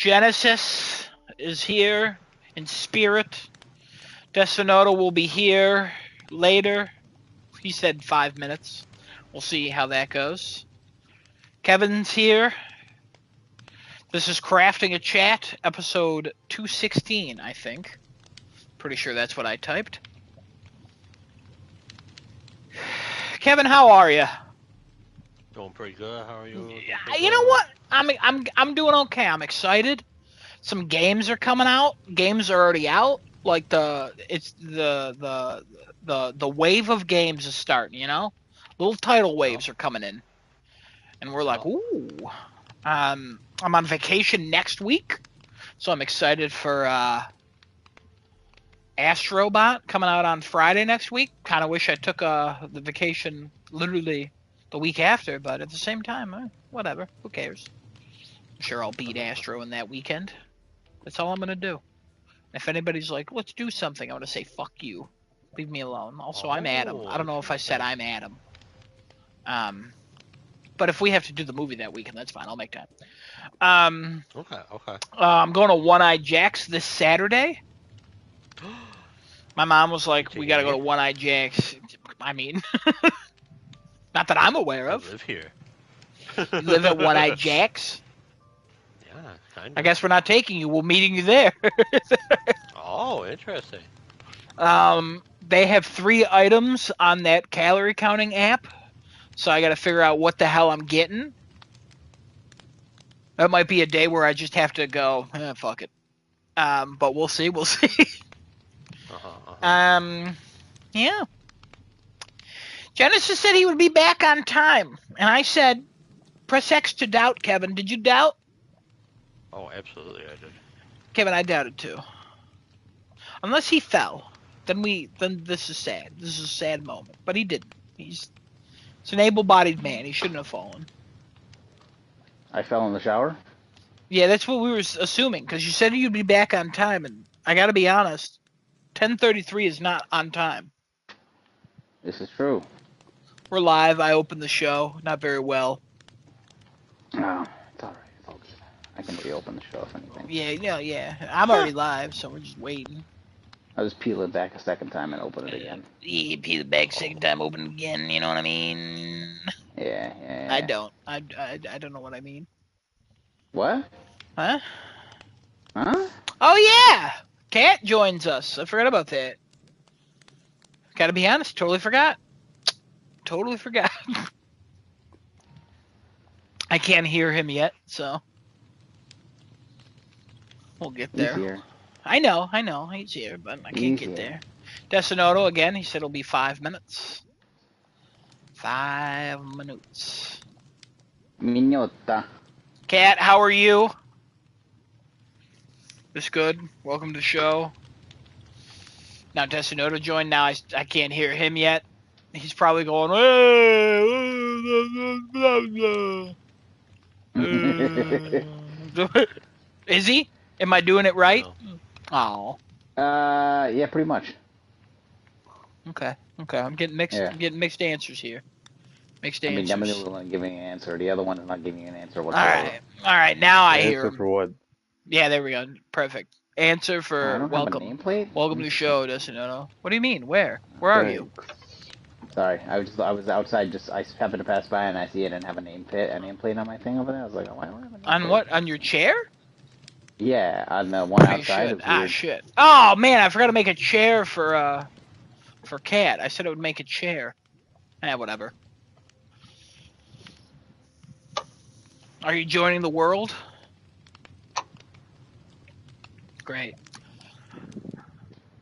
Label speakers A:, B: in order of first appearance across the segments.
A: Genesis is here in spirit. Desinoto will be here later. He said 5 minutes. We'll see how that goes. Kevin's here. This is Crafting a Chat, episode 216, I think. Pretty sure that's what I typed. Kevin, how are you?
B: Doing pretty good. How are you?
A: You know what? I'm doing okay. I'm excited. Some games are coming out. Games are already out. Like the wave of games is starting. You know, little title waves are coming in, and we're like, ooh. I'm on vacation next week, so I'm excited for Astrobot coming out on Friday next week. Kind of wish I took the vacation literally the week after, but at the same time, whatever. Who cares? I'm sure I'll beat Astro in that weekend. That's all I'm going to do. If anybody's like, let's do something, I'm going to say, fuck you. Leave me alone. Also, I'm Adam. I don't know if I said I'm Adam. But if we have to do the movie that weekend, that's fine. I'll make time.
B: Okay.
A: I'm going to One-Eyed Jack's this Saturday. My mom was like, we got to go to One-Eyed Jack's. I mean, not that I'm aware of.
B: I live here.
A: You live at One-Eyed Jack's?
B: Yeah, kind of.
A: I guess we're not taking you. We're meeting you there.
B: Oh, interesting.
A: They have 3 items on that calorie counting app, so I got to figure out what the hell I'm getting. That might be a day where I just have to go, fuck it. But we'll see. Yeah. Genesis said he would be back on time, and I said, press X to doubt, Kevin. Did you doubt?
B: Oh, absolutely, I did.
A: Kevin, I doubted too. Unless he fell, then this is sad. This is a sad moment. But he didn't. He's an able-bodied man. He shouldn't have fallen.
C: I fell in the shower?
A: Yeah, that's what we were assuming, because you said you'd be back on time, and I gotta be honest, 10:33 is not on time.
C: This is true.
A: We're live. I opened the show. Not very well.
C: Oh, it's alright, folks. I can reopen the show if anything.
A: Yeah. I'm already live, so we're just waiting.
C: I'll just peel it back a second time and open it again.
A: Yeah, peel it back a second time, open it again, you know what I mean?
C: Yeah.
A: I don't. I don't know what I mean.
C: What?
A: Huh?
C: Huh?
A: Oh, yeah! Cat joins us. I forgot about that. Gotta be honest, totally forgot. I can't hear him yet, so we'll get there.
C: He's here.
A: I know, he's here, but I can't get there. Desinoto, again, he said it'll be 5 minutes. 5 minutes.
C: Minota.
A: Cat, how are you? This good? Welcome to the show. Now Desinoto joined. Now I can't hear him yet. He's probably going, Is he? Am I doing it right?
B: No.
A: Oh.
C: Yeah, pretty much.
A: Okay. I'm getting mixed.
C: Yeah.
A: I'm getting mixed answers here. Mixed answers.
C: I mean, Demi's the one giving an answer. The other one is not giving you an answer whatsoever.
A: All right. Now I hear
D: Answer
A: him.
D: for what?
A: Yeah, there we go. Perfect. Answer for
C: I don't
A: welcome.
C: Have a nameplate?
A: Welcome to the show, Desinoto. What do you mean? Where are you?
C: Sorry, I was outside. I happened to pass by and I see it and have a nameplate on my thing over there. I was like, oh, why do I have a nameplate?
A: On what? On your chair?
C: Yeah, on the one outside.
A: Shit. Oh man, I forgot to make a chair for Cat. I said I would make a chair. Whatever. Are you joining the world? Great.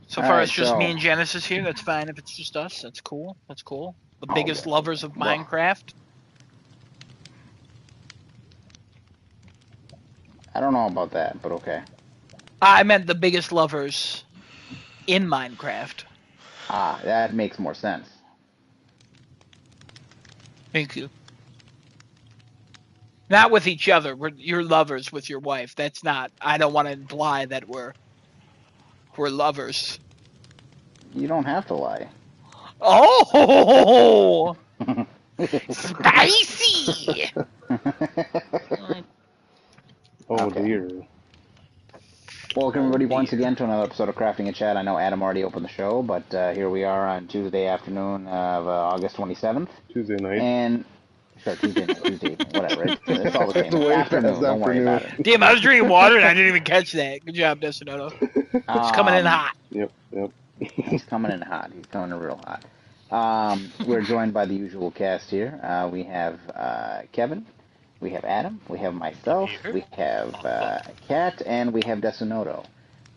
A: So far, it's just me and Genesis here. That's fine. If it's just us, that's cool. The biggest lovers of Minecraft.
C: I don't know about that, but okay.
A: I meant the biggest lovers in Minecraft.
C: Ah, that makes more sense.
A: Thank you. Not with each other. You're lovers with your wife. That's not. I don't want to imply that we're lovers.
C: You don't have to lie.
A: Oh, spicy!
D: Oh
C: Okay.
D: dear.
C: Welcome, everybody, once
A: dear.
C: again to another episode of Crafting and Chat. I know Adam already opened the show, but here we are on Tuesday afternoon of August 27th.
D: Tuesday night.
C: And, sure, Tuesday night, Tuesday, whatever. It's all the same.
D: It's way
C: Afternoon,
D: past
C: don't worry about it.
A: Damn, I was drinking water and I didn't even catch that. Good job, Desinoto. It's coming in hot.
D: Yep.
C: He's coming in hot. He's coming in real hot. We're joined by the usual cast here. We have Kevin, we have Adam, we have myself, we have Kat, and we have Desinoto.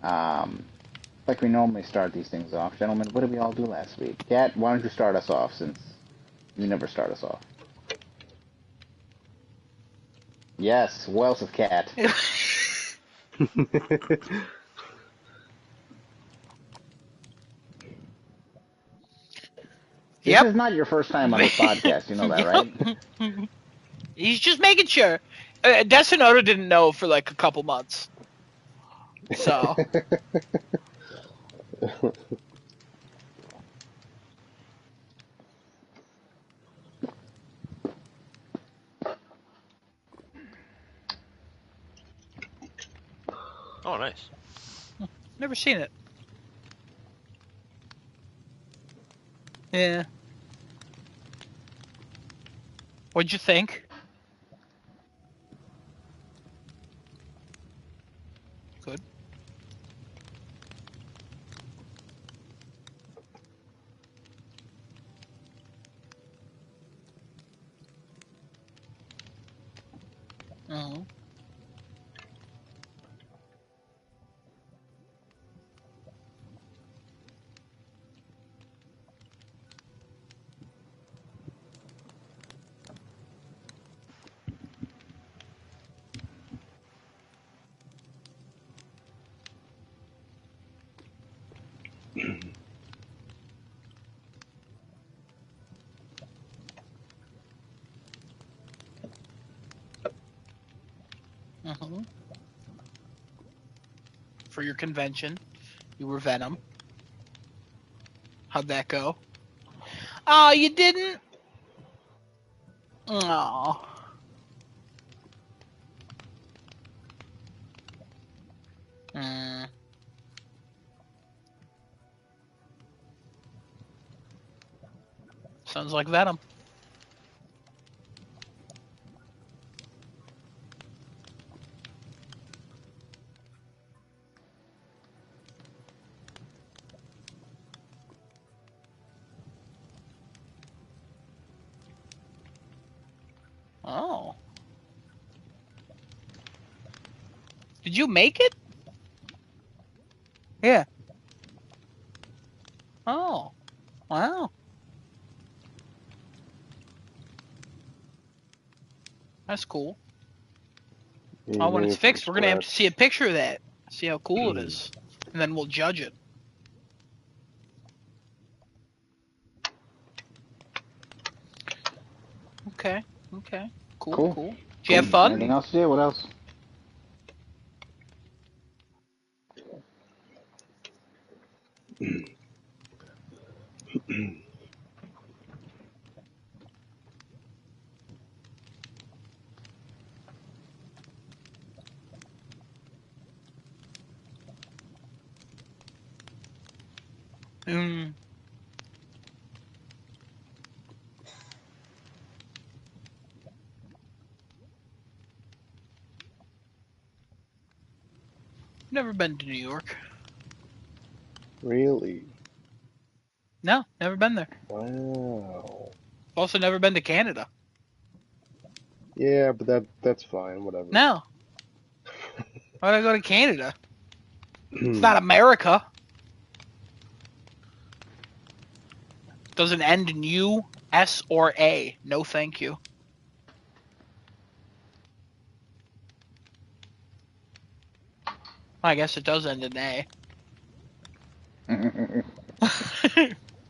C: Like we normally start these things off. Gentlemen, what did we all do last week? Kat, why don't you start us off, since you never start us off? Yes, Wells of Kat. This is not your first time on this podcast, you know that, right?
A: He's just making sure. Desinoto didn't know for like a couple months. So.
B: Oh, nice.
A: Never seen it. Yeah. What'd you think? Good. Uh-huh. Uh-huh. For your convention, you were Venom. How'd that go? Oh, you didn't? Oh. Mm. Sounds like Venom. Oh. Did you make it? Yeah. Oh. Wow. That's cool. Oh, when it's fixed, we're gonna have to see a picture of that. See how cool it is. And then we'll judge it. Okay. Okay. Cool. Cool. Did you have fun?
C: Anything else to do? What else?
A: Mm. Never been to New York.
D: Really?
A: No, never been there.
D: Wow.
A: Also never been to Canada.
D: Yeah, but that's fine. Whatever.
A: No. Why would I go to Canada? It's not America. Doesn't end in U, S, or A. No, thank you. I guess it does end in A.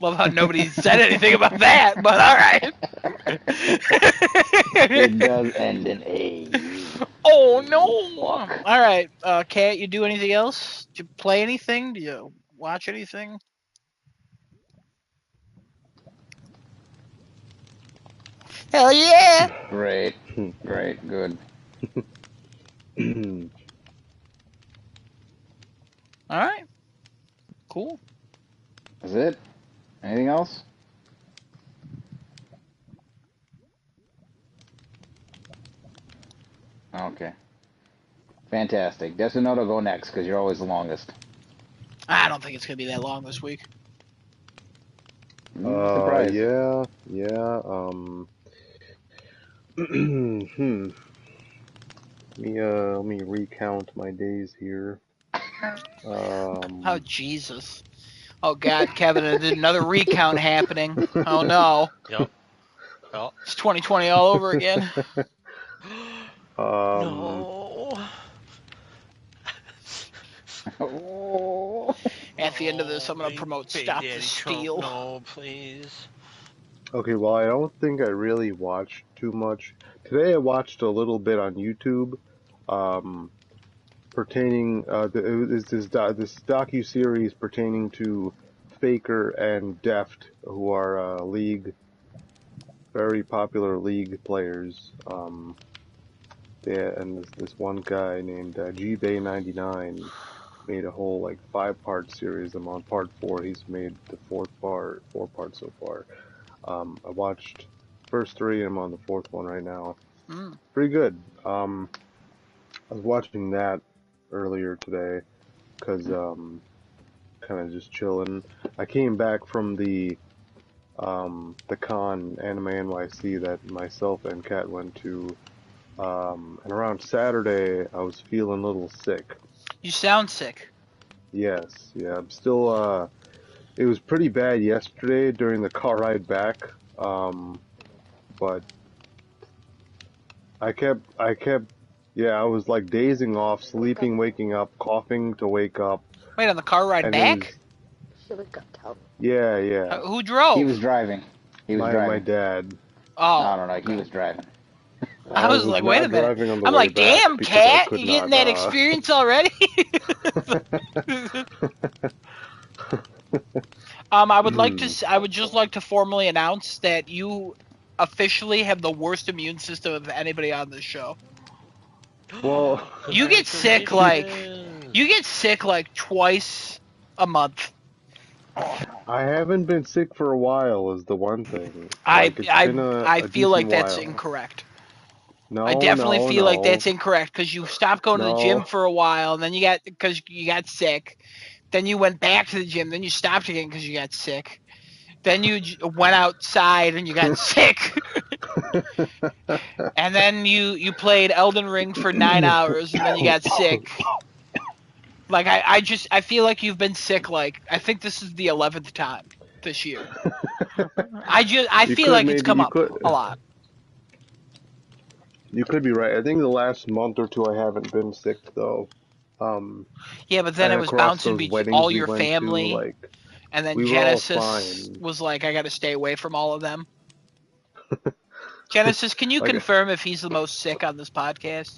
A: Love how nobody said anything about that, but alright.
C: It does end in A.
A: Oh no! Alright, Kat, you do anything else? Do you play anything? Do you watch anything? Hell yeah!
C: Great. Great. Good.
A: All right. Cool.
C: Is it? Anything else? Okay. Fantastic. Desunoto, go next because you're always the longest.
A: I don't think it's gonna be that long this week.
C: Surprise.
D: Yeah. Hmm. Let me recount my days here.
A: Oh Jesus. Oh God, Kevin, there's another recount happening. Oh no.
B: Yep. Well.
A: It's 2020 all over again.
B: No.
C: Oh.
A: At the end of this, I'm gonna
B: Big
A: promote
B: Big
A: Stop the
B: Daddy Trump,
A: Steal.
B: no, please.
D: Okay, well, I don't think I really watched too much. Today I watched a little bit on YouTube, um, pertaining, this docu-series pertaining to Faker and Deft, who are, very popular league players. And this one guy named, GBay99 made a whole, like, 5-part series. I'm on part 4. He's made the 4 parts so far. I watched first 3 and I'm on the 4th one right now.
A: Mm.
D: Pretty good. I was watching that earlier today because kind of just chilling. I came back from the con Anime NYC that myself and Kat went to, and around Saturday I was feeling a little sick.
A: You sound sick.
D: Yes, yeah, I'm still. It was pretty bad yesterday during the car ride back, but yeah, I was like dazing off, sleeping, waking up, coughing to wake up,
A: Wait, on the car ride
D: and it was,
A: back?
D: yeah.
A: Who
C: He
A: drove?
C: was driving. He was
D: My
C: driving.
D: dad.
A: Oh,
C: I don't know. He
A: okay.
C: was driving.
A: I
D: I
A: was
D: was
A: like, wait a
D: not
A: minute.
D: driving on the
A: I'm
D: way
A: like,
D: back
A: damn,
D: because I
A: cat,
D: could
A: you getting
D: not.
A: that experience already? I would just like to formally announce that you officially have the worst immune system of anybody on this show.
D: Well,
A: You get sick like twice a month.
D: I haven't been sick for a while is the one thing.
A: I
D: Like, it's
A: I
D: been
A: I
D: a
A: feel
D: decent
A: like that's
D: while.
A: incorrect. I
D: No,
A: definitely
D: no,
A: feel like
D: no,
A: that's incorrect because you stopped going to the gym
D: no.
A: for a while, and then because you got sick. Then you went back to the gym. Then you stopped again because you got sick. Then you went outside and you got sick. And then you played Elden Ring for 9 hours, and then you got sick. Like I feel like you've been sick. Like I think this is the 11th time this year. I
D: You
A: feel
D: could
A: like it's
D: maybe
A: come up a lot.
D: you could be right. I think the last month or two I haven't been sick though. Um,
A: Yeah, but then
D: and
A: it was
D: across
A: bouncing
D: those
A: beach
D: weddings
A: all
D: we
A: your
D: went to,
A: family,
D: like
A: and then
D: we were all
A: Genesis
D: fine.
A: was like, I got to stay away from all of them. Genesis, can you
D: Like,
A: confirm if he's the most sick on this podcast?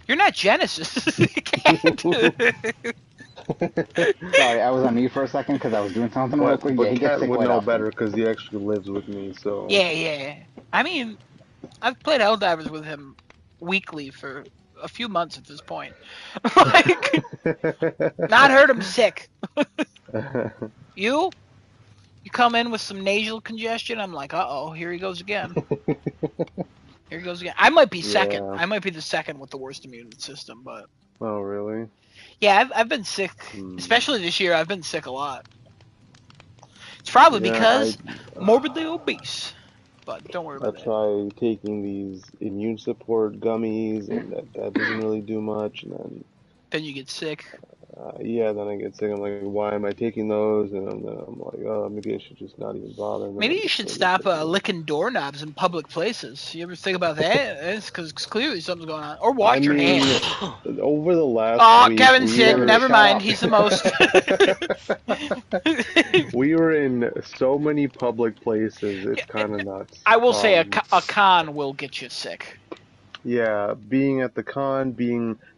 A: You're not Genesis.
C: Sorry, I was on mute for a second because I was doing something real quick. Yeah,
D: but
C: he gets
D: Kat
C: sick
D: would
C: quite
D: know
C: often.
D: better because he actually lives with me. So
A: Yeah. I mean, I've played Helldivers with him weekly for a few months at this point. Like, not heard him sick. You come in with some nasal congestion. I'm like, uh-oh, here he goes again. Here he goes again. I might be second.
D: yeah.
A: I might be the second with the worst immune system, but
D: Oh, really?
A: yeah, I've been sick,
D: Hmm.
A: especially this year. I've been sick a lot. It's probably
D: Yeah,
A: because morbidly obese, but don't worry
D: I
A: about that.
D: try taking these immune support gummies, and that doesn't really do much. And then,
A: Then you get sick.
D: yeah, then I get sick. I'm like, why am I taking those? And then I'm like, oh, maybe I should just not even bother. And then
A: Maybe
D: I
A: you
D: get
A: should
D: I get
A: stop
D: sick again.
A: licking doorknobs in public places. You ever think about that? It's because clearly something's going on. Or
D: I
A: wash your
D: mean,
A: hands.
D: over the last
A: Oh,
D: week,
A: Kevin's
D: we
A: sick.
C: Kevin,
D: were
A: Never
C: shut
A: mind.
C: up.
A: He's the most.
D: we were in so many public places. It's kind of nuts.
A: I will say a con will get you sick.
D: Yeah, being at the con,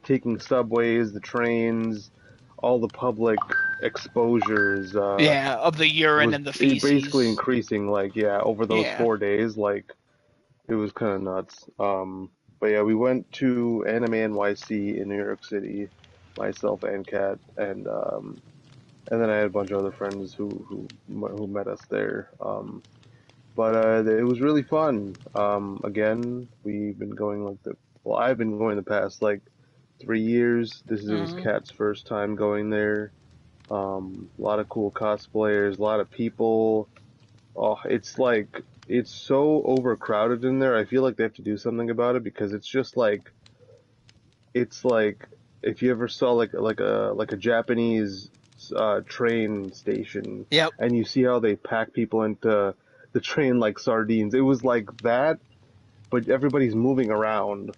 D: taking subways, the trains, all the public exposures,
A: Yeah, of the urine
D: was
A: and the
D: basically
A: feces.
D: increasing. Like, yeah, over those
A: Yeah.
D: 4 days, like it was kind of nuts. But yeah, we went to Anime NYC in New York City. myself and Kat, and then I had a bunch of other friends who met us there. But it was really fun. Again, we've been going well, I've been going the past like 3 years. It was
A: Mm-hmm.
D: Kat's first time going there. A lot of cool cosplayers, a lot of people. Oh, it's so overcrowded in there. I feel like they have to do something about it because it's like if you ever saw like a Japanese train station
A: Yep.
D: and you see how they pack people into the train like sardines. It was like that, but everybody's moving around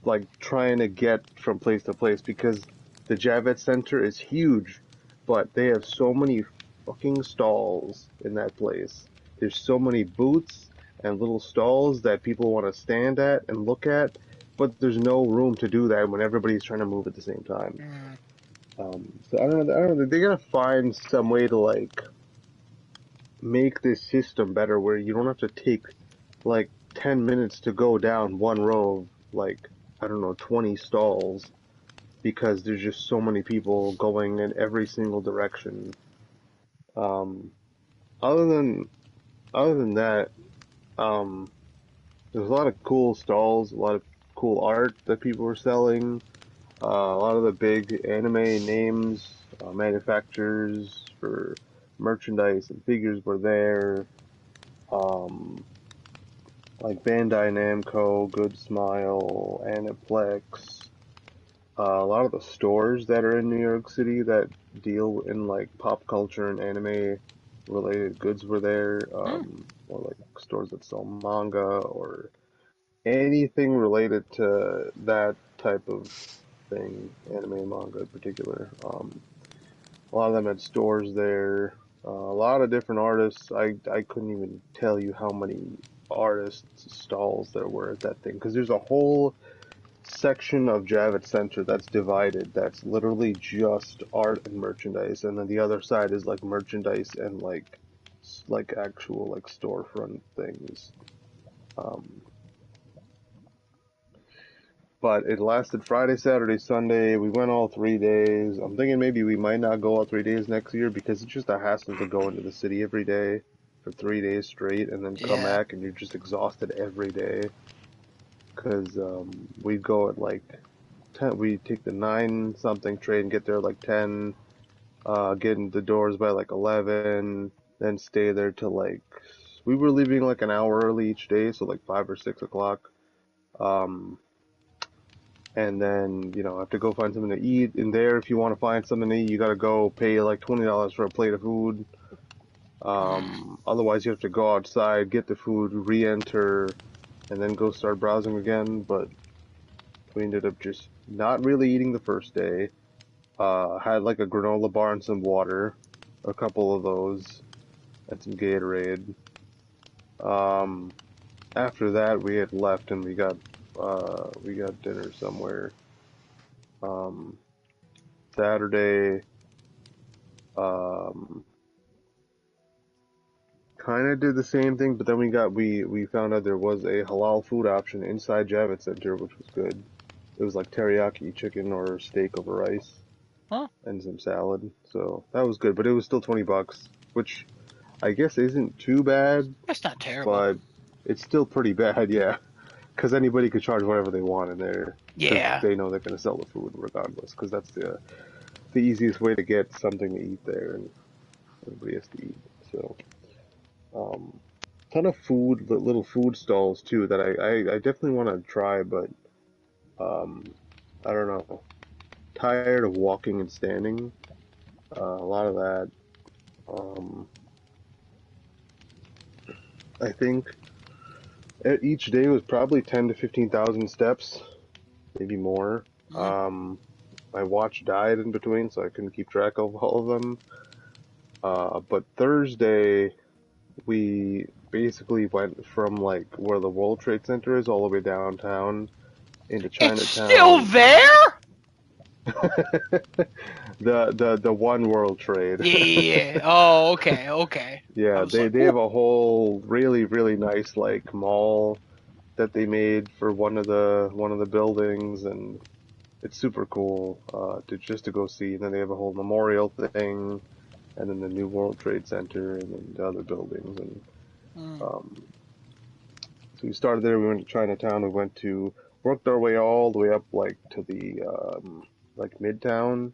D: like trying to get from place to place because the Javits Center is huge, but they have so many fucking stalls in that place. There's so many booths and little stalls that people want to stand at and look at, but there's no room to do that when everybody's trying to move at the same time.
A: Mm.
D: So I don't know. They gotta find some way to like make this system better where you don't have to take like 10 minutes to go down one row of like, I don't know, 20 stalls because there's just so many people going in every single direction. Um, other than other than that, um, there's a lot of cool stalls, a lot of cool art that people were selling. A lot of the big anime names, manufacturers for merchandise and figures were there. Um, like Bandai Namco, Good Smile, Aniplex. A lot of the stores that are in New York City that deal in like pop culture and anime related goods were there,
A: Mm.
D: or like stores that sell manga or anything related to that type of thing, anime and manga in particular. A lot of them had stores there. A lot of different artists. I couldn't even tell you how many artists stalls there were at that thing because there's a whole section of Javits Center that's divided. That's literally just art and merchandise, and then the other side is like merchandise and like actual like storefront things. Um, but it lasted Friday, Saturday, Sunday. We went all 3 days. I'm thinking maybe we might not go all 3 days next year because it's just a hassle to go into the city every day for 3 days straight and then come
A: Yeah.
D: back and you're just exhausted every day. Because we'd go at like 10, we take the 9 something train, get there like 10, get in the doors by like 11, then stay there till like, we were leaving like an hour early each day, so like 5 or 6 o'clock. Um, and then, have to go find something to eat. In there, if you want to find something to eat, you gotta go pay like $20 for a plate of food.
A: Mm.
D: Otherwise you have to go outside, get the food, re-enter, and then go start browsing again, but we ended up just not really eating the first day. Had like a granola bar and some water, a couple of those, and some Gatorade. Um, After that, we had left and we got dinner somewhere. Um, Saturday, um, kind of did the same thing, but then we found out there was a halal food option inside Javits Center, which was good. It was like teriyaki chicken or steak over rice
A: Huh?
D: and some salad, so that was good. But it was still $20, which I guess isn't too bad,
A: That's not terrible.
D: but it's still pretty bad, yeah. Because anybody could charge whatever they want in there, because
A: Yeah.
D: they know they're going to sell the food regardless. Because that's the easiest way to get something to eat there, and everybody has to eat. So, um, ton of food, little food stalls too that I definitely want to try, but um, I don't know. Tired of walking and standing. A lot of that. Um, I think each day was probably 10 to 15,000 steps, maybe more.
A: Mm.
D: My watch died in between, so I couldn't keep track of all of them. But Thursday, we basically went from like where the World Trade Center is all the way downtown into
A: It's still
D: Chinatown.
A: there?
D: The One World Trade.
A: Yeah, yeah, yeah. Oh, okay, okay. I
D: Yeah,
A: was
D: they
A: like,
D: they
A: whoa.
D: have a whole really really nice like mall that they made for one of the buildings, and it's super cool to go see. And then they have a whole memorial thing, and then the new World Trade Center, and then the other buildings. And um, so we started there. We went to Chinatown. We worked our way all the way up like to the like Midtown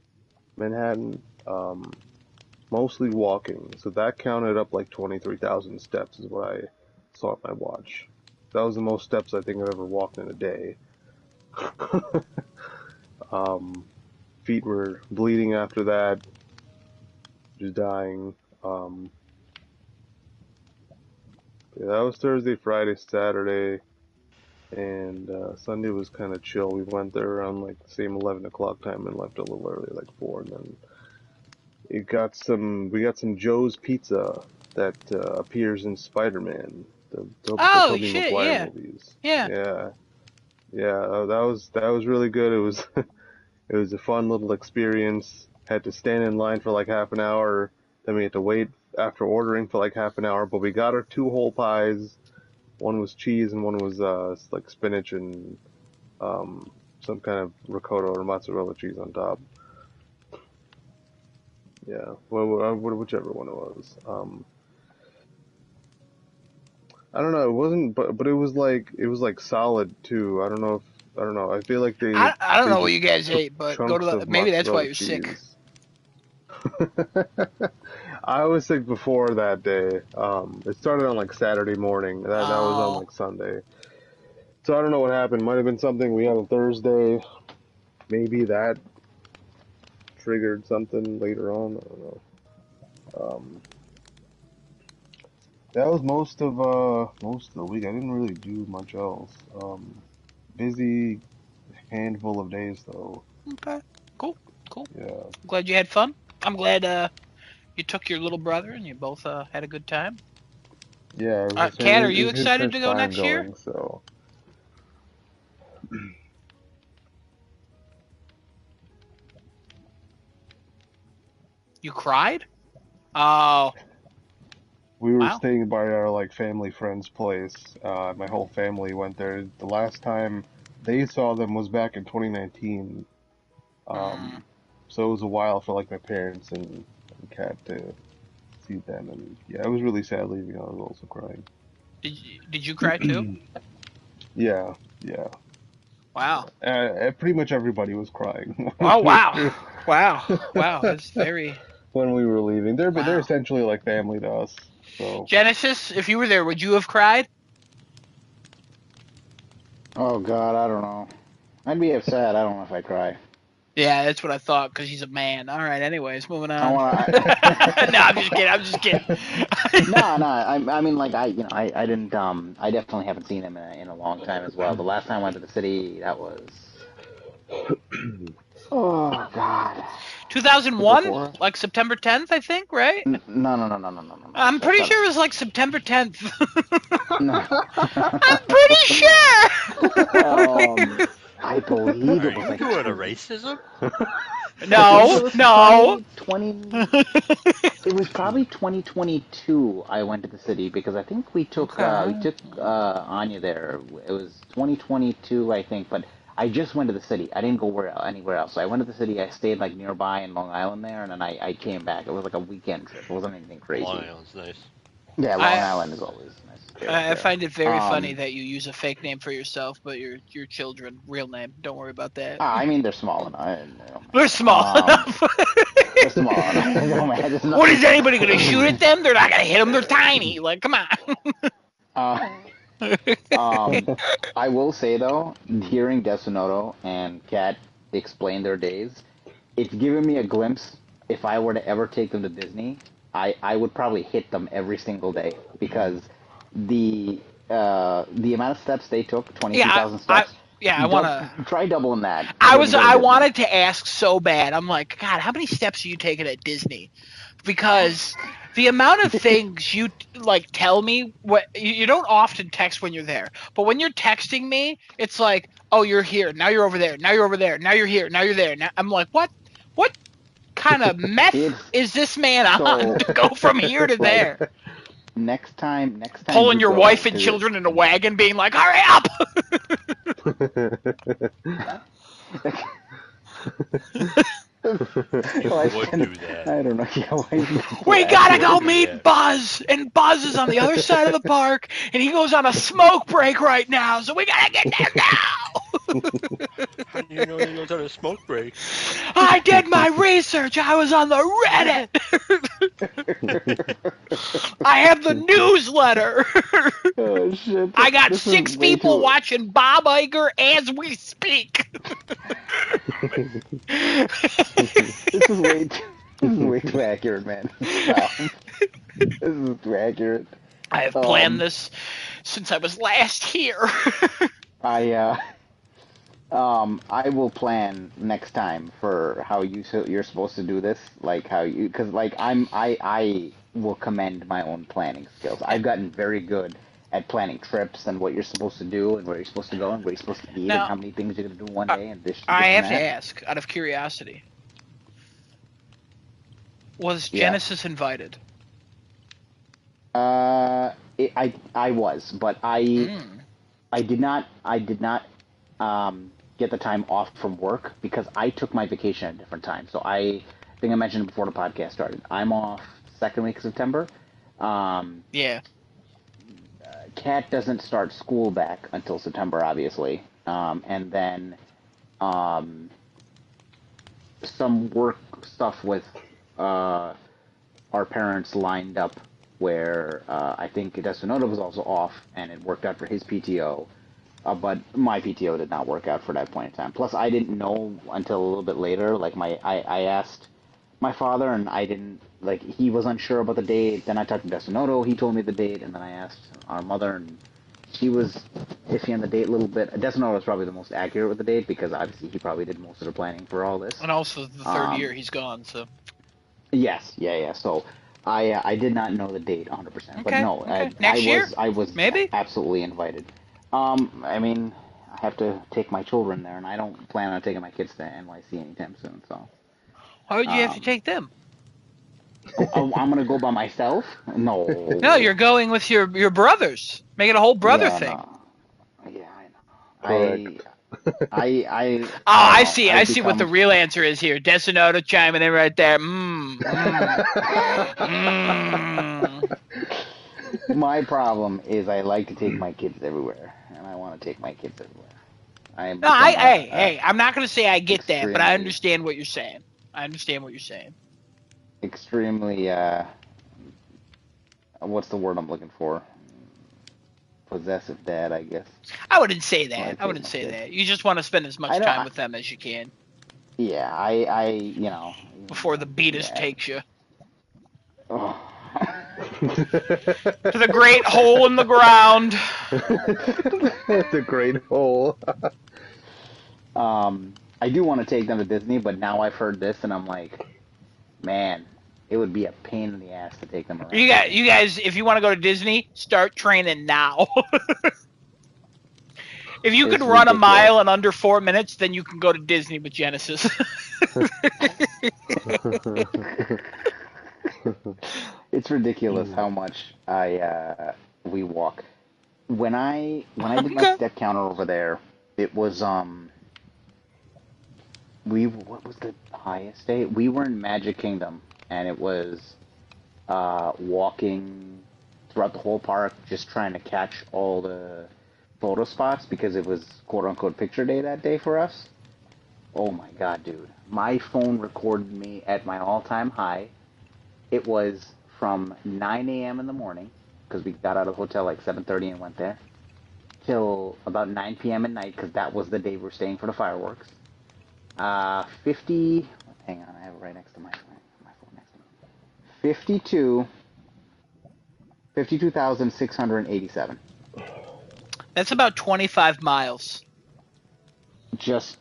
D: Manhattan. Mostly walking. So that counted up like 23,000 steps is what I saw on my watch. That was the most steps I think I've ever walked in a day. um, Feet were bleeding after that, just dying. Yeah, that was Thursday, Friday, Saturday, and Sunday was kind of chill. We went there around like the same 11 o'clock time and left a little early, like 4, and then we got some Joe's Pizza that appears in Spider-Man, the
A: Oh
D: Tobey
A: shit!
D: Maguire
A: Yeah,
D: movies.
A: yeah.
D: Yeah, yeah, that was really good. It was it was a fun little experience. Had to stand in line for like half an hour, then we had to wait after ordering for like half an hour. But we got our 2 whole pies. One was cheese and one was like spinach and some kind of ricotta or mozzarella cheese on top. Yeah, whichever one it was. I don't know. It wasn't, but it was like solid too. I don't know. I feel like
A: I don't
D: they
A: know what
D: just
A: you guys
D: took
A: ate, but go to
D: chunks
A: the.
D: of
A: Maybe that's why
D: mozzarella
A: you're sick.
D: cheese. I was sick before that day. It started on like Saturday morning. That was on
A: Oh,
D: like Sunday. So I don't know what happened. Might have been something we had on Thursday. Maybe that triggered something later on. I don't know. Um, that was most of the week. I didn't really do much else. Busy handful of days though.
A: okay, cool, cool.
D: Yeah.
A: Glad you had fun. I'm glad you took your little brother and you both had a good time.
D: Yeah, it was
A: Kat, are
D: it
A: you
D: was his
A: excited to
D: first
A: go
D: time
A: next year?
D: going, so
A: You cried? Oh,
D: we were
A: wow.
D: staying by our like family friend's place. My whole family went there. The last time they saw them was back in 2019.
A: Mm.
D: So it was a while for like my parents and Kat to see them, and yeah, it was really sad leaving. I was also crying.
A: Did you cry too?
D: Yeah, yeah.
A: Wow.
D: Pretty much everybody was crying
A: Oh wow. Wow. Wow. That's very
D: when we were leaving. They're
A: wow.
D: essentially like family to us. So
A: Genesis, if you were there, would you have cried?
C: Oh God, I don't know. I'd be upset. I don't know if I cry.
A: Yeah, that's what I thought because he's a man. All right. Anyways, moving
C: I
A: on.
C: want
A: No, I'm just kidding. I'm just kidding.
C: No, no. I mean, like I didn't. I definitely haven't seen him in a long time as well. The last time I went to the city, that was. Oh God. Was it
A: 2001,
C: before?
A: like September 10th, I think, right?
C: No, no, no, no, no, no, no, no.
A: I'm
C: That's
A: pretty
C: not.
A: sure it was like September 10th.
C: No.
A: I'm pretty sure.
C: I believe
B: Are
C: it was
B: you
C: like
B: doing a racism?
C: I believe
A: No,
C: it was
A: no.
C: 2020. It was probably 2022. I went to the city because I think we
A: Okay.
C: took Anya there. It was 2022, I think. But I just went to the city. I didn't go anywhere else. So I went to the city. I stayed like nearby in Long Island there, and then I came back. It was like a weekend trip. It wasn't anything
B: Long
C: crazy.
B: Island's nice.
C: Yeah, Long
A: I
C: Island is always nice to stay
A: I
C: there.
A: find it very funny
C: Um,
A: that you use a fake name for yourself, but your children real name. Don't worry about that.
C: I mean they're small enough. It don't
A: They're
C: matter.
A: small enough.
C: They're small enough. It don't matter. There's
A: What
C: nothing.
A: is anybody gonna shoot at them? They're not gonna hit them. They're tiny. Like, come on.
C: Uh, I will say though, hearing Desunoto and Kat explain their days, it's given me a glimpse. If I were to ever take them to Disney, I would probably hit them every single day because the the amount of steps they took,
A: Yeah,
C: 22,000
A: I
C: steps,
A: yeah, I wanna.
C: try doubling that when you go to
A: I
C: Disney.
A: wanted to ask so bad. I'm like, God, how many steps are you taking at Disney? Because the amount of things you like tell me, what you don't often text when you're there, but when you're texting me, it's like, oh, you're here, now you're over there, now you're over there, now you're here, now you're there. Now I'm like, what kind of meth
C: It's
A: is this man on
C: so
A: to go from here to
C: like
A: there?
C: next time
A: Pulling
C: you
A: your
C: go
A: wife and
C: to
A: children in a wagon, being like, hurry up!
C: Why
B: Would
C: can't-
B: do that.
C: I don't know. Yeah, why is he so
A: We gotta go
C: accurate?
A: meet
B: Yeah.
A: Buzz, and Buzz is on the other side of the park, and he goes on a smoke break right now, so we gotta get there now!
B: How do you know he goes on a smoke break?
A: I did my research! I was on the Reddit! I have the newsletter!
C: Oh shit!
A: I got
C: This is
A: 6
C: way
A: people
C: too.
A: watching Bob Iger as we speak!
C: This is way too. This is way too accurate, man. Stop. This is too accurate.
A: I have planned this since I was last here.
C: I will plan next time for how you're supposed to do this, like how you, because like I will commend my own planning skills. I've gotten very good at planning trips and what you're supposed to do and where you're supposed to go and where you're supposed to eat and
A: Now,
C: how many things you're gonna do one day and this.
A: I
C: and
A: have to
C: that.
A: ask, out of curiosity, was
C: Yeah.
A: Genesis invited?
C: I was, but I did not get the time off from work because I took my vacation at a different time. So I think I mentioned before the podcast started. I'm off second week of September.
A: Yeah.
C: Kat doesn't start school back until September, obviously, and then some work stuff with our parents lined up where I think Desinoda was also off, and it worked out for his PTO. But my PTO did not work out for that point in time. Plus, I didn't know until a little bit later. Like I asked my father, and I didn't like. He was unsure about the date. Then I talked to Desinodo. He told me the date, and then I asked our mother, and she was iffy on the date a little bit. Desinodo was probably the most accurate with the date because obviously he probably did most of the planning for all this.
A: And also the third year he's gone, so.
C: Yes, yeah. So I did not know the date 100%, but
A: Okay,
C: no,
A: okay. Next year?
C: I was
A: Maybe?
C: absolutely invited. I mean, I have to take my children there, and I don't plan on taking my kids to NYC anytime soon. So
A: Why would you have to take them?
C: I'm gonna go by myself. No.
A: No, you're going with your brothers. Make it a whole brother
C: Yeah,
A: thing.
C: no. Yeah, I know.
D: Correct.
C: I
A: Oh, I see.
C: I've
A: I see what the
C: become-
A: real answer is here. Desinoda chiming in right there.
C: My problem is I like to take my kids everywhere, and I want to take my kids everywhere.
A: No, hey, I'm not going to say I get that, but I
C: extremely-
A: understand what you're saying.
C: Extremely, what's the word I'm looking for? Possessive dad, I guess.
A: I wouldn't say
C: Well,
A: that.
C: I
A: I wouldn't
C: think
A: say
C: that's
A: that. You just want to spend as much
C: I know,
A: time
C: I-
A: with them as you can
C: Yeah, I
A: before the beatus
C: yeah.
A: takes you
C: Oh.
A: to the great hole in the ground.
D: The great hole.
C: I do want to take them to Disney, but now I've heard this, and I'm like, man, it would be a pain in the ass to take them around.
A: You guys, if you want to go to Disney, start training now. If you could
C: It's
A: run a
C: ridiculous.
A: mile in under 4 minutes, then you can go to Disney with Genesis.
C: It's ridiculous how much we walk. When I did my
A: Okay.
C: step counter over there, it was what was the highest day? We were in Magic Kingdom, and it was walking throughout the whole park, just trying to catch all the photo spots because it was quote unquote picture day that day for us. Oh my god, dude. My phone recorded me at my all-time high. It was from 9 a.m. in the morning, because we got out of the hotel like 7:30 and went there, till about 9 p.m. at night, because that was the day we were staying for the fireworks. 50, hang on, I have it right next to my phone next to me. 52,687.
A: That's about 25 miles.
C: Just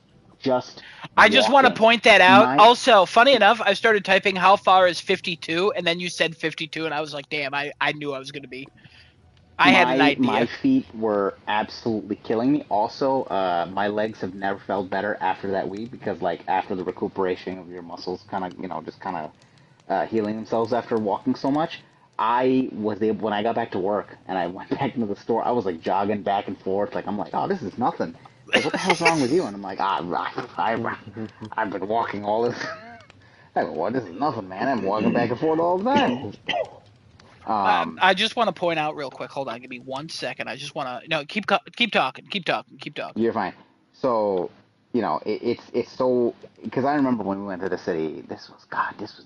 A: I just want to
C: walking.
A: point that out.
C: My-
A: Also, funny enough, I started typing how far is 52, and then you said 52, and I was like, damn, I knew I was going to be. I had an idea.
C: My feet were absolutely killing me. Also, my legs have never felt better after that week because, like, after the recuperation of your muscles kind of, healing themselves after walking so much, I was able, when I got back to work and I went back into the store, I was, like, jogging back and forth. Like, I'm like, oh, this is nothing. Goes, what the hell's wrong with you? And I'm like, I've been walking all this. I go, what? This is nothing, man. I'm walking back and forth all the time.
A: I just want to point out real quick. Hold on, give me 1 second. I just want to keep talking.
C: You're fine. So, it's so because I remember when we went to the city. This was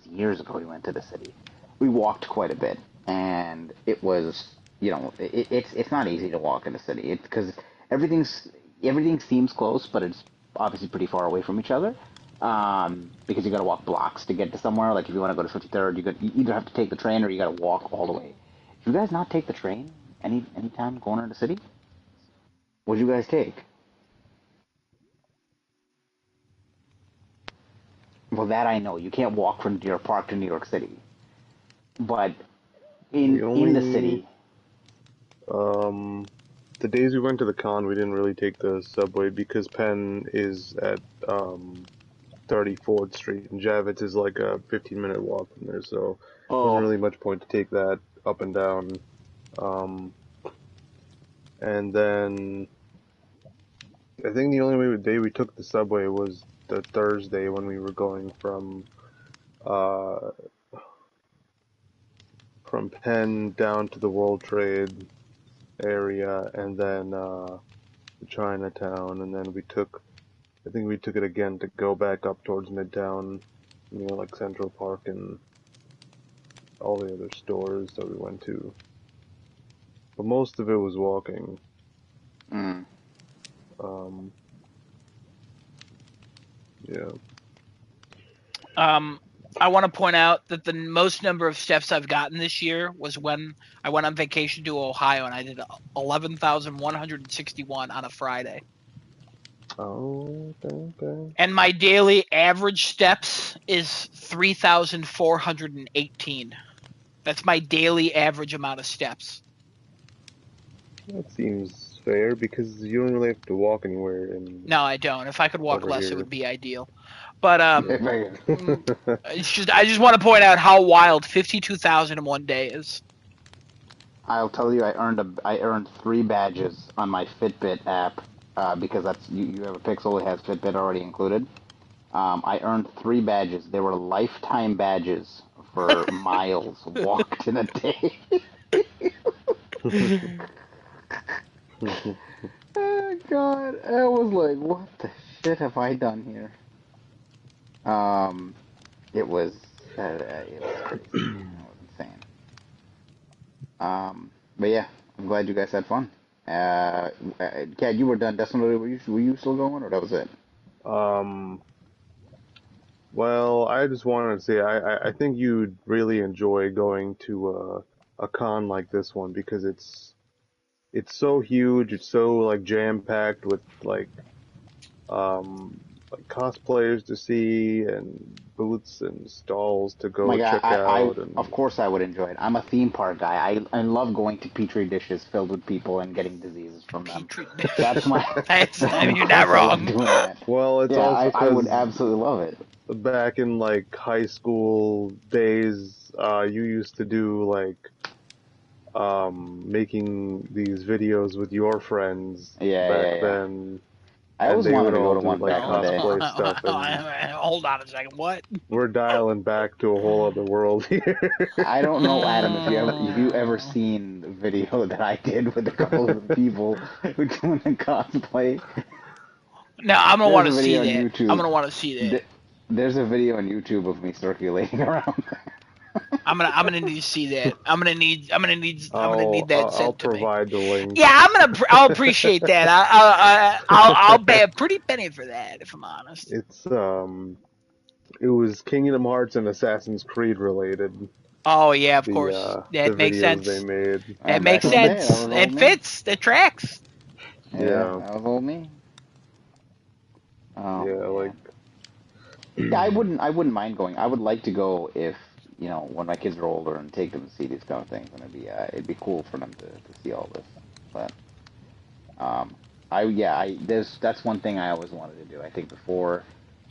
C: years ago. We went to the city. We walked quite a bit, and it was, it's not easy to walk in the city. It's because everything's everything seems close, but it's obviously pretty far away from each other. Because you got to walk blocks to get to somewhere. Like if you want to go to 53rd, you either have to take the train or you got to walk all the way. Do you guys not take the train anytime going into the city? What do you guys take? Well, that I know. You can't walk from Deer Park to New York City. But
D: The
C: in the city,
D: um, the days we went to the con, we didn't really take the subway because Penn is at 34th Street and Javits is like a 15-minute walk from there, so wasn't
C: oh,
D: really much point to take that up and down. Um, and then I think the only day we took the subway was the Thursday when we were going uh, from Penn down to the World Trade area and then to Chinatown, and then I think we took it again to go back up towards Midtown, like Central Park and all the other stores that we went to. But most of it was walking.
C: mm,
D: Um, yeah.
A: I want to point out that the most number of steps I've gotten this year was when I went on vacation to Ohio and I did 11,161 on a Friday.
D: Oh, okay.
A: And my daily average steps is 3,418. That's my daily average amount of steps.
D: That seems fair because you don't really have to walk anywhere
A: No, I don't. If I could walk
D: over
A: less, it
D: here.
A: would be ideal. But
C: very
A: I just want to point out how wild 52,000 in one day is.
C: I'll tell you, I earned 3 badges on my Fitbit app because that's you have a Pixel, it has Fitbit already included. I earned 3 badges. They were lifetime badges for miles walked in a day. Oh God, I was like, what the shit have I done here? Um, it was crazy. It was insane. But yeah, I'm glad you guys had fun. Kat, you were done. Definitely, were you still going, or that was it?
D: um, well, I just wanted to say I think you'd really enjoy going to a con like this one because it's so huge, it's so like jam packed with um like cosplayers to see and booths and stalls to
C: My
D: go
C: God,
D: check out
C: of
D: and
C: course I would enjoy it. I'm a theme park guy. I love going to petri dishes filled with people and getting diseases from them.
A: Petri
C: That's
A: dish.
C: my.
A: I mean,
C: Of
A: you're not
C: course, I love
A: wrong.
C: doing that.
D: well, it's
C: Yeah,
D: also
C: I would
D: because
C: absolutely love it.
D: back in like high school days, you used to do like making these videos with your friends
C: Yeah,
D: back
C: yeah, yeah.
D: then,
C: I
D: and
C: always
D: they
C: wanted
D: would
C: to go
D: all
C: to
D: do
C: one
D: like
C: back in the day.
D: cosplay stuff, and
A: Hold on a second. What?
D: we're dialing back to a whole other world here.
C: I don't know, Adam, if you ever seen the video that I did with a couple of the people who doing the cosplay.
A: No, I'm gonna
C: There's
A: want
C: a
A: to see
C: video on
A: that. I'm
C: YouTube.
A: gonna want to see that.
C: There's a video on YouTube of me circulating around.
A: I'm gonna need to see that. I'm gonna need that
D: I'll
A: sent to me.
D: provide the link.
A: Yeah, I'll appreciate that. I'll pay a pretty penny for that if I'm honest.
D: It's it was Kingdom Hearts and Assassin's Creed related.
A: Oh yeah, of
D: The
A: course.
D: the
A: That makes
D: videos they
A: sense.
D: made.
A: That
C: Back
A: makes
C: in the day, that
A: sense.
C: was old
A: It
C: me.
A: fits. It tracks.
C: Yeah,
D: Yeah,
C: that was old me. Oh
D: yeah, like
C: man. Yeah, I wouldn't mind going. I would like to go if, when my kids are older and take them to see these kind of things, and it'd be cool for them to see all this. But um, that's one thing I always wanted to do. I think before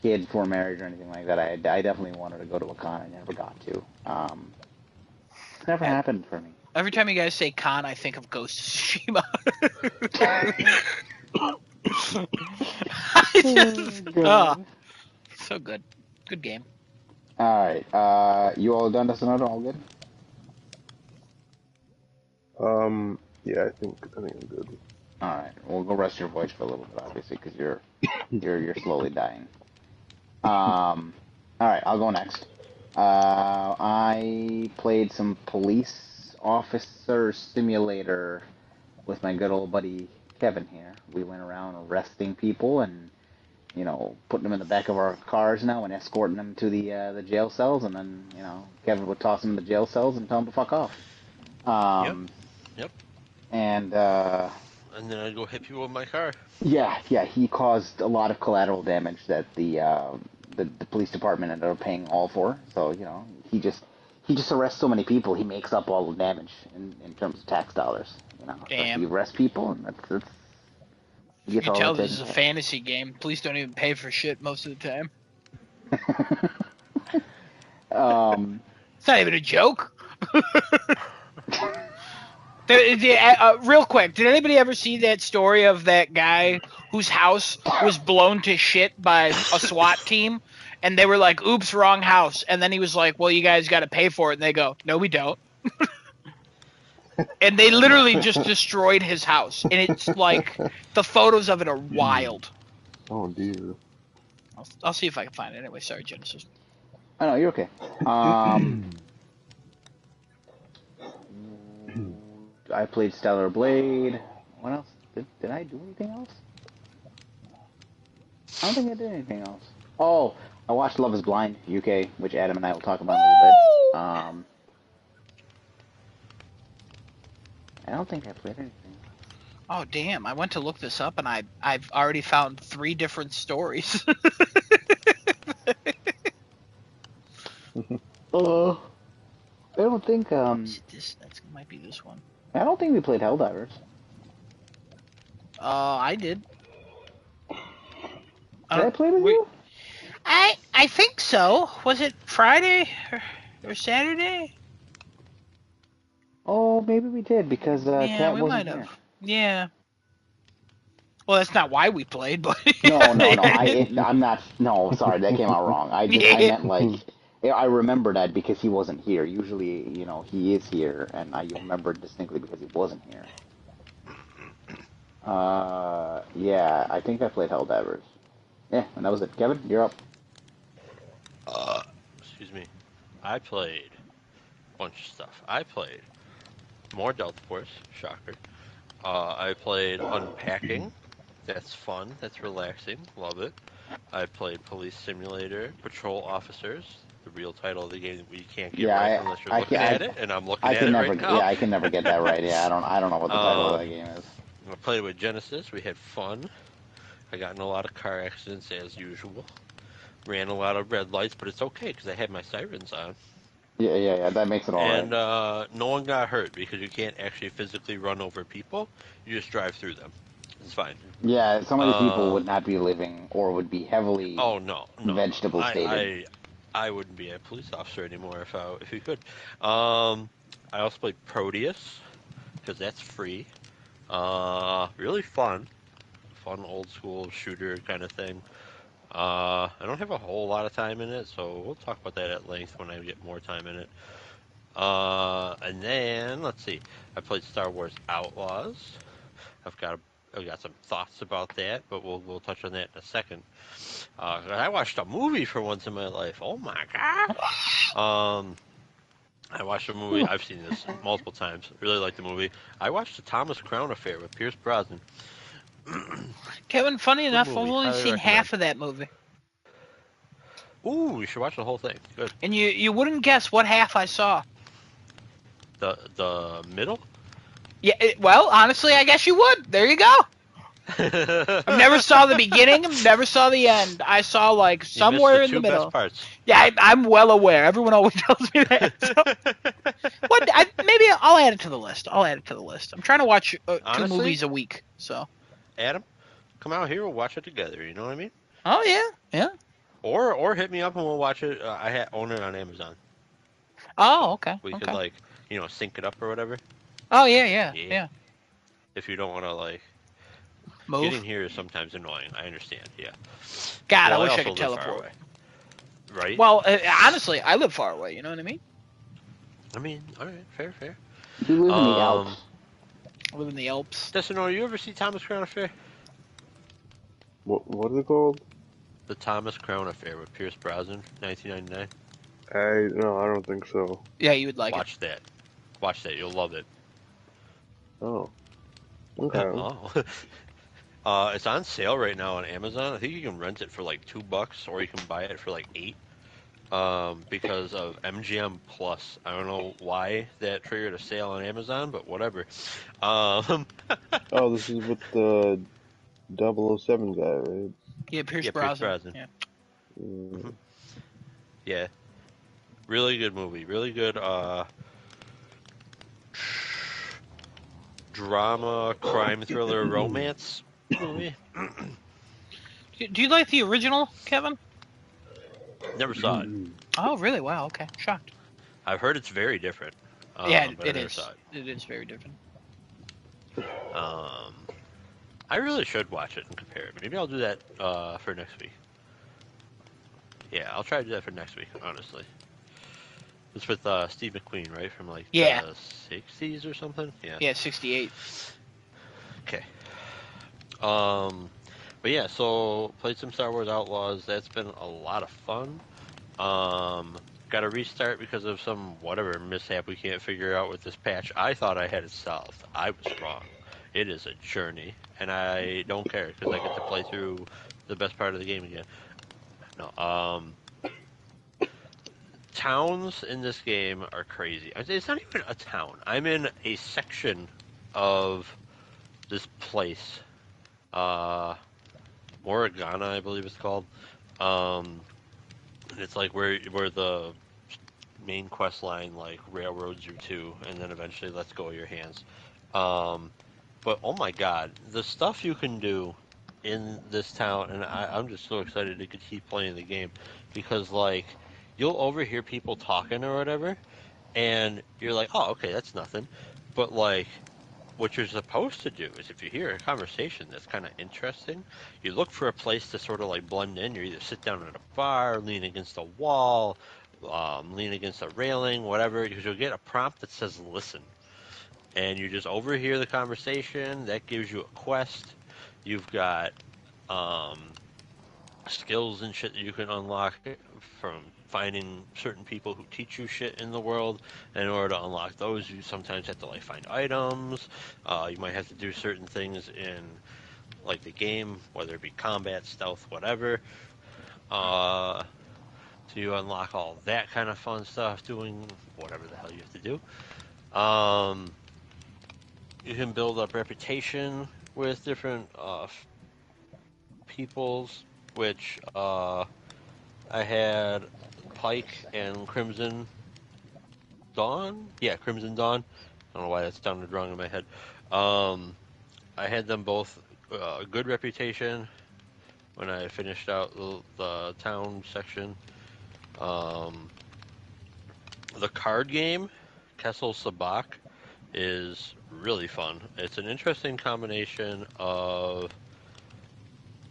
C: kids, before marriage or anything like that, I definitely wanted to go to a con. I never got to. It's never
A: And
C: happened for me.
A: every time you guys say con, I think of Ghost of Tsushima. I just,
C: God.
A: so good. Good game.
C: All right. You all done, Sonoda? All good?
D: Yeah, I think I'm good.
C: All right. We'll go rest your voice for a little bit, obviously, because you're slowly dying. All right. I'll go next. I played some police officer simulator with my good old buddy Kevin here. We went around arresting people and putting them in the back of our cars now and escorting them to the jail cells, and then Kevin would toss them in the jail cells and tell them to fuck off.
B: Yep.
C: Um,
B: Yep.
C: and
B: And then I'd go hit people with my car.
C: yeah, he caused a lot of collateral damage that the police department ended up paying all for. So he just arrests so many people, he makes up all the damage in terms of tax dollars. So
A: Damn.
C: he arrests people, and that's he
A: You
C: gets
A: can
C: all
A: tell
C: that
A: this is
C: taken
A: a fantasy game. Police don't even pay for shit most of the time.
C: care of.
A: It's not even a joke. Real quick, did anybody ever see that story of that guy whose house was blown to shit by a SWAT team? And they were like, oops, wrong house. And then he was like, well, you guys got to pay for it. And they go, no, we don't. And they literally just destroyed his house. And it's like, the photos of it are wild.
D: Oh dear.
A: I'll see if I can find it. Anyway, sorry, Genesis.
C: I know, you're okay. I played Stellar Blade. What else? Did I do anything else? I don't think I did anything else. Oh, I watched Love is Blind UK, which Adam and I will talk about in a little bit. I don't think I played anything.
A: Oh, damn. I went to look this up, and I've already found 3 different stories.
C: I don't think
A: Is it this? That might be this one.
C: I don't think we played Helldivers.
A: I did.
C: Did I play with you?
A: I think so. Was it Friday or Saturday?
C: Oh, maybe we did because
A: Yeah,
C: Cat
A: we
C: wasn't
A: might
C: here.
A: have. Yeah. Well, that's not why we played, but
C: No. I'm not. No, sorry, that came out wrong. I meant like, I remember that because he wasn't here. Usually, he is here, and I remember distinctly because he wasn't here. Yeah, I think I played Helldivers. Yeah, and that was it. Kevin, you're up.
B: Excuse me. I played a bunch of stuff. I played more Delta Force. Shocker. I played Unpacking. That's fun. That's relaxing. Love it. I played Police Simulator, Patrol Officers, the real title of the game that we can't get right
C: Yeah,
B: unless you're looking at it, and I'm looking
C: I
B: at
C: can
B: it
C: never.
B: right now.
C: Yeah, I can never get that right. Yeah, I don't know what the title of that game is.
B: I played with Genesis. We had fun. I got in a lot of car accidents as usual. Ran a lot of red lights, but it's okay because I had my sirens on.
C: Yeah. That makes it all
B: And
C: right.
B: no one got hurt because you can't actually physically run over people. You just drive through them. It's fine.
C: Yeah, some of these people would not be living or would be heavily
B: Oh no.
C: vegetable stated.
B: I wouldn't be a police officer anymore if you could. I also played Proteus because that's free. Really fun old school shooter kind of thing. I don't have a whole lot of time in it, so we'll talk about that at length when I get more time in it. And then let's see, I played Star Wars Outlaws. I've got some thoughts about that, but we'll touch on that in a second. I watched a movie for once in my life. Oh my god! I watched a movie. I've seen this multiple times. Really like the movie. I watched The Thomas Crown Affair with Pierce Brosnan.
A: Kevin, funny enough, I've
B: movie.
A: only
B: Highly
A: seen
B: recommend.
A: half of that movie.
B: Ooh, you should watch the whole thing. Good.
A: And you wouldn't guess what half I saw.
B: The middle?
A: Yeah, well, honestly, I guess you would. There you go. I never saw the beginning, never saw the end. I saw like somewhere in the middle.
B: Best parts.
A: Yeah, I'm well aware. Everyone always tells me that. So, maybe I'll add it to the list. I'm trying to watch
B: Honestly,
A: 2 movies a week. So,
B: Adam, come out here. We'll watch it together. You know what I mean?
A: oh yeah.
B: Or hit me up and we'll watch it. I own it on Amazon.
A: Oh, okay.
B: We
A: okay.
B: could like sync it up or whatever.
A: Oh yeah.
B: If you don't want to like
A: Move.
B: Getting here is sometimes annoying. I understand. Yeah.
A: God,
B: Well,
A: I wish I
B: also
A: could
B: live far
A: teleport.
B: away. Right?
A: Well, honestly, I live far away. You know what I mean?
B: I mean, all right, fair.
C: You live in the Alps.
A: I live in the Alps.
B: Decino, you ever see Thomas Crown Affair?
D: What is it called?
B: The Thomas Crown Affair with Pierce Brosnan, 1999.
D: No, I don't think so.
A: Yeah, you would like
B: Watch that. Watch that. You'll love it.
D: Oh, okay.
B: Oh. It's on sale right now on Amazon. I think you can rent it for like $2, or you can buy it for like $8. Because of MGM Plus. I don't know why that triggered a sale on Amazon, but whatever. Um,
D: Oh, this is with the 007 guy, right?
A: it. Yeah, Pierce
B: yeah, Pierce
A: Brosnan.
B: Brosnan.
A: Yeah.
B: hmm Yeah, really good movie. Really good drama, crime, thriller, romance movie.
A: Do you like the original, Kevin?
B: Never saw it.
A: Oh, really? Wow. Okay. Shocked.
B: I've heard it's very different,
A: Yeah,
B: but I
A: it
B: never
A: is.
B: saw it.
A: It is very different.
B: I really should watch it and compare it. Maybe I'll do that for next week. Yeah, I'll try to do that for next week, honestly. It's with Steve McQueen, right? From like
A: Yeah.
B: the 60s or something? Yeah.
A: Yeah, 68.
B: Okay. But yeah, so played some Star Wars Outlaws. That's been a lot of fun. Got a restart because of some whatever mishap we can't figure out with this patch. I thought I had it solved. I was wrong. It is a journey, and I don't care because I get to play through the best part of the game again. No, towns in this game are crazy. It's not even a town. I'm in a section of this place. Moragana, I believe it's called. And it's like where the main quest line like railroads you to, and then eventually lets go of your hands. But oh my god, the stuff you can do in this town, and I'm just so excited to keep playing the game because like you'll overhear people talking or whatever, and you're like, oh, okay, that's nothing. But like, what you're supposed to do is if you hear a conversation that's kind of interesting, you look for a place to sort of like blend in. You either sit down at a bar, lean against a wall, lean against a railing, whatever, because you'll get a prompt that says listen. And you just overhear the conversation. That gives you a quest. You've got skills and shit that you can unlock from finding certain people who teach you shit in the world. And in order to unlock those, you sometimes have to like find items. You might have to do certain things in like the game, whether it be combat, stealth, whatever. So you unlock all that kind of fun stuff, doing whatever the hell you have to do. You can build up reputation with different peoples, which I had Pike and Crimson Dawn. Yeah, Crimson Dawn. I don't know why that sounded wrong in my head. I had them both good reputation when I finished out the town section. The card game, Kessel Sabak, is really fun. It's an interesting combination of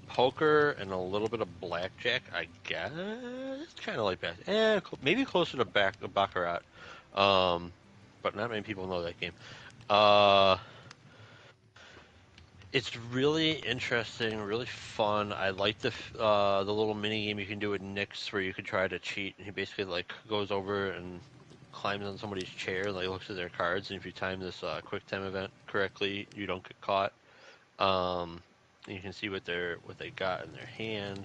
B: poker and a little bit of blackjack, I guess. It's kind of like that. Maybe closer to Baccarat. But not many people know that game. It's really interesting, really fun. I like the little mini game you can do with Nix where you can try to cheat. And he basically like goes over and climbs on somebody's chair and like looks at their cards. And if you time this quick time event correctly, you don't get caught. You can see what they got in their hand.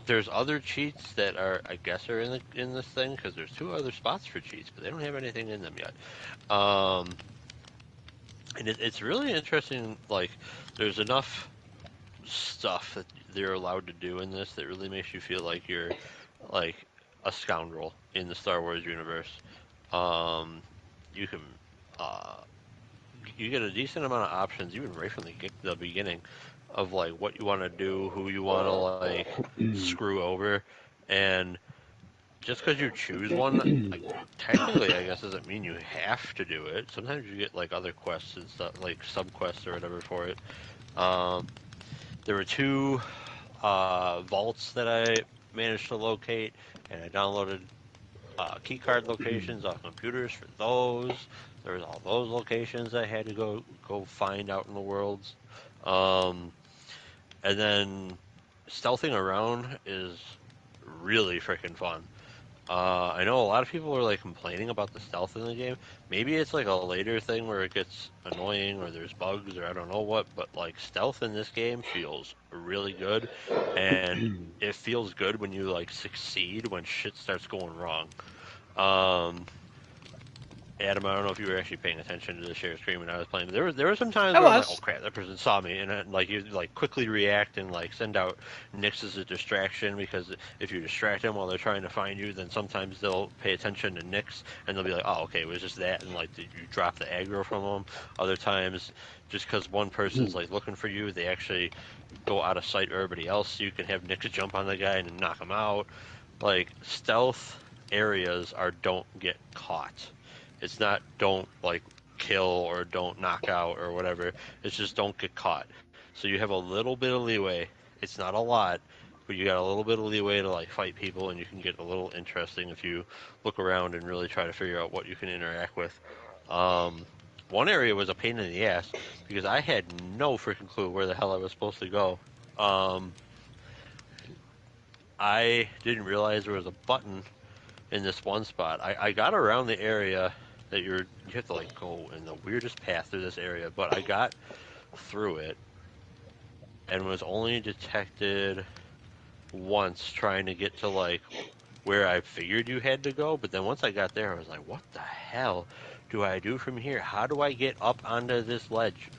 B: There's other cheats that I guess are in this thing because there's two other spots for cheats, but they don't have anything in them yet. And it's really interesting. Like, there's enough stuff that they're allowed to do in this that really makes you feel like you're like a scoundrel in the Star Wars universe. You can you get a decent amount of options, even right from the beginning, of like what you want to do, who you want to like screw over, and just because you choose one, like technically, I guess doesn't mean you have to do it. Sometimes you get like other quests and stuff, like sub quests or whatever for it. Um, there were two vaults that I managed to locate, and I downloaded keycard locations off computers for those. There was all those locations I had to go find out in the worlds. Um, and then stealthing around is really freaking fun. I know a lot of people are like complaining about the stealth in the game. Maybe it's like a later thing where it gets annoying or there's bugs or I don't know what, but like stealth in this game feels really good, and it feels good when you like succeed when shit starts going wrong. Um, Adam, I don't know if you were actually paying attention to the share screen when I was playing. But there were some times
A: I
B: where I'm like, oh
A: was.
B: crap, that person saw me, and then, like you like quickly react and like send out Nyx as a distraction because if you distract them while they're trying to find you, then sometimes they'll pay attention to Nyx and they'll be like, oh okay, it was just that, and like you drop the aggro from them. Other times, just because one person's like looking for you, they actually go out of sight of everybody else, so you can have Nyx jump on the guy and knock him out. Like stealth areas are don't get caught. It's not don't like kill or don't knock out or whatever. It's just don't get caught. So you have a little bit of leeway. It's not a lot, but you got a little bit of leeway to like fight people, and you can get a little interesting if you look around and really try to figure out what you can interact with. Um, One area was a pain in the ass because I had no freaking clue where the hell I was supposed to go. Um, I didn't realize there was a button in this one spot. I got around the area that you have to like go in the weirdest path through this area, but I got through it and was only detected once trying to get to like where I figured you had to go. But then once I got there, I was like, what the hell do I do from here? How do I get up onto this ledge?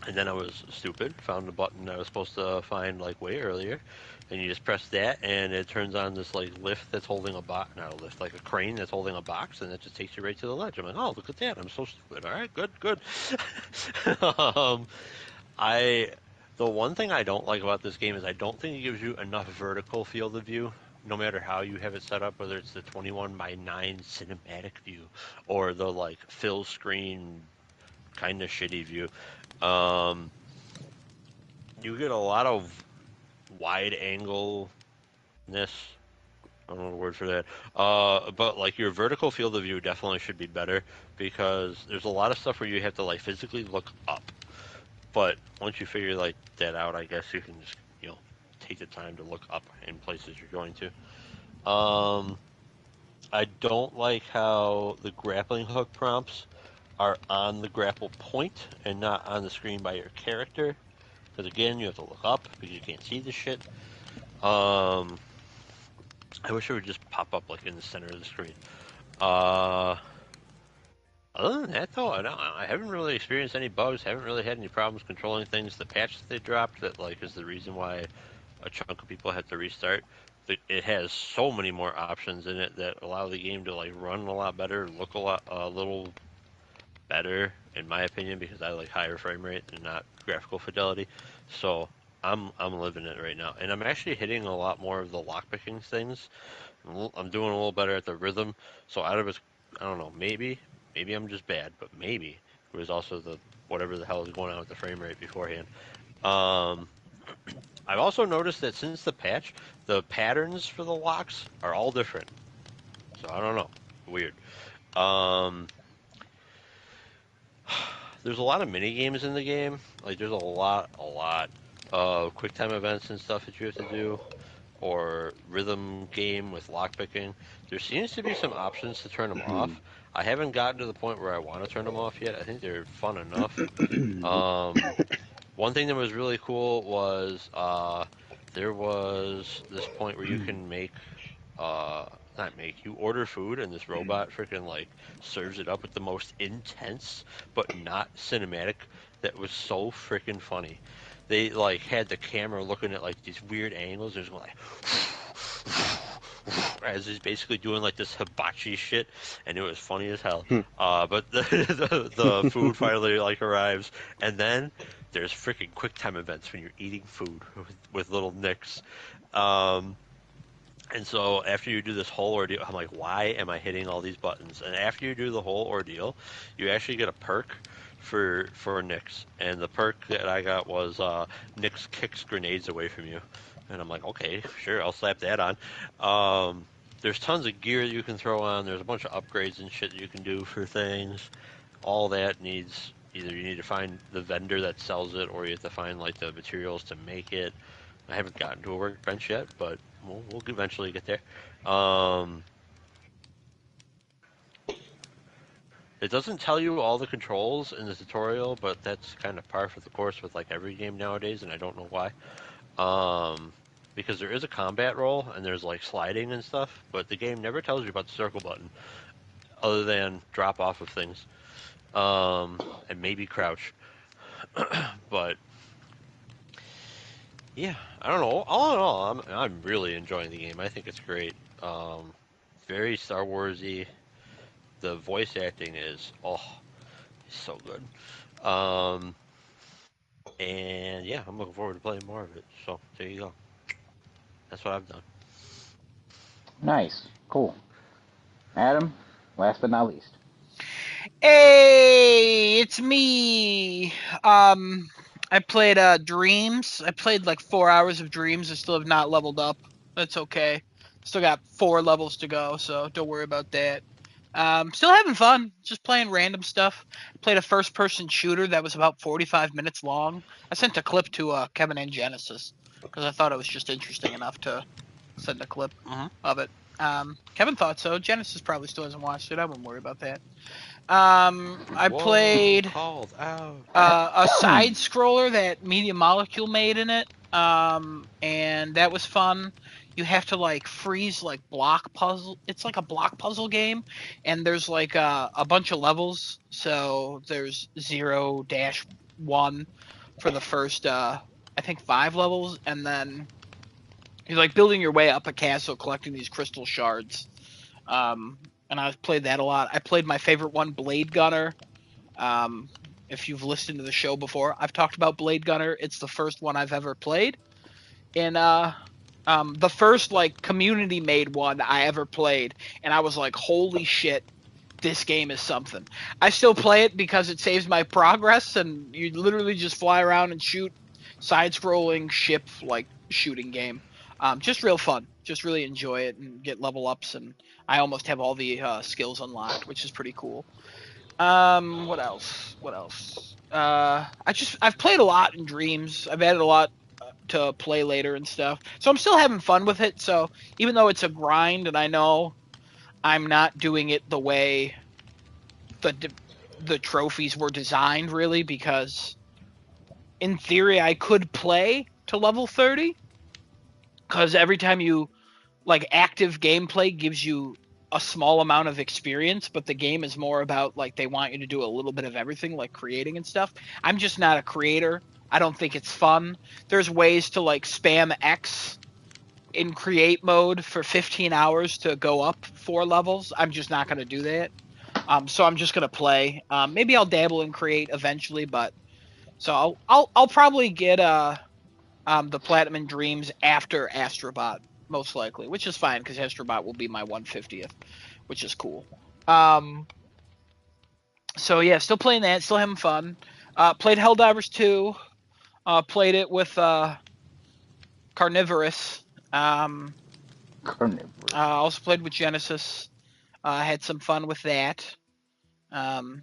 B: And then I was stupid, found the button I was supposed to find like way earlier, and you just press that, and it turns on this like lift that's holding a box, not a lift, like a crane that's holding a box, and it just takes you right to the ledge. I'm like, oh, look at that! I'm so stupid. All right, good, good. um, I the one thing I don't like about this game is I don't think it gives you enough vertical field of view. No matter how you have it set up, whether it's the 21 by 9 cinematic view or the like fill screen kind of shitty view. Um, you get a lot of wide angle ness. I don't know the word for that. But like your vertical field of view definitely should be better because there's a lot of stuff where you have to like physically look up. But once you figure like that out, I guess you can just take the time to look up in places you're going to. I don't like how the grappling hook prompts are on the grapple point and not on the screen by your character. Because again, you have to look up because you can't see the shit. Um, I wish it would just pop up like in the center of the screen. Uh, Other than that, though, I haven't really experienced any bugs. Haven't really had any problems controlling things. The patch that they dropped that like is the reason why a chunk of people had to restart. It has so many more options in it that allow the game to like run a lot better, look a little better, in my opinion, because I like higher frame rate and not graphical fidelity. So I'm living it right now, and I'm actually hitting a lot more of the lockpicking things. I'm doing a little better at the rhythm. So out of it, I don't know, maybe I'm just bad, but maybe it was also the whatever the hell is going on with the frame rate beforehand. Um, I've also noticed that since the patch, the patterns for the locks are all different. So I don't know, weird. Um, there's a lot of mini games in the game. Like there's a lot of quick time events and stuff that you have to do, or rhythm game with lockpicking. There seems to be some options to turn them off. I haven't gotten to the point where I want to turn them off yet. I think they're fun enough. One thing that was really cool was there was this point where you can make uh not make you order food and this robot freaking like serves it up with the most intense but not cinematic that was so freaking funny. They like had the camera looking at like these weird angles. There's going like as he's basically doing like this hibachi shit, and it was funny as hell. But the food finally like arrives, and then there's freaking quick time events when you're eating food with little Nicks. Um, And so after you do this whole ordeal, I'm like, why am I hitting all these buttons? And after you do the whole ordeal, you actually get a perk for Nyx. And the perk that I got was Nyx kicks grenades away from you. And I'm like, okay, sure, I'll slap that on. There's tons of gear that you can throw on. There's a bunch of upgrades and shit that you can do for things. All that needs either you need to find the vendor that sells it, or you have to find like the materials to make it. I haven't gotten to a workbench yet, but we'll eventually get there. Um, it doesn't tell you all the controls in the tutorial, but that's kind of par for the course with like every game nowadays, and I don't know why. Because there is a combat roll and there's like sliding and stuff, but the game never tells you about the circle button other than drop off of things, and maybe crouch. But yeah, I don't know. All in all, I'm really enjoying the game. I think it's great. Very Star Warsy. The voice acting is so good. Um, and yeah, I'm looking forward to playing more of it. So there you go. That's what I've done.
C: Nice. Cool. Adam, last but not least.
A: Hey, it's me. I played Dreams. I played like 4 hours of Dreams. I still have not leveled up. That's okay. Still got 4 levels to go, so don't worry about that. Still having fun, just playing random stuff. Played a first-person shooter that was about 45 minutes long. I sent a clip to Kevin and Genesis because I thought it was just interesting enough to send a clip of it. Kevin thought so. Genesis probably still hasn't watched it. I wouldn't worry about that. I
B: Whoa,
A: played
B: called out.
A: a side scroller that Media Molecule made in it, and that was fun. You have to like freeze like block puzzle. It's like a block puzzle game, and there's like a bunch of levels. So there's 0-1 for the first I think 5 levels, and then you're like building your way up a castle, collecting these crystal shards. And I played that a lot. I played my favorite one, Blade Gunner. Um, if you've listened to the show before, I've talked about Blade Gunner. It's the first one I've ever played, and the first like community made one I ever played, and I was like, holy shit, this game is something. I still play it because it saves my progress, and you literally just fly around and shoot, side-scrolling ship like shooting game. Just real fun. Just really enjoy it and get level ups, and I almost have all the skills unlocked, which is pretty cool. What else? What else? I've played a lot in Dreams. I've added a lot to play later and stuff. So I'm still having fun with it. So even though it's a grind, and I know I'm not doing it the way the trophies were designed, really, because in theory I could play to level 30, because every time you like active gameplay gives you a small amount of experience, but the game is more about like they want you to do a little bit of everything, like creating and stuff. I'm just not a creator. I don't think it's fun. There's ways to like spam X in create mode for 15 hours to go up 4 levels. I'm just not going to do that. So I'm just going to play. Maybe I'll dabble in create eventually, but so I'll probably get the Platinum and Dreams after Astrobot, most likely, which is fine because Astrobot will be my 150th, which is cool. So yeah, still playing that, still having fun. Played Helldivers 2. Played it with Carnivorous.
C: Carnivorous.
A: Also played with Genesis. Had some fun with that.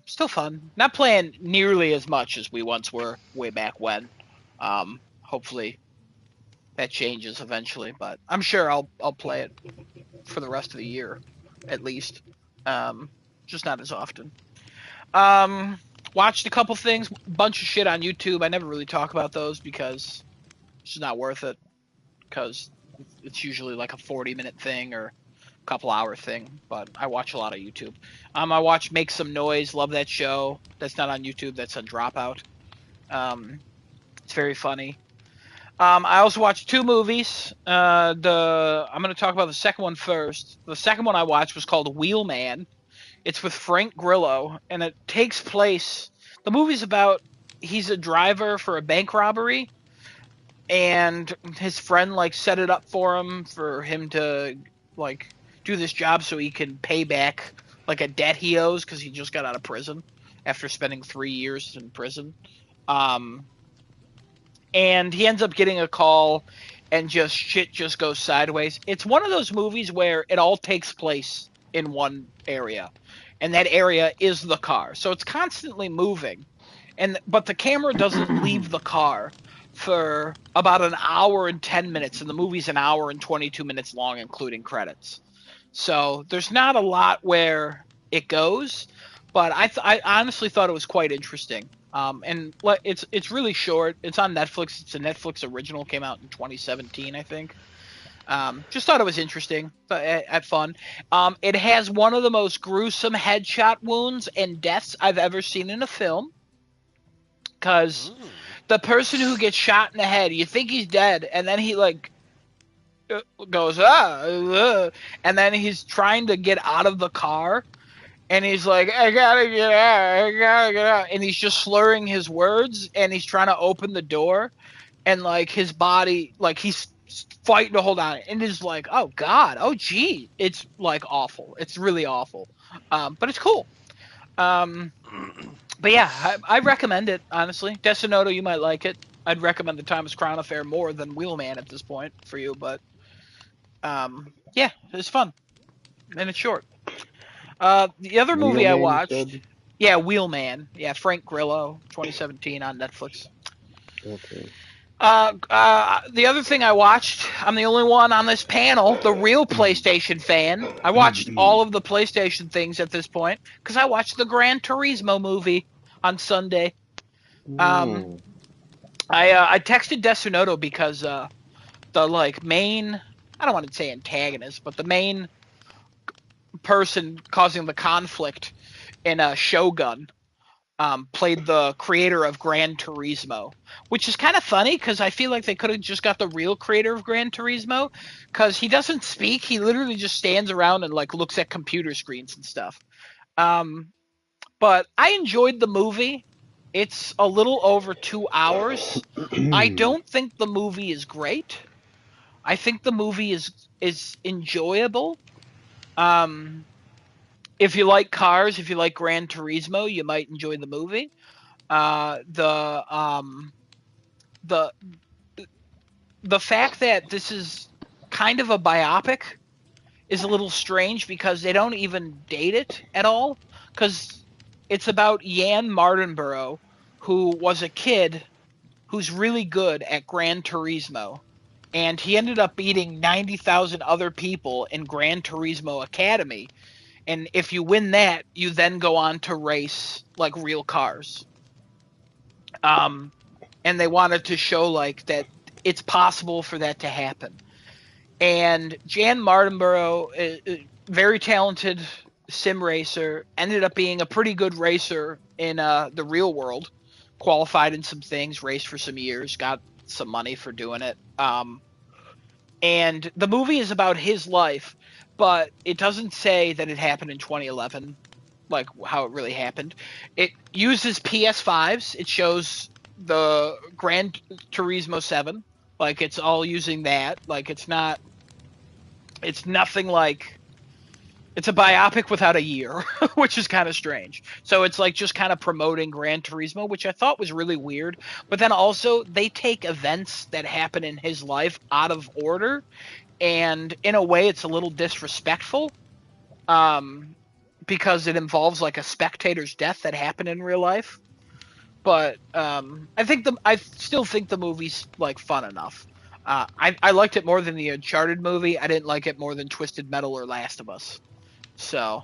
A: Still fun. Not playing nearly as much as we once were way back when. Hopefully that changes eventually, but I'm sure I'll play it for the rest of the year, at least. Just not as often. Watched a couple things, bunch of shit on YouTube. I never really talk about those because it's just not worth it. Because it's usually like a 40-minute thing or a couple hour thing. But I watch a lot of YouTube. I watch Make Some Noise. Love that show. That's not on YouTube. That's on Dropout. It's very funny. I also watched 2 movies. I'm going to talk about the second one first. The second one I watched was called Wheelman. It's with Frank Grillo, and it takes place. The movie's about he's a driver for a bank robbery, and his friend like set it up for him to like do this job so he can pay back like a debt he owes because he just got out of prison after spending 3 years in prison. Um, and he ends up getting a call, and just shit just goes sideways. It's one of those movies where it all takes place in one area, and that area is the car. So it's constantly moving, but the camera doesn't leave the car for about an hour and 10 minutes, and the movie's an hour and 22 minutes long, including credits. So there's not a lot where it goes, but I honestly thought it was quite interesting. And it's really short. It's on Netflix. It's a Netflix original. Came out in 2017, I think. Just thought it was interesting, at fun. It has one of the most gruesome headshot wounds and deaths I've ever seen in a film. Because the person who gets shot in the head, you think he's dead, and then he like goes and then he's trying to get out of the car, and he's like, I gotta get out, I gotta get out, and he's just slurring his words, and he's trying to open the door, and like his body, like he's fighting to hold on, and it's like, oh god, oh gee, it's like awful, it's really awful, but it's cool. But yeah, I recommend it, honestly. Desinoto, you might like it. I'd recommend the Thomas Crown Affair more than Wheelman at this point for you, but yeah, it's fun and it's short. The other movie I
D: Wheelman, you
A: watched,
D: said?
A: yeah, Wheelman, yeah, Frank Grillo, 2017 on Netflix.
D: Okay.
A: The other thing I watched, I'm the only one on this panel, the real PlayStation fan. I watched all of the PlayStation things at this point because I watched the Gran Turismo movie on Sunday. Um,
D: Ooh.
A: I texted Desunoto because the like main, I don't want to say antagonist, but the main person causing the conflict in Shogun played the creator of Gran Turismo, which is kind of funny because I feel like they could have just got the real creator of Gran Turismo because he doesn't speak. He literally just stands around and like looks at computer screens and stuff. Um, but I enjoyed the movie. It's a little over 2 hours. I don't think the movie is great. I think the movie is enjoyable. Um, if you like cars, if you like Gran Turismo, you might enjoy the movie. Uh, the um, the the fact that this is kind of a biopic is a little strange because they don't even date it at all. Because it's about Jan Mardenborough, who was a kid who's really good at Gran Turismo, and he ended up beating 90,000 other people in Gran Turismo Academy. And if you win that, you then go on to race like real cars. Um, and they wanted to show like that it's possible for that to happen. And Jan Mardenborough, very talented sim racer, ended up being a pretty good racer in the real world. Qualified in some things, raced for some years, got some money for doing it. And the movie is about his life, but it doesn't say that it happened in 2011, like how it really happened. It uses PS5s. It shows the Gran Turismo 7. Like it's all using that. Like it's nothing like, it's a biopic without a year, which is kind of strange. So it's like just kind of promoting Gran Turismo, which I thought was really weird. But then also they take events that happen in his life out of order, and in a way it's a little disrespectful. Because it involves like a spectator's death that happened in real life. But I still think the movie's like fun enough. I liked it more than the Uncharted movie. I didn't like it more than Twisted Metal or Last of Us. So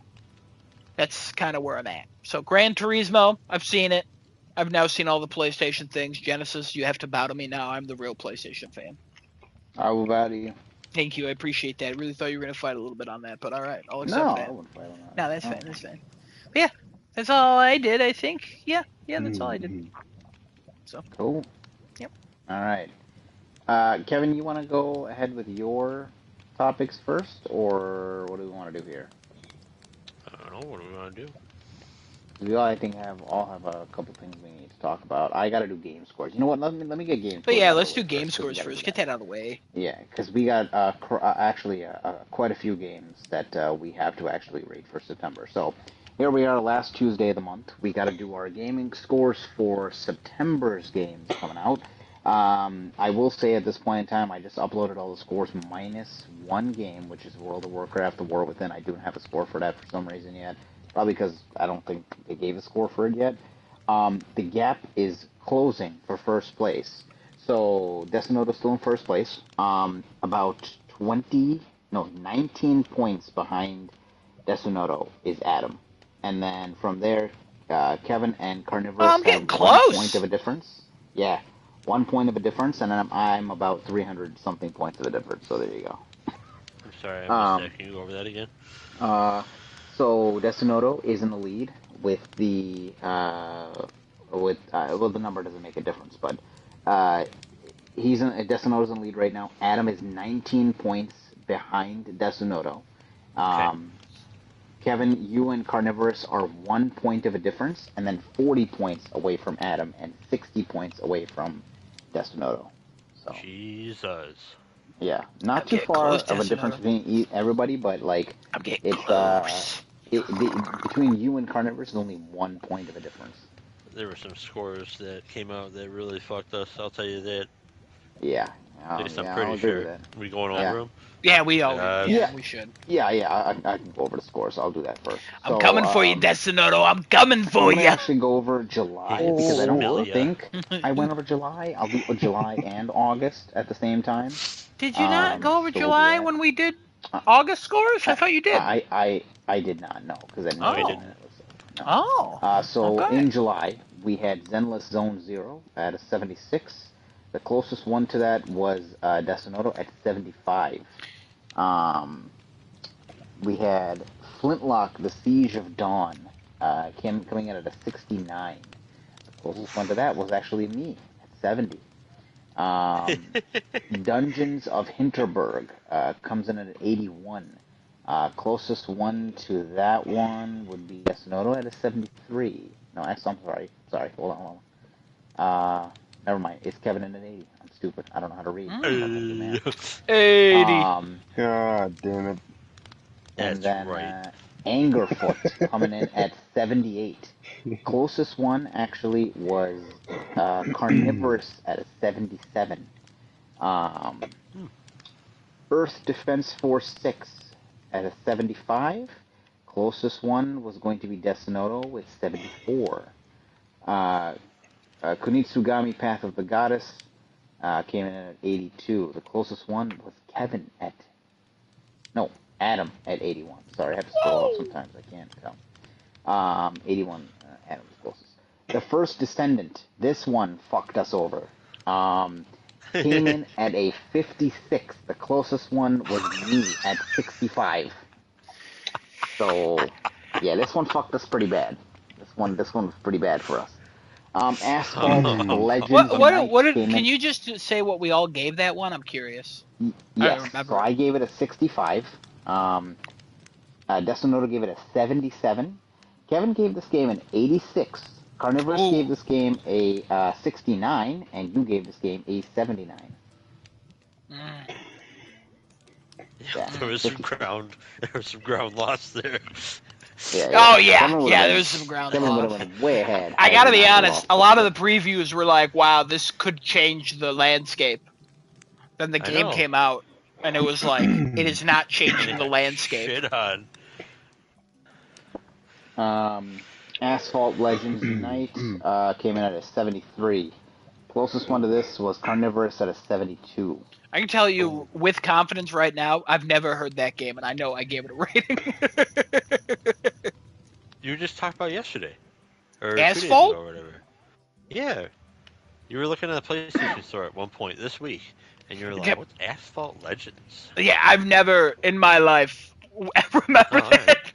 A: that's kind of where I'm at. So Gran Turismo, I've seen it. I've now seen all the PlayStation things. Genesis, you have to bow to me now. I'm the real PlayStation fan.
C: I will bow to you.
A: Thank you. I appreciate that. I really thought you were going to fight a little bit on that, but all right. I'll
C: No,
A: accept
C: I
A: that.
C: wouldn't fight on that.
A: No, that's
C: No.
A: fine. That's fine. But yeah, that's all I did, I think. Yeah, that's all I did. So,
C: Cool.
A: yep.
C: All right. Kevin, you want to go ahead with your topics first, or what do we want to do here?
B: I don't know. What do we want to do?
C: We all, I think, all have a couple things we need to talk about. I got to do game scores. You know what? Let me get game
A: But
C: scores
A: yeah,
C: out of
A: let's
C: the
A: do
C: way
A: game
C: first, 'cause we
A: scores
C: gotta do
A: first. Get
C: that.
A: that out of the way.
C: Yeah, because we got actually quite a few games that we have to actually rate for September. So here we are, last Tuesday of the month. We got to do our gaming scores for September's games coming out. I will say at this point in time, I just uploaded all the scores minus one game, which is World of Warcraft: The War Within. I don't have a score for that for some reason yet. Probably because I don't think they gave a score for it yet. The gap is closing for first place. So Decimoto's still in first place. About 19 points behind Decimoto is Adam. And then from there, Kevin and
A: Oh,
C: Carnivorous
A: I'm getting
C: have 1 point
A: close.
C: of a difference. Yeah, 1 point of a difference, and then I'm about 300 something points of a difference. So there you go.
B: I'm sorry, I missed
C: Um,
B: that. Can you go over that again?
C: so Decimoto is in the lead with the well, the number doesn't make a difference, but uh, Decimoto's in the lead right now. Adam is 19 points behind Decimoto.
B: Okay.
C: Kevin, you and Carnivorous are 1 point of a difference, and then 40 points away from Adam, and 60 points away from Decimoto. So
B: Jesus.
C: yeah, not
A: I'm
C: too
A: getting
C: far
A: close,
C: of a difference
A: Decimoto.
C: between everybody, but like
A: I'm getting
C: it's
A: close.
C: between you and Carnivorous is only 1 point of a difference.
B: There were some scores that came out that really fucked us. I'll tell you that.
C: Yeah,
B: At least I'm
C: I'll
B: pretty
C: agree with
B: sure.
C: that.
B: We going
C: Yeah,
B: over them?
A: Yeah,
B: Uh,
C: yeah,
A: we should.
C: I can go over the scores. I'll do that first.
A: I'm
C: So
A: coming for you, Decimoto. I'm coming
C: I'm
A: for
C: gonna
A: you.
C: actually go over July because I don't
B: Handsmilia.
C: think I went over July. I'll do July and August at the same time.
A: Did you not go over
C: So we'll do
A: July
C: that.
A: when we did
C: Uh,
A: August scores? I
C: I
A: thought you did.
C: I did not know because I didn't
B: No,
C: put
B: he
C: it in
A: Oh.
C: that list. No.
A: Oh.
C: So
A: Okay.
C: in July we had Zenless Zone Zero at a 76. The closest one to that was Decimoto at 75. Um, we had Flintlock: The Siege of Dawn coming in at a 69. The closest one to
B: Oof.
C: that was actually me at 70. Um, Dungeons of Hinterberg comes in at 81. Closest one to that one would be Yasunoto at a 73. No, actually, I'm sorry. Sorry, hold on. Never mind. It's Kevin at an 80. I'm stupid. I don't know how to read. I don't know how to do math.
A: 80.
C: Um,
D: God damn it.
C: and
B: That's
C: then
B: right.
C: Angerfoot coming in at 78. Closest one actually was Carnivorous at a 77. Um,
B: Hmm.
C: Earth Defense Force 6 at a 75. Closest one was going to be Decimoto with 74. Uh, Kunitsugami Path of the Goddess came in at 82. The closest one was Kevin at no Adam at 81. Sorry, I have to scroll up sometimes. I can't tell. 81. Adam was closest. The First Descendant. This one fucked us over. Came in at a 56. The closest one was me at 65. So, yeah, this one fucked us pretty bad. This one was pretty bad for us. Asphalt Legends Unite came
A: Can
C: in.
A: you just say what we all gave that one? I'm curious. I
C: Yes,
A: don't
C: so
A: remember.
C: I gave it a 65. Destinoto gave it a 77. Kevin gave this game an 86. Carnivorous
A: Ooh.
C: gave this game a 69, and you gave this game a 79.
A: Mm,
C: Yeah,
B: There was some
C: 50.
B: ground lost there.
C: Yeah.
A: Oh yeah,
C: Kevin would have
A: yeah.
C: been
A: There's some ground
C: Kevin would have
A: lost.
C: been way ahead
A: I
C: had
A: gotta
C: he
A: be
C: not
A: honest.
C: lost
A: A
C: this
A: lot of
C: bit.
A: the previews were like, "Wow, this could change the landscape." Then the
B: I
A: game
B: know.
A: came out, and it was like, "It is not
B: And
A: changing
B: it
A: the
B: got
A: landscape."
B: shit on.
C: Um, Asphalt Legends Unite came in at a 73. Closest one to this was Carnivorous at a 72.
A: I can tell
B: Oh.
A: you with confidence right now, I've never heard that game, and I know I gave it a rating.
B: You just talked about yesterday. Or 2 days ago
A: Asphalt?
B: or whatever. Yeah. You were looking at the PlayStation Store at one point this week, and you're like,
A: Yep.
B: what's Asphalt Legends?
A: Yeah, I've never in my life remember
B: Oh, alright.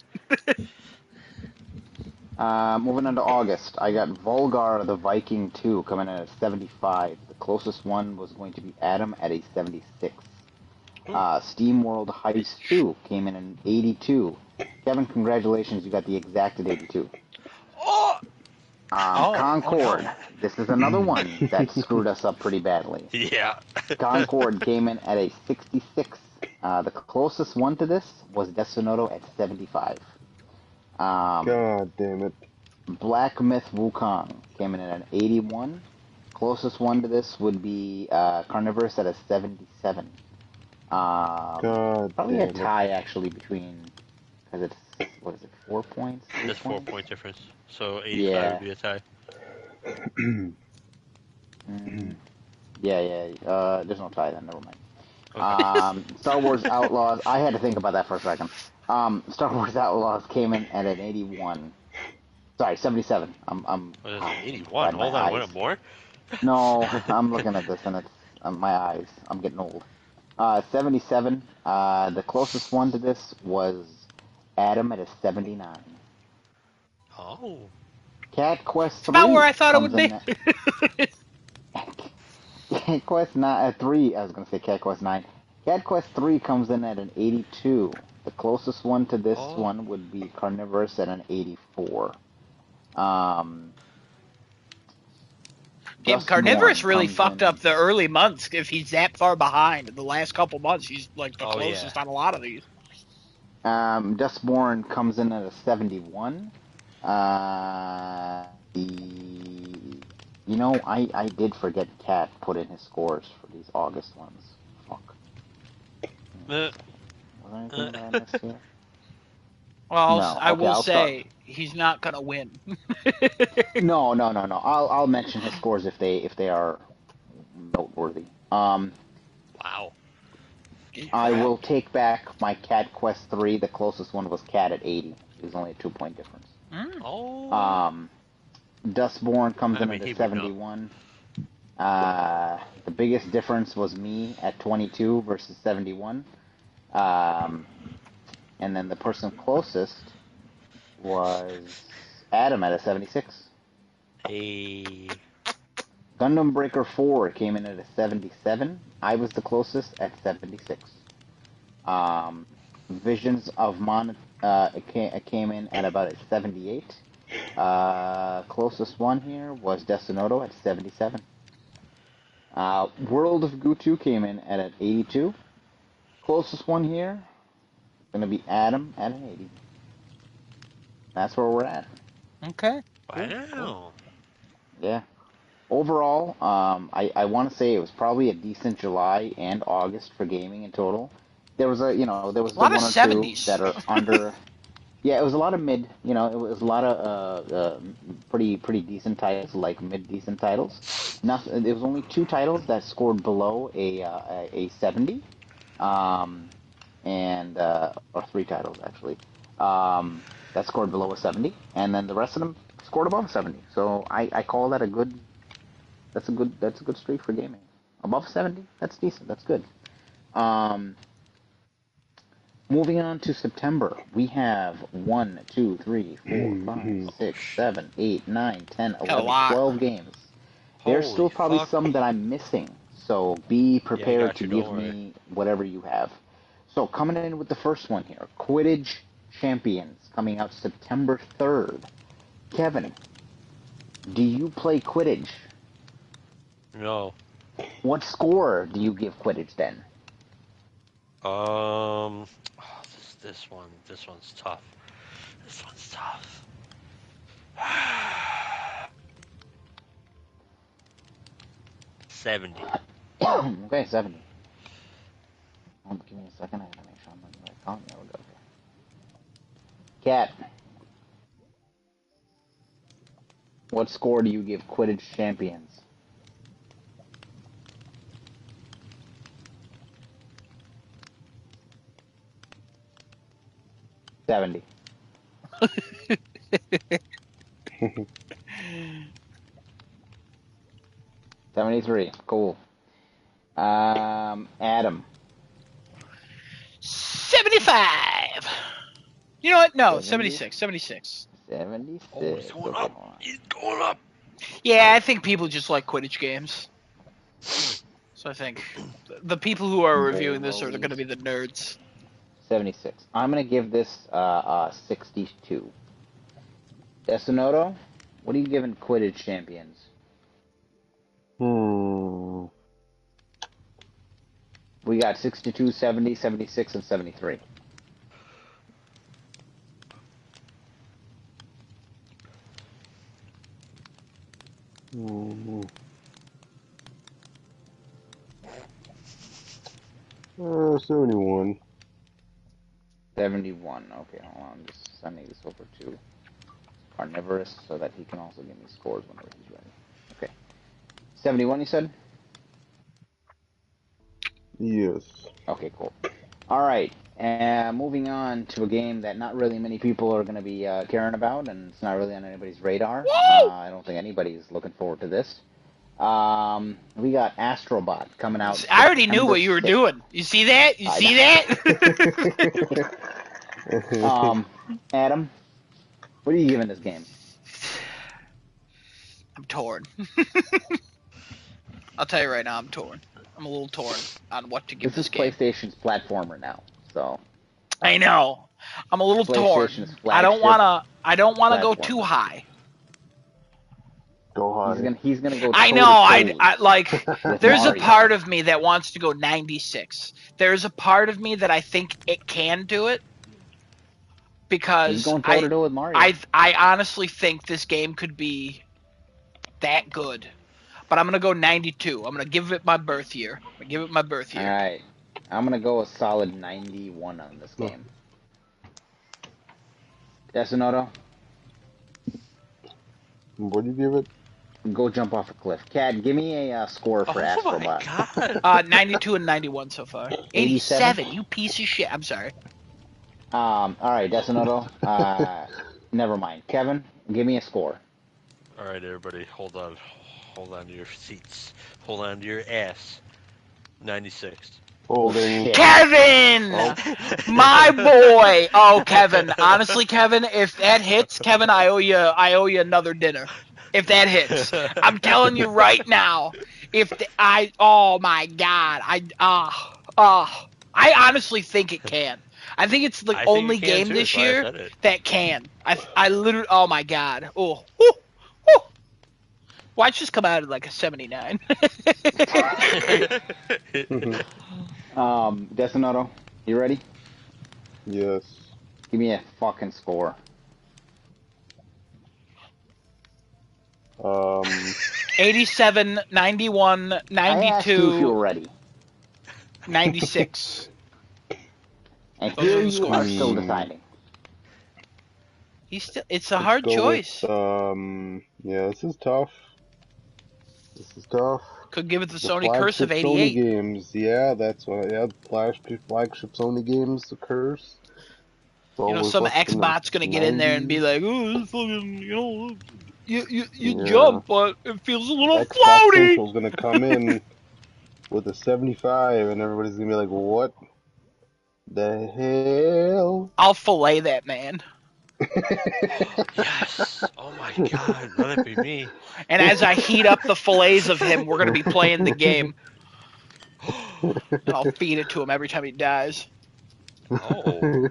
A: that.
C: Moving on to August, I got Volgar the Viking 2 coming in at 75. The closest one was going to be Adam at a 76. Steam World Heist 2 came in at 82. Kevin, congratulations, you got the exact at 82. Concord.
A: no.
C: This is another one that screwed us up pretty badly.
B: Yeah.
C: Concord came in at a 66. The closest one to this was Desonoto at 75.
D: God damn it.
C: Black Myth Wukong came in at an 81. Closest one to this would be Carnivorous at a 77.
D: God
C: Probably a
D: damn it.
C: tie actually between, because it's, what is it, 4 points? 3
B: That's 4
C: points?
B: point difference. So 85
C: Yeah.
B: would be a tie.
C: Yeah. There's no tie then. Never mind.
B: Okay.
C: Star Wars Outlaws. I had to think about that for a second. Star Wars Outlaws came in at an 81. Sorry, 77. I'm
B: What is
C: oh,
B: it? 81.
C: God, my
B: Hold on,
C: eyes.
B: what more?
C: No, I'm looking at this and it's my eyes. I'm getting old. 77. The closest one to this was Adam at a 79.
B: Oh.
C: Cat Quest
A: It's about
C: 3
A: where I thought it
C: comes
A: would
C: in
A: be.
C: at Cat Quest 3. I was gonna say Cat Quest 9. Cat Quest 3 comes in at an 82. The closest one to this one would be Carnivorous at an 84.
A: Yeah, Carnivorous
C: Dustborn
A: really
C: comes
A: fucked
C: in.
A: up the early months. If he's that far behind, in the last couple months, he's like the
B: Oh, yeah.
A: closest on a lot of these.
C: Dustborn comes in at a 71. I did forget Cat put in his scores for these August ones. Fuck.
B: Uh,
C: Was there anything that I missed here?
A: Well,
C: No.
A: I
C: Okay,
A: will
C: I'll start.
A: say he's not gonna win.
C: No. I'll mention his scores if they are noteworthy.
B: wow.
C: I will take back my Cat Quest 3. The closest one was Cat at 80. It was only a 2-point difference.
B: Oh.
C: Dustborn comes in
B: I mean,
C: at
B: he
C: a
B: would know.
C: 71. The biggest difference was me at 22 versus 71. And then the person closest was Adam at a 76.
B: Hey.
C: Gundam Breaker 4 came in at a 77. I was the closest at 76. Visions of Mon came in at about a 78. Closest one here was Desonoto at 77. World of Gutu came in at an 82. Closest one here, gonna be Adam at an 80. That's where we're at.
A: Okay.
B: Wow.
C: Yeah. Overall, I want to say it was probably a decent July and August for gaming in total. There was there was
A: A lot
C: the
A: of
C: one or
A: 70s.
C: two that are under. Yeah, it was a lot of mid. It was a lot of pretty decent titles, like mid decent titles. Nothing. There was only 2 titles that scored below a 70, and or 3 titles actually, that scored below a 70, and then the rest of them scored above 70. So I call that a good. That's a good streak for gaming. Above 70, that's decent. That's good. Moving on to September, we have 1, 2, 3, 4, 5, 6, 7, 8, 9, 10, 11, 12 games. There's
B: Holy
C: still probably
B: fuck.
C: some that I'm missing, so be prepared
B: got
C: to
B: you,
C: give
B: don't worry.
C: me whatever you have. So coming in with the first one here, Quidditch Champions, coming out September 3rd. Kevin, do you play Quidditch?
B: No.
C: What score do you give Quidditch then?
B: This one's tough. This one's tough. 70.
C: Okay, 70. Give me a second, I gotta make sure I'm on the right column. There we go. Cat, what score do you give Quidditch Champions? $70. 73. Cool. Adam.
A: 75. You know what? No,
C: 70?
A: 76. 76.
C: 76.
B: Oh, he's going
C: Okay,
B: up.
C: hold on.
B: He's going up.
A: Yeah, I think people just like Quidditch games. So I think the people who are reviewing this are going to be the nerds.
C: 76. I'm gonna give this 62. Desonoto, What are you giving Quidditch champions? We got 62, 70, 76, and 73.
D: Hmm. 71.
C: 71. Okay, hold on. I'm just sending this over to Carnivorous so that he can also give me scores whenever he's ready. Okay. 71, you said?
D: Yes.
C: Okay, cool. All right. And moving on to a game that not really many people are going to be caring about, and it's not really on anybody's radar. I don't think anybody's looking forward to this. We got Astrobot coming out.
A: I already knew
C: September
A: what you were
C: 6th.
A: doing. You see that? You see that?
C: Adam, what are you giving this game?
A: I'm torn. I'll tell you right now, I'm torn. I'm a little torn on what to give
C: This
A: this
C: is
A: game.
C: PlayStation's platformer now, so
A: I know. I'm a little torn.
C: PlayStation's
A: I don't wanna go
C: platformer.
A: too high.
D: Go high.
C: He's gonna go.
A: I know.
C: toe-to-toe
A: I like.
C: with
A: There's a
C: Mario.
A: part of me that wants to go 96. There's a part of me that I think it can do it because
C: He's going toe-to-toe with Mario.
A: I honestly think this game could be that good. But I'm gonna go 92. I'm gonna give it my birth year.
C: All right. I'm gonna go a solid 91 on this game. Desinoto,
D: What do you give it?
C: go jump off a cliff. Cat, give me a score for
B: Oh my
C: Astrobot.
B: god.
A: 92 and 91 so far.
C: 87?
A: 87, you piece of shit. I'm sorry.
C: All right, Desinoto. Never mind. Kevin, give me a score.
B: All right, everybody, hold on. Hold on to your seats. Hold on to your ass. 96.
D: Holding.
C: Shit.
A: Kevin! My boy! Oh, Kevin. Honestly, Kevin, if that hits, Kevin, I owe you another dinner. If that hits. I'm telling you right now. Oh my god. I honestly think it can. I think it's the
B: I think
A: only
B: it can
A: game
B: too,
A: this
B: that's why I
A: year
B: said it.
A: that can. I literally, oh my god. Oh. Whoo, whoo. Watch this come out at like a 79.
C: Desinoto, you ready?
D: Yes.
C: Give me a fucking score.
A: 87, 91,
C: I asked you if you were
A: 92,
C: ready.
A: 96.
C: And
A: Those
C: here
A: are the
C: you are
A: scores.
C: still deciding.
A: It's a hard
D: Go
A: choice.
D: With, yeah, this is tough.
A: Could give it the
D: The
A: Sony curse of
D: flagship Sony
A: 88.
D: games. Yeah, that's what. Yeah, flagship Sony games. The curse.
A: You know, some Xbot's gonna get in there and be like, "Oh, this fucking, you
D: Yeah.
A: jump, but it feels a little
D: Xbox
A: floaty."
D: Central's gonna come in with a 75, and everybody's gonna be like, "What the hell?"
A: I'll fillet that man.
B: Yes. Oh my god, let it be me.
A: And as I heat up the fillets of him, we're gonna be playing the game. And I'll feed it to him every time he dies.
B: Oh.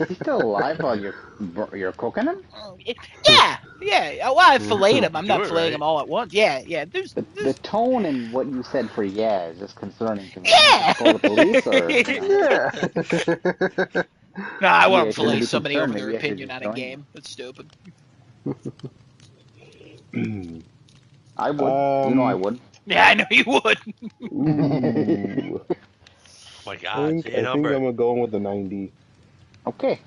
C: Is he still alive while you're cooking him?
A: Yeah. Well, I filleted him. I'm
B: Do
A: not
B: it
A: filleting
B: right.
A: him all at once. Yeah.
C: The tone in what you said for yeah is just concerning to me.
A: Yeah.
C: Call the police or
D: Yeah.
A: No, I won't
C: Yeah,
A: fillet
C: be
A: somebody
C: concerned.
A: over their
C: Maybe I should
A: opinion
C: just
A: on a
C: join
A: game. That's stupid.
C: I would. You know I would.
A: Yeah, I know you would.
D: Ooh.
B: Oh my god,
D: I
B: say
D: think
B: a
D: I'm
B: number.
D: going with the 90.
C: Okay.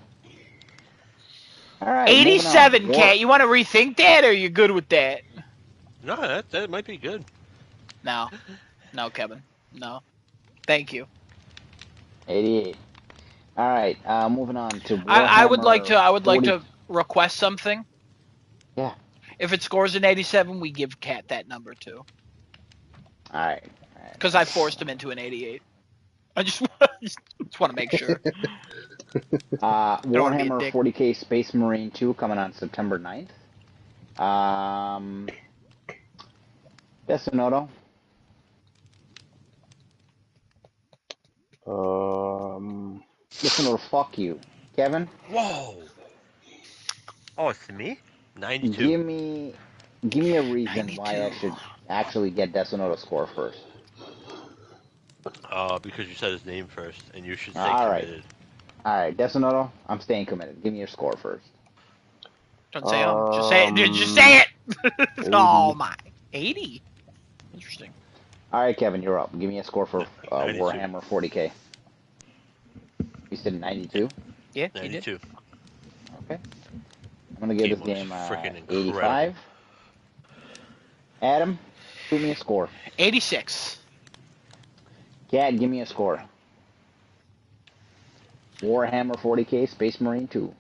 C: All right.
A: 87,
C: moving on.
A: Cat. You want to rethink that, or are you good with that?
B: No, that might be good.
A: No, Kevin. No, thank you.
C: 88. All right. Moving on to Warhammer.
A: I would like
C: 40...
A: to request something.
C: Yeah.
A: If it scores an 87, we give Cat that number too.
C: All right.
A: Because I forced him into an 88. I just want to make sure.
C: Warhammer 40K Space Marine 2 coming on September 9th. Desinoto. Desinoto, fuck you. Kevin?
B: Whoa. Oh, it's me? 92.
C: Give me a reason why I
A: 92.
C: should actually get Desonoto score first.
B: Because you said his name first, and you should stay
C: All right.
B: committed.
C: All right, Desonoto, I'm staying committed. Give me your score first.
A: Don't say Just say it. Just say it.
D: 80.
A: Oh my. 80. Interesting.
C: All right, Kevin, you're up. Give me a score for
B: 92.
C: Warhammer 40K. You said 92?
A: Yeah, you did.
B: 92.
C: Okay. I'm going to give this
B: Game
C: game
B: looks freaking
C: 85. Adam, shoot me a score.
A: 86.
C: Cat, give me a score. Warhammer 40K Space Marine 2.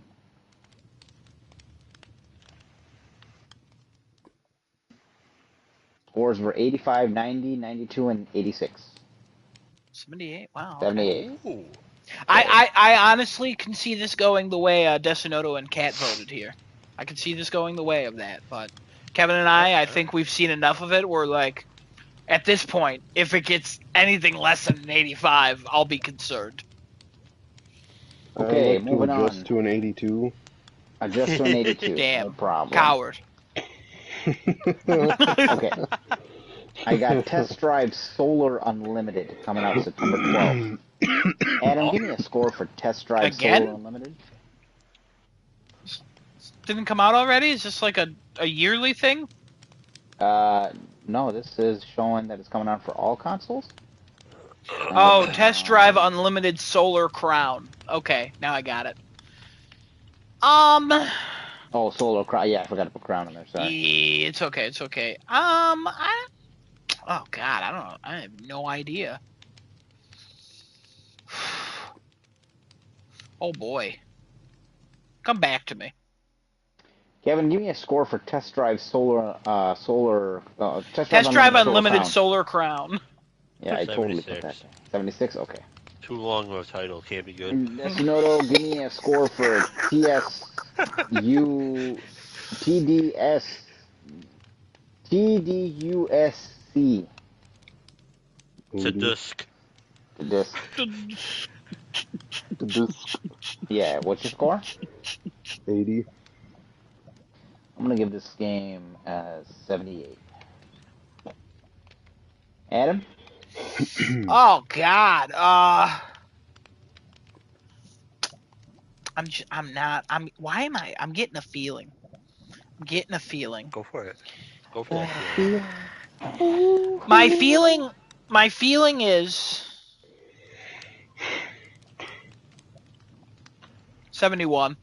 C: Scores were 85, 90, 92, and 86.
A: 78. Wow. Okay.
C: 78.
B: Ooh.
A: I honestly can see this going the way Desonoto and Cat voted here. I can see this going the way of that, but Kevin and I think we've seen enough of it. We're like, at this point, if it gets anything less than an 85, I'll be concerned.
C: Okay,
D: I'd like to
C: moving
D: adjust
C: on.
D: to an 82.
C: Adjust to an 82.
A: Damn.
C: No problem.
A: Coward.
C: Okay. I got Test Drive Solar Unlimited coming out September 12th. Adam, give me a score for Test Drive
A: Again?
C: Solar Unlimited.
A: Didn't come out already? Is this like a yearly thing?
C: No, this is showing that it's coming out for all consoles.
A: Oh, Test Drive Unlimited Solar Crown. Okay, now I got it.
C: Oh, Solar Crown. Yeah, I forgot to put Crown in there. Sorry.
A: Yeah, it's okay. It's okay. Oh God, I don't know. I have no idea. Oh boy. Come back to me.
C: Kevin, give me a score for Test Drive Test
A: Test Drive
C: Solar
A: Unlimited
C: Crown.
A: Solar Crown.
C: Yeah, I totally put
B: 76.
C: that there. 76. Okay.
B: Too long of a title. Can't be good.
C: Desonoto, give me a score for TDUSC.
B: It's a disc.
C: The disc.
D: The disc.
C: Yeah, what's your score?
D: 80.
C: I'm gonna give this game 78. Adam?
A: Oh God. I'm getting a feeling.
B: Go for it. Go for that.
A: My feeling is 71.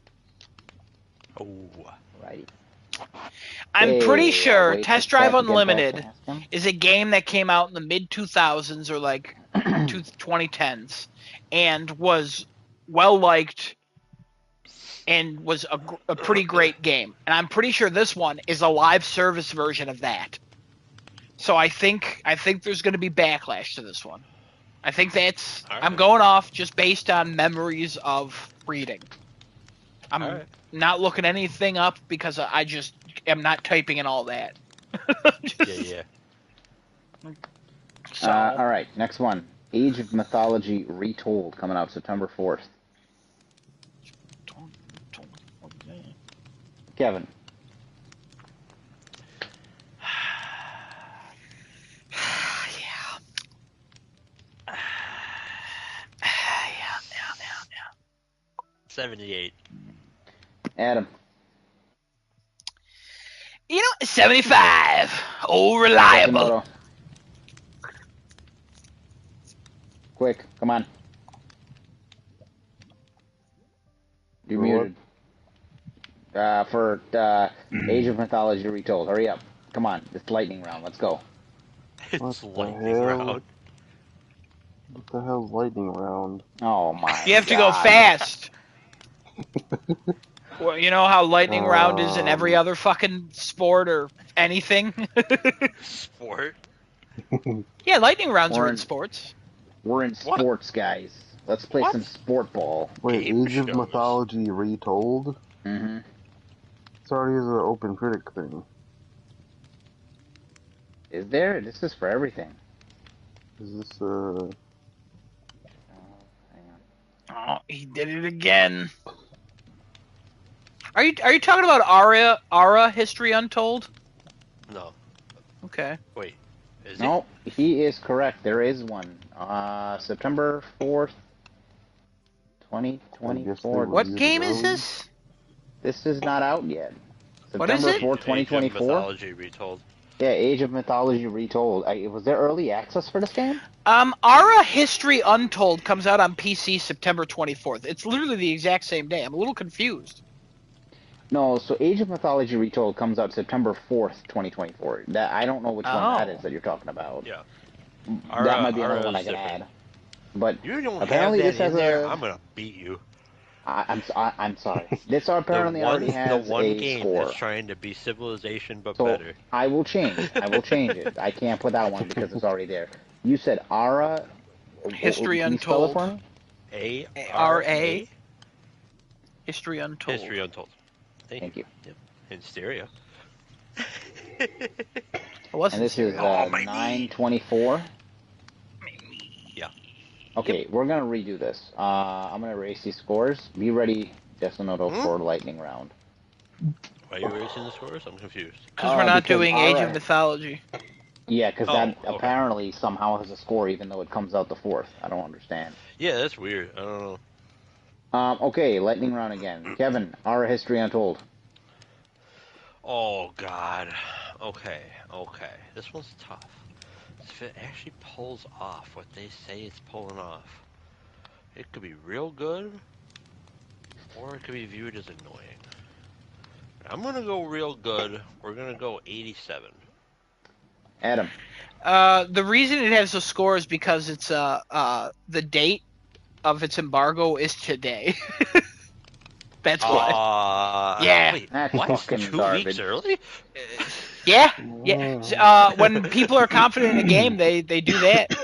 B: Oh.
C: Right.
A: I'm pretty
C: Hey,
A: sure
C: wait
A: Test
C: for
A: Drive
C: Chad to get back to
A: Unlimited
C: ask him.
A: is a game that came out in the mid 2000s or like 2010s and was well liked and was a pretty great game. And I'm pretty sure this one is a live service version of that. So I think there's going to be backlash to this one. I think that's
B: All
A: I'm
B: right.
A: going off just based on memories of reading. I'm
B: All right.
A: not looking anything up because I just am not typing in all that.
B: Yeah.
A: So
C: All right, next one. Age of Mythology Retold coming out September 4th. Kevin.
A: Yeah.
B: 78.
C: Adam.
A: 75. Oh, reliable.
C: Desonoto. Quick, come on. You're
D: For what?
C: muted. For Age of Mythology Retold. Hurry up. Come on, it's lightning round. Let's go.
B: It's
D: What the
B: lightning
D: hell?
B: round.
D: What the hell's lightning round?
C: Oh my
A: You have to go
C: God.
A: fast. Well, you know how lightning round is in every other fucking sport or anything?
B: Sport.
A: Yeah, lightning rounds
C: We're
A: are in
C: in-
A: sports.
C: We're in
B: What?
C: sports, guys. Let's play
B: What?
C: some sport ball.
D: Wait,
B: Game
D: Age of
B: shows.
D: Mythology Retold?
C: Mm-hmm.
D: It's already an open critic thing.
C: Is there? This is for everything.
D: Is this,
C: Oh, hang on.
A: Oh, he did it again. Are you talking about Ara History Untold?
B: No.
A: Okay.
B: Wait. Is
C: No, he is correct. There is one. September 4th,
D: I guess they
C: 2024.
D: were
A: What
D: really
A: game is
D: early.
A: this?
C: This is not out yet.
A: What is
C: September
A: it?
C: 4th,
B: Age of
C: 2024?
B: Mythology retold.
C: Yeah, Age of Mythology Retold. Was there early access for this game?
A: Ara History Untold comes out on PC September 24th. It's literally the exact same day. I'm a little confused.
C: No, so Age of Mythology Retold comes out September 4th, 2024. That I don't know which one that is
A: Oh.
C: that you're talking about.
B: Yeah.
C: That might be another
B: Ara
C: one I
B: is
C: can
B: different.
C: add. But
B: You don't have
C: apparently
B: that
C: this has
B: in there,
C: a.
B: I'm gonna beat you.
C: I'm sorry. This
B: The
C: apparently already has
B: one
C: a
B: game that's
C: score.
B: trying to be Civilization but
C: So
B: better.
C: I will change. I will change it. I can't put that one because it's already there. You said Ara.
A: History
C: Can you spell it
A: Untold.
C: for me?
B: ARA
A: RA. History Untold.
B: History Untold. Thank you.
C: Thank you.
B: Yep. In stereo.
A: It wasn't
C: And this is
A: serious.
B: Oh, my
C: 924.
B: Yeah.
C: Okay, we're gonna redo this. I'm gonna erase these scores. Be ready, Desinoto,
B: Hmm?
C: for lightning round.
B: Why are you erasing the scores? I'm confused.
A: Because we're not
C: Because
A: doing Age of
C: Ara,
A: Mythology.
C: yeah, because
B: Oh,
C: that
B: okay.
C: apparently somehow has a score even though it comes out the 4th. I don't understand.
B: Yeah, that's weird. I don't know.
C: Okay, lightning round again. Kevin, Ara History Untold.
B: Oh, God. Okay, okay. This one's tough. If it actually pulls off what they say it's pulling off, it could be real good, or it could be viewed as annoying. I'm gonna go real good. We're gonna go 87.
C: Adam.
A: The reason it has a score is because it's the date of its embargo is today. That's why. Yeah.
B: Wait,
C: That's
B: what?
C: fucking
B: 2 weeks
C: garbage.
B: early?
A: Yeah. Yeah. When people are confident in a game, they do that.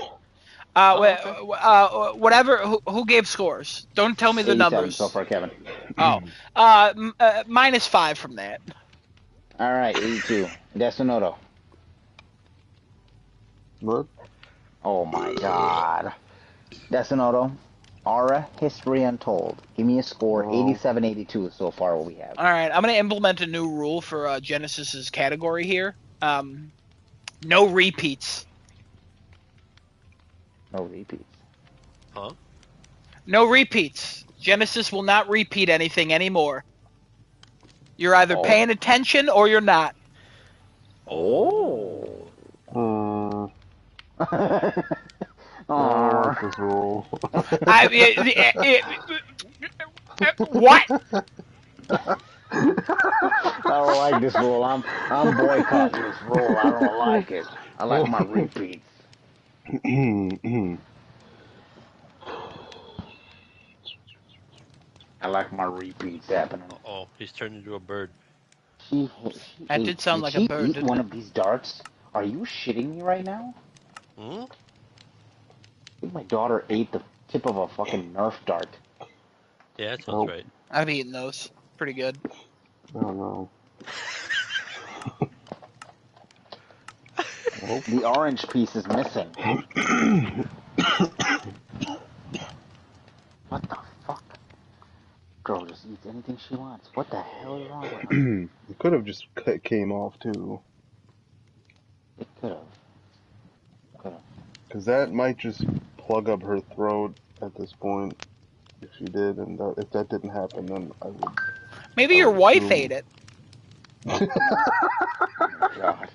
B: Oh, okay.
A: Whatever. Who gave scores? Don't tell me the
C: 87 so
A: numbers.
C: far, Kevin.
A: Oh. -5 from that.
C: All right, 82. Desinoto.
D: What?
C: Oh my god. Desinoto. Ara History Untold. Give me a score.
D: Oh.
C: 87, 82 so far what we have.
A: All right. I'm gonna implement a new rule for Genesis's category here. No repeats.
C: No repeats.
B: Huh?
A: No repeats. Genesis will not repeat anything anymore. You're either
C: Oh.
A: paying attention or you're not.
C: Oh.
D: I
C: Aw.
D: like this rule.
A: What?
C: I don't like this rule. I'm boycotting this rule. I don't like it. I like my repeats. I like my repeats happening.
B: Oh, he's turned into a bird.
C: She
A: That
C: ate.
A: did sound like a
C: she
A: bird,
C: eat
A: didn't
C: one
A: it?
C: of these darts? Are you shitting me right now?
B: Hmm?
C: I think my daughter ate the tip of a fucking Nerf dart.
B: Yeah, that sounds
D: Oh,
B: right.
A: I've eaten those. Pretty good.
D: I don't know. Nope.
C: The orange piece is missing. What the fuck? Girl just eats anything she wants. What the hell is wrong with her?
D: It could have just came off too,
C: It could have. Could have.
D: because that might just plug up her throat at this point. If she did, and if that didn't happen, then
A: Maybe
D: I
A: your
D: would
A: wife
D: assume.
A: ate it.
C: God.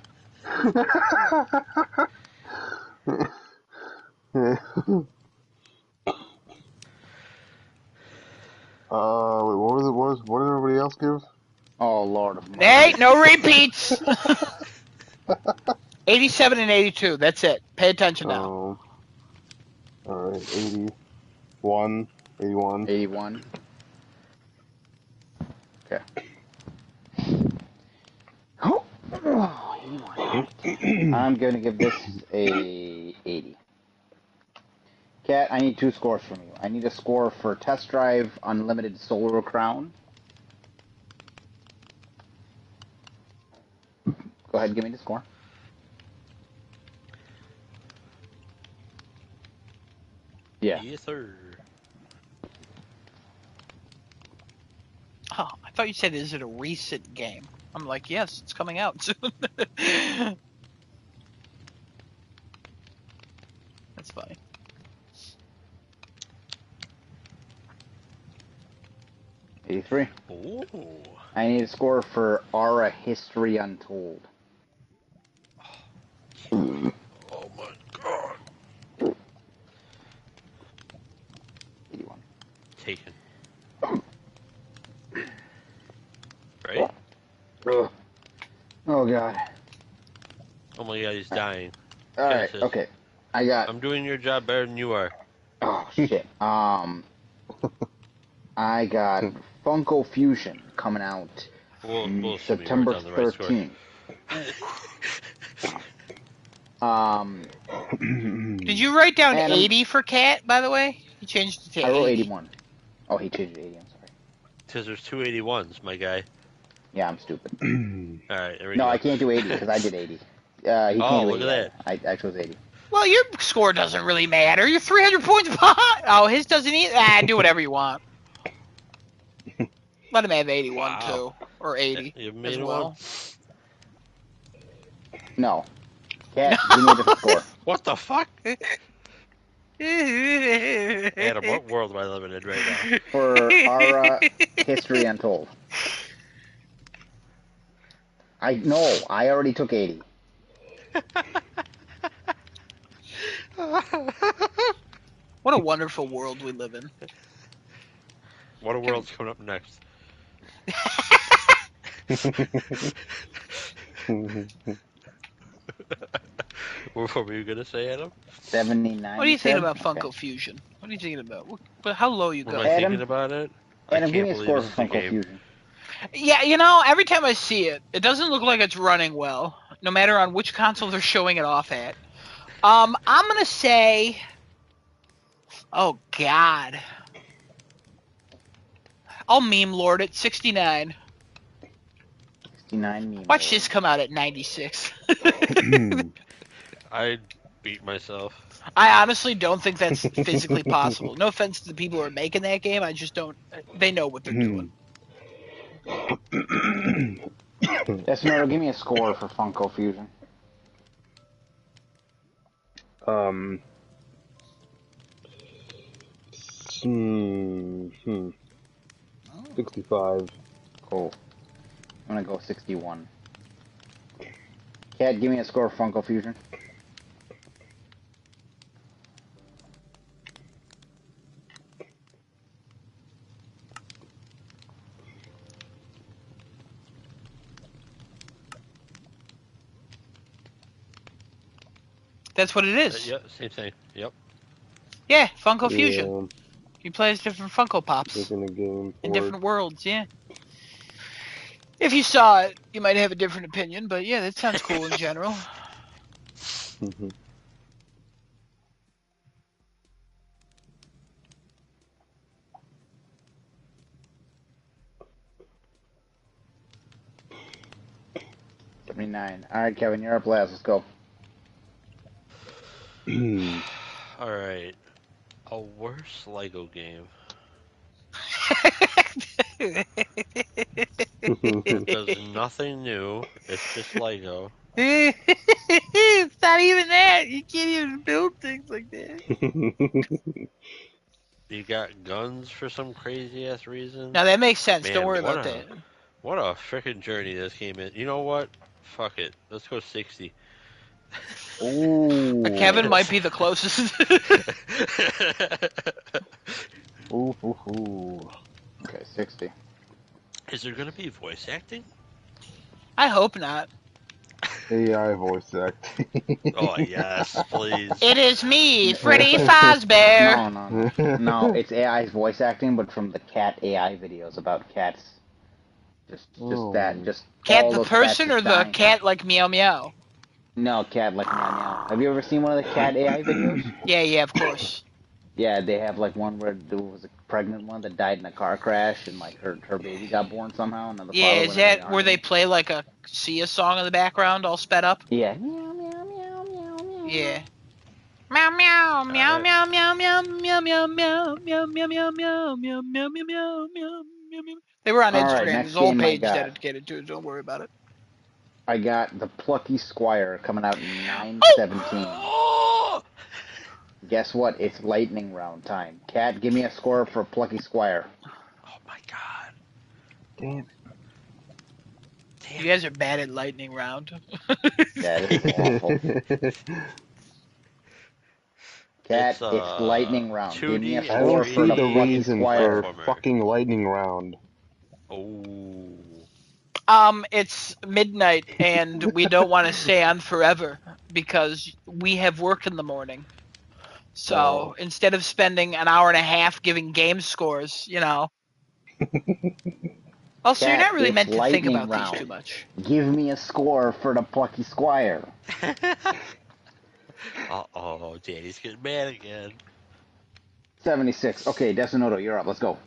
D: Wait, what did everybody else give?
C: Oh Lord of mercy.
A: Hey, no repeats. 87 and 82. That's it. Pay attention now.
D: Alright, 81.
C: 81. Okay. Oh, 81. I'm going to give this a 80. Cat, I need 2 scores from you. I need a score for Test Drive Unlimited Solar Crown. Go ahead and give me the score. Yeah.
B: Yes, sir.
A: Oh, I thought you said, is it a recent game? I'm like, yes, it's coming out soon. That's funny.
C: '83.
B: Ooh.
C: I need a score for Aura History Untold.
B: Oh my god.
C: 81.
B: Taken. Right?
C: Ugh. Oh god.
B: Oh my god, he's dying.
C: Alright,
B: Genesis.
C: okay. I got.
B: I'm doing your job better than you are.
C: Oh shit. I got Funko Fusion coming out
B: We'll assume you
C: September
B: wrote down the right score.
C: 13th.
A: Did you write down
C: Adam-
A: 80 for Cat, by the way? He changed it to 80.
C: I wrote 81. Oh, he changed it to 80. I'm sorry.
B: Because there's 281s, my guy.
C: Yeah, I'm stupid.
B: Alright, there we go.
C: No, I can't do 80 because I did 80. He can't do
B: look
C: 80.
B: at
C: I chose 80.
A: Well, your score doesn't really matter. You're 300 points behind. Oh, his doesn't either. Do whatever you want. Let him have 81
B: Wow.
A: too, or 80
B: You made
A: as
B: it
A: well.
C: No. Cat, give me a different score.
B: What the fuck? Adam,
A: Adam,
B: what world am I living in right now?
C: For Aura History Untold. I already took 80.
A: What a wonderful world we live in.
B: What a world's coming up next. What were you gonna say, Adam?
C: 79.
A: What do you think
C: said?
A: about
C: Okay.
A: Funko Fusion? What are you thinking about? But how low you
B: What
A: go?
B: am I
C: Adam?
B: thinking about it?
C: Adam,
B: I
C: give
B: can't
C: me a
B: believe
C: score
B: this
C: for
B: is a
C: Funko
B: game.
C: Fusion.
A: Yeah, every time I see it, it doesn't look like it's running well, no matter on which console they're showing it off at. I'm gonna say, oh god, I'll meme lord it 69.
C: 69 meme.
A: Watch this come out at 96.
B: I'd beat myself.
A: I honestly don't think that's physically possible. No offense to the people who are making that game, I just don't. They know what they're doing.
C: Desnoto, give me a score for Funko Fusion.
D: 65.
C: Cool. I'm gonna go 61. Cat, give me a score for Funko Fusion.
A: That's what it is.
B: Yep, same thing. Yep.
A: Yeah, Funko Fusion.
D: Yeah,
A: You play as different Funko Pops
D: making a game
A: in
D: for
A: different worlds. Yeah. If you saw it, you might have a different opinion, but yeah, that sounds cool in general.
D: it.
C: 79. Alright, Kevin, you're up last. Let's go.
B: Alright. A worse Lego game. It does nothing new. It's just Lego.
A: It's not even that. You can't even build things like that.
B: You got guns for some crazy ass reason.
A: Now that makes sense.
B: Man,
A: Don't worry
B: what
A: about
B: a-
A: that.
B: What a freaking journey this game is. You know what? Fuck it. Let's go 60.
C: Ooh.
A: Kevin might be the closest.
C: Ooh, ooh, ooh. Okay, 60.
B: Is there gonna be voice acting?
A: I hope not.
D: AI voice acting.
B: Oh yes, please.
A: It is me, Freddy Fazbear.
C: No, it's AI's voice acting, but from the cat AI videos about cats. Just
D: Oh.
C: that. Just
A: Cat
C: all
A: the
C: those cats
A: person or
C: just
A: the
C: dying.
A: cat like meow meow?
C: No, cat like meow meow. Have you ever seen one of the cat AI videos?
A: Yeah, of course.
C: Yeah, they have like one where there was a pregnant one that died in a car crash, and like her baby got born somehow, and then the
A: Yeah,
C: father
A: is
C: went in the
A: that where they
C: army.
A: play like a Sia song in the background, all sped up?
C: Yeah. Meow meow meow meow meow.
A: Yeah. Meow meow meow
B: right.
A: meow meow meow meow meow meow meow meow meow meow meow meow meow meow meow meow. They were on
C: All right,
A: Instagram. There's
C: next
A: a whole
C: game I
A: page
C: got.
A: dedicated to it. Don't worry about it.
C: I got the Plucky Squire coming out in
A: Oh!
C: 9/17.
B: Oh!
C: Guess what? It's lightning round time. Cat, give me a score for Plucky Squire.
B: Oh my god.
D: Damn
A: You guys are bad at lightning round.
C: Yeah, this is awful.
D: it.
C: Cat,
B: It's
C: it's lightning round. Give me a
B: 2D and
D: I don't
C: score for
D: see
C: the
D: the
B: 3D
C: Plucky
D: reason
C: Squire.
D: for
B: platformer.
D: fucking lightning round.
B: Oh.
A: It's midnight and we don't want to stay on forever because we have work in the morning. So
D: Oh.
A: instead of spending an hour and a half giving game scores, you know. Also, you're
C: Cat,
A: not really
C: it's
A: meant to think
C: lightning
A: about these too
C: round.
A: much.
C: Give me a score for the Plucky Squire.
B: Uh-oh, Daddy's getting mad again.
C: 76. Okay, Desinoto, you're up. Let's go.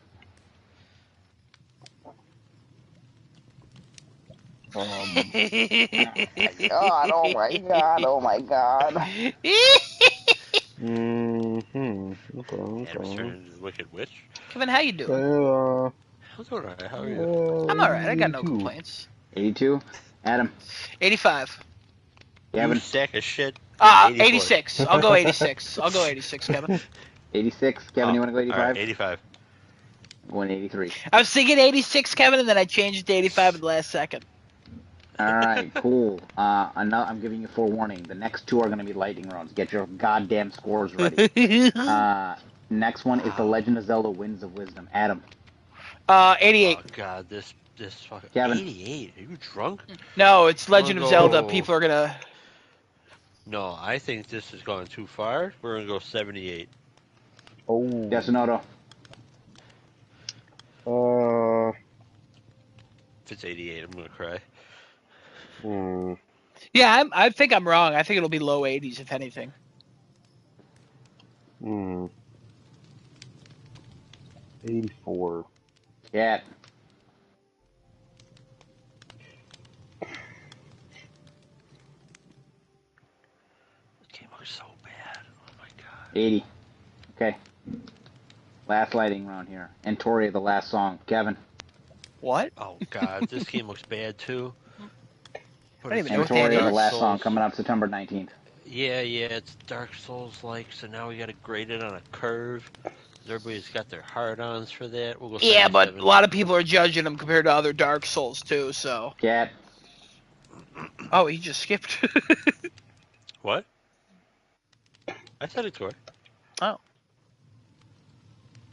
C: God, oh my god, oh my god.
B: Adam's turning into the Wicked Witch.
A: Kevin, how you doing?
B: I'm doing alright, how are you?
A: I'm alright. I got no
D: 82.
A: complaints.
C: 82. Adam.
A: 85.
B: You
C: Kevin.
B: sack of shit. 84.
A: 86. I'll go 86. I'll go 86, Kevin.
C: 86. Kevin, you want to go 85?
B: Alright, 85.
C: I'm going 83.
A: I was thinking 86, Kevin, and then I changed to 85 at the last second.
C: Alright, cool. I'm giving you forewarning. The next two are going to be lightning rounds. Get your goddamn scores ready. Next one is The Legend of Zelda Winds of Wisdom. Adam.
A: 88.
B: Oh god, this fucking
C: Kevin.
B: 88. Are you drunk?
A: No, it's Legend of
B: I'll
A: Zelda.
B: go-
A: People are gonna.
B: No, I think this is going too far. We're gonna go 78.
D: Oh.
C: Desinoto.
B: If it's 88, I'm gonna cry.
A: Yeah, I think I'm wrong. I think it'll be low 80s, if anything.
D: 84.
C: Cat.
B: This game looks so bad. Oh my god.
C: 80. Okay. Last lightning round here. Entoria, the last song. Kevin.
A: What?
B: Oh god, this game looks bad too.
A: I don't even know what that
C: Entoria, the
A: is.
C: last song, coming up September 19th.
B: Yeah, it's Dark Souls like, so now we gotta grade it on a curve. Everybody's got their hard-ons for that. We'll go
A: Yeah, but
B: 77.
A: a lot of people are judging them compared to other Dark Souls too. So.
C: Cat.
A: Oh, he just skipped.
B: What? I said it to her.
A: Oh.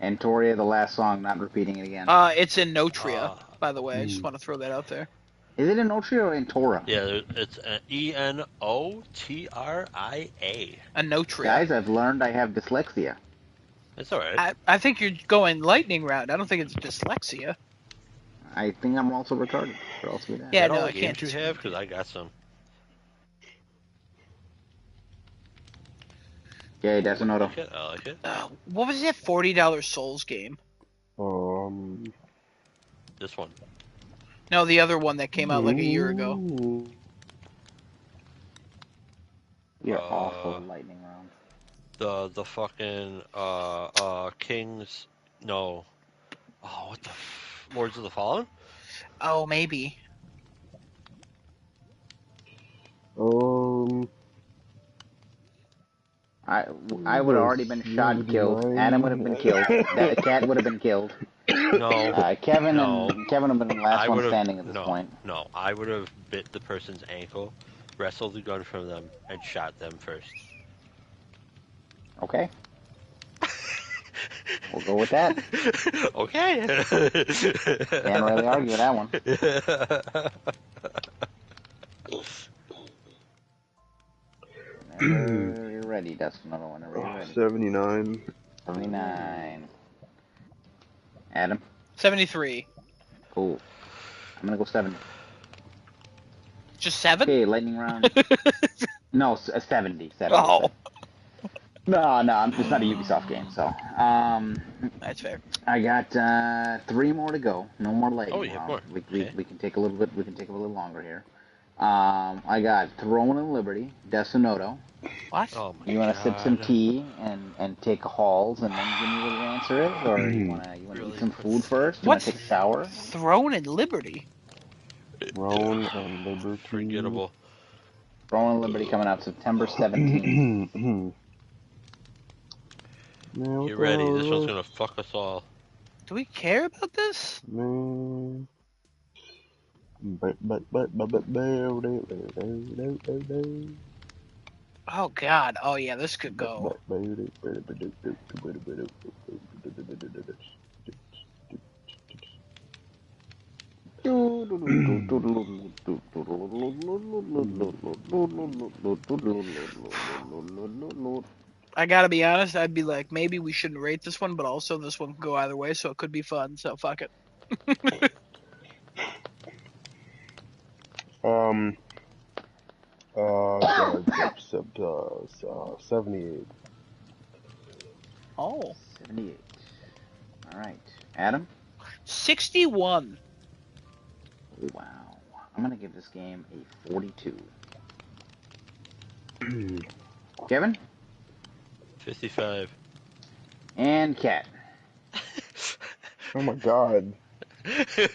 C: Entoria, the last song, not repeating it again.
A: It's in Notria, by the way. I just want to throw that out there.
C: Is it Enotria or Entora?
B: Yeah, it's Enotra.
A: A Notria.
C: Guys, I've learned I have dyslexia.
B: It's alright.
A: I think you're going lightning round. I don't think it's dyslexia.
C: I think I'm also retarded. Or else we'd
A: Yeah,
B: Is that all
A: no,
B: the
A: I can't.
B: games you have? Because I got some.
C: Okay, Desinoto.
B: I like it.
A: What was that $40 Souls game?
B: This one.
A: No, the other one that came out like a year ago.
C: You're awful at lightning round.
B: The fucking Kings. No. Oh, what the Lords of the Fallen?
A: Oh, maybe.
C: I would have already been shot and killed. Adam would have been killed. That cat would have been killed.
B: No.
C: Kevin
B: No.
C: and Kevin have been the last one
B: would've-
C: standing at this
B: no,
C: point.
B: No, I would have bit the person's ankle, wrestled the gun from them, and shot them first.
C: Okay. We'll go with that.
B: Okay.
C: Can't really argue with that one. Whenever you're ready, Desinoto. Whenever you're ready.
D: 79.
C: 79. Adam?
A: 73.
C: Cool. I'm gonna go 70.
A: Just 7?
C: Okay, lightning round. No, 70. 70.
A: Oh.
C: No, it's not a Ubisoft game, so.
A: That's fair.
C: I got 3 more to go. No more lightning
B: Oh, you have
C: round.
B: more.
C: We
B: Okay.
C: can take a little bit. We can take a little longer here. I got Throne and Liberty, Desonoto.
A: What?
B: Oh my
C: You want to sip some
B: god.
C: tea and take halls and then give me what your answer is, or you want to
B: Really
C: eat some
B: quick
C: food
B: sip.
C: first? You want
A: What's
C: to take a shower?
A: Throne and Liberty?
D: Throne and Liberty.
B: Forgettable.
C: Throne and Liberty coming out September 17th.
D: Man, what
B: Get
D: the
B: ready.
D: hell
B: This
D: is
B: one's
D: this?
B: gonna fuck us all.
A: Do we care about this?
D: Man.
A: Oh God. Oh yeah, this could go. I gotta be honest. I'd be like, maybe we shouldn't rate this one, but also this one could go either way, so it could be fun. So fuck it.
D: Um, 78.
A: Oh.
C: 78. All right, Adam.
A: 61.
C: Wow. I'm gonna give this game a 42. Kevin
B: 55.
C: and Kat.
D: Oh my god. What the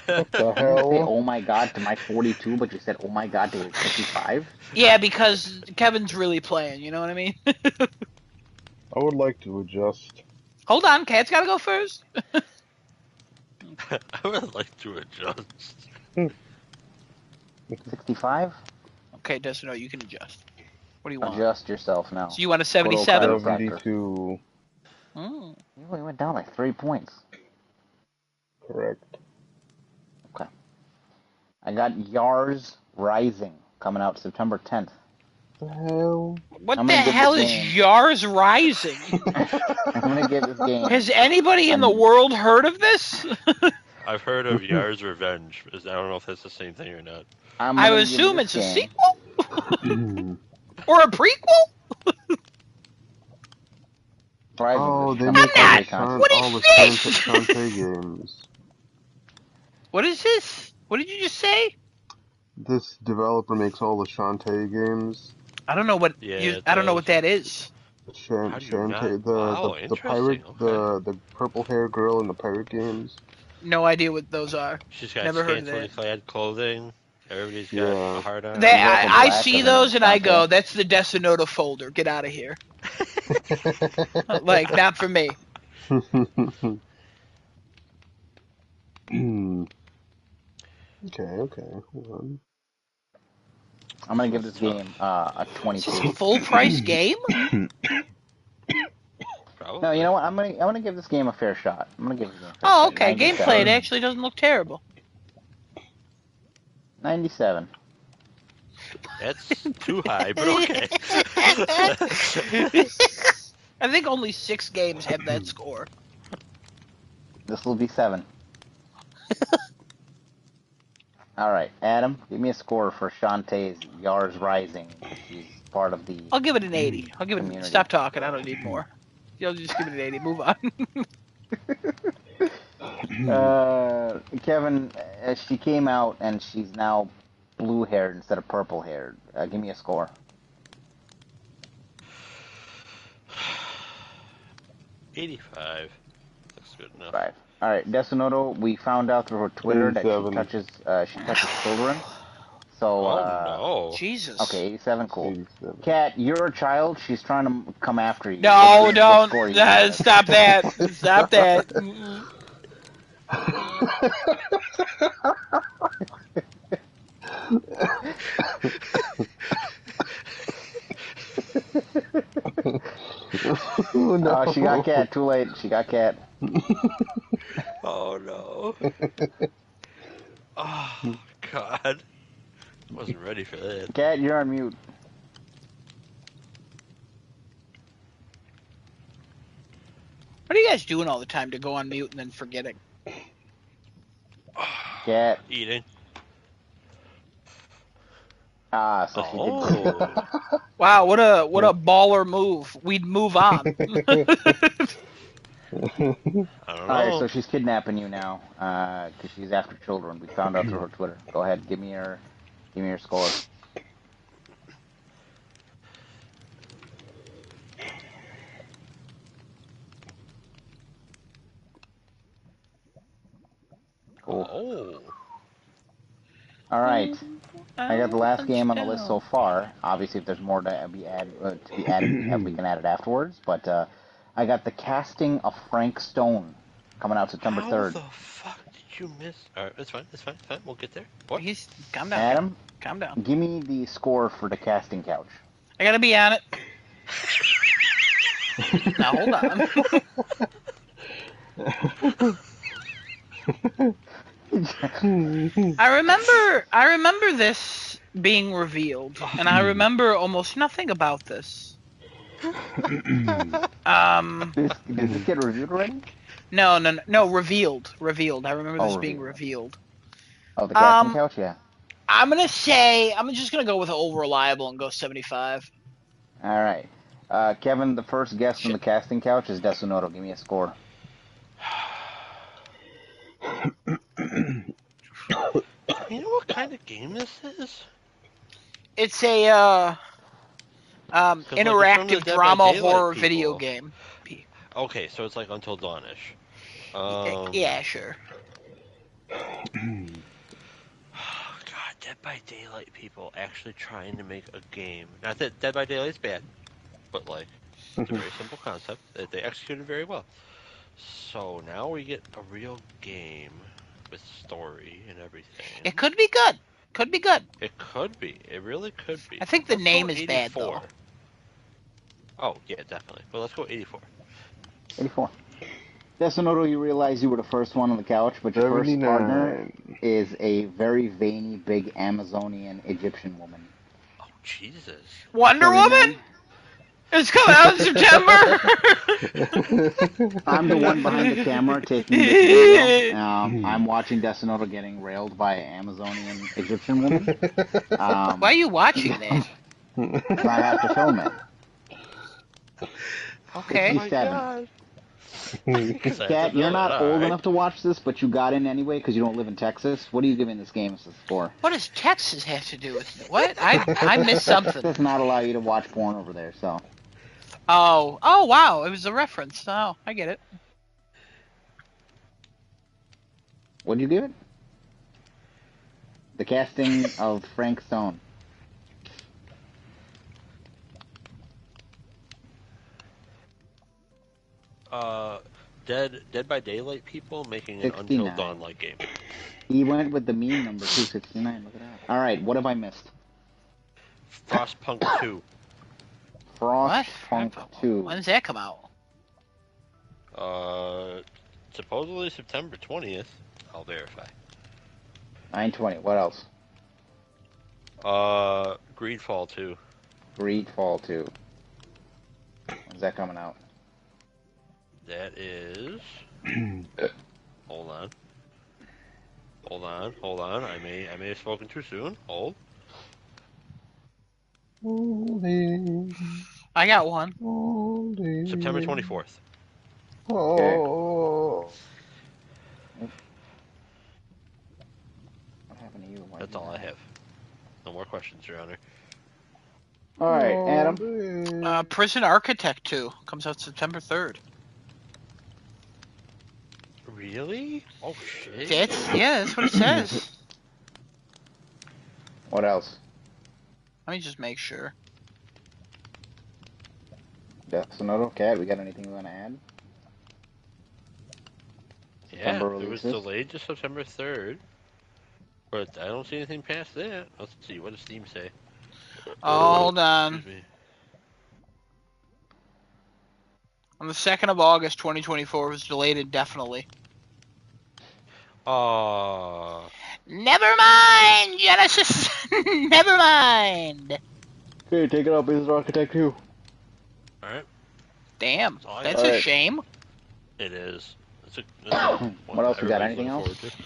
C: You say,
D: hell?
C: oh my god, to my 42, but you said, oh my god, to his 55?
A: Yeah, because Kevin's really playing. You know what I mean?
D: I would like to adjust.
A: Hold on, Kat's gotta go first.
B: I would like to adjust.
C: 65?
A: Okay, Destino, you can adjust. What do you want?
C: Adjust yourself now.
A: So you want a
C: Go to a
A: 77?
C: chiropractor.
D: 72.
A: Mm.
C: You only went down like 3 points.
D: Correct.
C: Okay. I got Yars Rising coming out September 10th.
D: The hell?
A: What
C: I'm
A: the
C: gonna give
A: hell
C: this
A: is
C: game-
A: Yars Rising?
C: I'm gonna give this game.
A: Has anybody in the world heard of this?
B: I've heard of Yar's Revenge. I don't know if that's the same thing or not.
A: I would assume it's a sequel or a prequel.
D: Oh, they
C: I'm
D: make
C: not.
A: What
D: all
A: is
D: the
A: this?
D: Shantae games.
A: What is this? What did you just say?
D: This developer makes all the Shantae games.
A: I don't know what.
B: Yeah, it
A: I don't know
B: does.
A: what that is.
B: How do you not?
D: Shantae,
B: Wow,
D: the pirate,
B: interesting. Okay.
D: the purple hair girl in the pirate games.
A: No idea what those are.
B: She's got
A: Never heard of
B: scantily
A: that.
B: clad clothing. Everybody's got
D: Yeah.
B: a heart on.
A: They,
C: got the
A: I
C: black
A: see
C: of them,
A: those and I
C: Shantae.
A: go, that's the Desinota folder. Get out of here. Like, not for me.
D: Okay. Hold on.
C: I'm gonna give this game a
A: Is
C: 22.
A: this a full price game?
B: Probably.
C: No, you know what? I'm gonna give this game a fair shot. I'm gonna give this game a fair
A: Oh,
C: shot.
A: okay.
C: 97.
A: Gameplay, it actually doesn't look terrible.
C: 97.
B: That's too high, but okay.
A: I think only 6 games have that score.
C: This will be 7. All right, Adam, give me a score for Shantae's Yars Rising. She's part of the.
A: I'll give it an 80. I'll give it.
C: Community.
A: Stop talking. I don't need more. You'll just give it an 80. Move on.
C: Kevin, she came out and she's now blue-haired instead of purple-haired. Give me a score.
B: 85. That's good enough.
C: 5. All right, Desinoto, we found out through her Twitter that
D: 87.
C: she touches children. So,
B: Oh no.
A: Jesus.
C: okay, 87, cool.
D: 87.
C: Kat, you're a child. She's trying to come after you.
A: No,
C: What
A: don't.
C: score you give?
A: Stop that. Stop that. Mm-mm.
D: Oh, no.
C: Oh, she got Kat. Too late. She got Kat.
B: Oh no. Oh God. Wasn't ready for that.
C: Kat, you're on mute.
A: What are you guys doing all the time to go on mute and then forgetting?
C: Kat.
B: Eating.
C: Ah, so she did.
B: Oh.
A: Wow, what a baller move. We'd move on.
B: I don't know.
C: All right, so she's kidnapping you now because she's after children. We found out through her Twitter. Go ahead, give me her Give me your score. Cool.
B: Oh.
C: All right. I got the last game on the list so
A: Touchdown.
C: far. Obviously, if there's more to be added, we can add it afterwards. But I got the casting of Frank Stone coming out September
B: How
C: 3rd.
B: the fuck did you miss? All right, it's fine. It's fine. It's fine. We'll get there. What?
A: He's calm down.
C: Adam,
A: Calm down.
C: give me the score for the casting couch.
A: I gotta be on it. Now hold on. I remember this being revealed, and I remember almost nothing about this.
C: Did this get reviewed already?
A: No, revealed. I remember this being
C: revealed.
A: revealed.
C: Oh, the casting couch, yeah.
A: I'm just gonna go with over reliable and go 75.
C: All right. Kevin, the first guest on the casting couch is Desunoto. Give me a score.
B: You know what kind of game this is?
A: It's a interactive
B: Dead by
A: drama
B: Daylight
A: horror
B: people.
A: video game.
B: Okay, so it's like Until Dawnish.
A: Yeah, sure.
B: God, Dead by Daylight people actually trying to make a game. Not that Dead by Daylight's bad, but like it's a very simple concept that they executed very well. So now we get a real game with story and everything.
A: It could be good. Could be good.
B: It could be. It really could be.
A: I think the
B: Let's
A: name
B: go
A: is bad
B: 84.
A: though.
B: Oh yeah, definitely. Well, let's go 84.
C: 84. Desunoto, you realize you were the first one on the couch, but your first
D: 79.
C: partner is a very veiny, big Amazonian Egyptian woman.
B: Oh Jesus.
A: Wonder Woman? It's coming out in September.
C: I'm the one behind the camera taking this video. I'm watching Desunoto getting railed by an Amazonian Egyptian woman.
A: Why are you watching that?
C: I have to film it.
A: Okay.
C: She's stabbing.
B: Cat,
C: Kat, you're not old enough to watch this, but you got in anyway because you don't live in Texas. What are you giving this game as a score?
A: What does Texas have to do with it? What? I missed something.
C: Does not allow you to watch porn over there, so.
A: Oh, wow. It was a reference. Oh, I get it.
C: What'd you give it? The casting of Frank Stone.
B: Dead by Daylight people making an
C: 69.
B: Until Dawn like game.
C: He went with the mean number, 269. Look at that. All right, what have I missed?
B: Frostpunk 2.
C: Frostpunk 2.
A: When does that come out?
B: Supposedly September 20th. I'll verify.
C: 920. What else?
B: Greedfall 2.
C: Greedfall 2. When's that coming out?
B: That is. Hold on. I may have spoken too soon. Hold.
A: I got one.
B: September 24th.
C: Okay. What happened to you?
B: That's all I have. No more questions, Your Honor.
C: All right, Adam.
A: Prison Architect 2 comes out September 3rd.
B: Really? Oh shit.
A: That's what it says.
C: What else?
A: Let me just make sure.
C: Desunoto, Cat, we got anything we want to add?
B: Yeah,
C: September
B: it was
C: releases?
B: delayed to September 3rd. But I don't see anything past that. Let's see, what does Steam say?
A: Hold on.
B: Excuse me.
A: On the 2nd of August, 2024, it was delayed indefinitely. Never mind, Genesis. Never mind.
C: Okay, take it up, Business Architect 2.
B: Alright.
A: Damn,
B: Oh,
A: that's
C: yeah.
A: a shame.
B: It is. It's a
C: What else we got?
B: everybody's
C: Anything
B: looking
C: else?
B: forward to.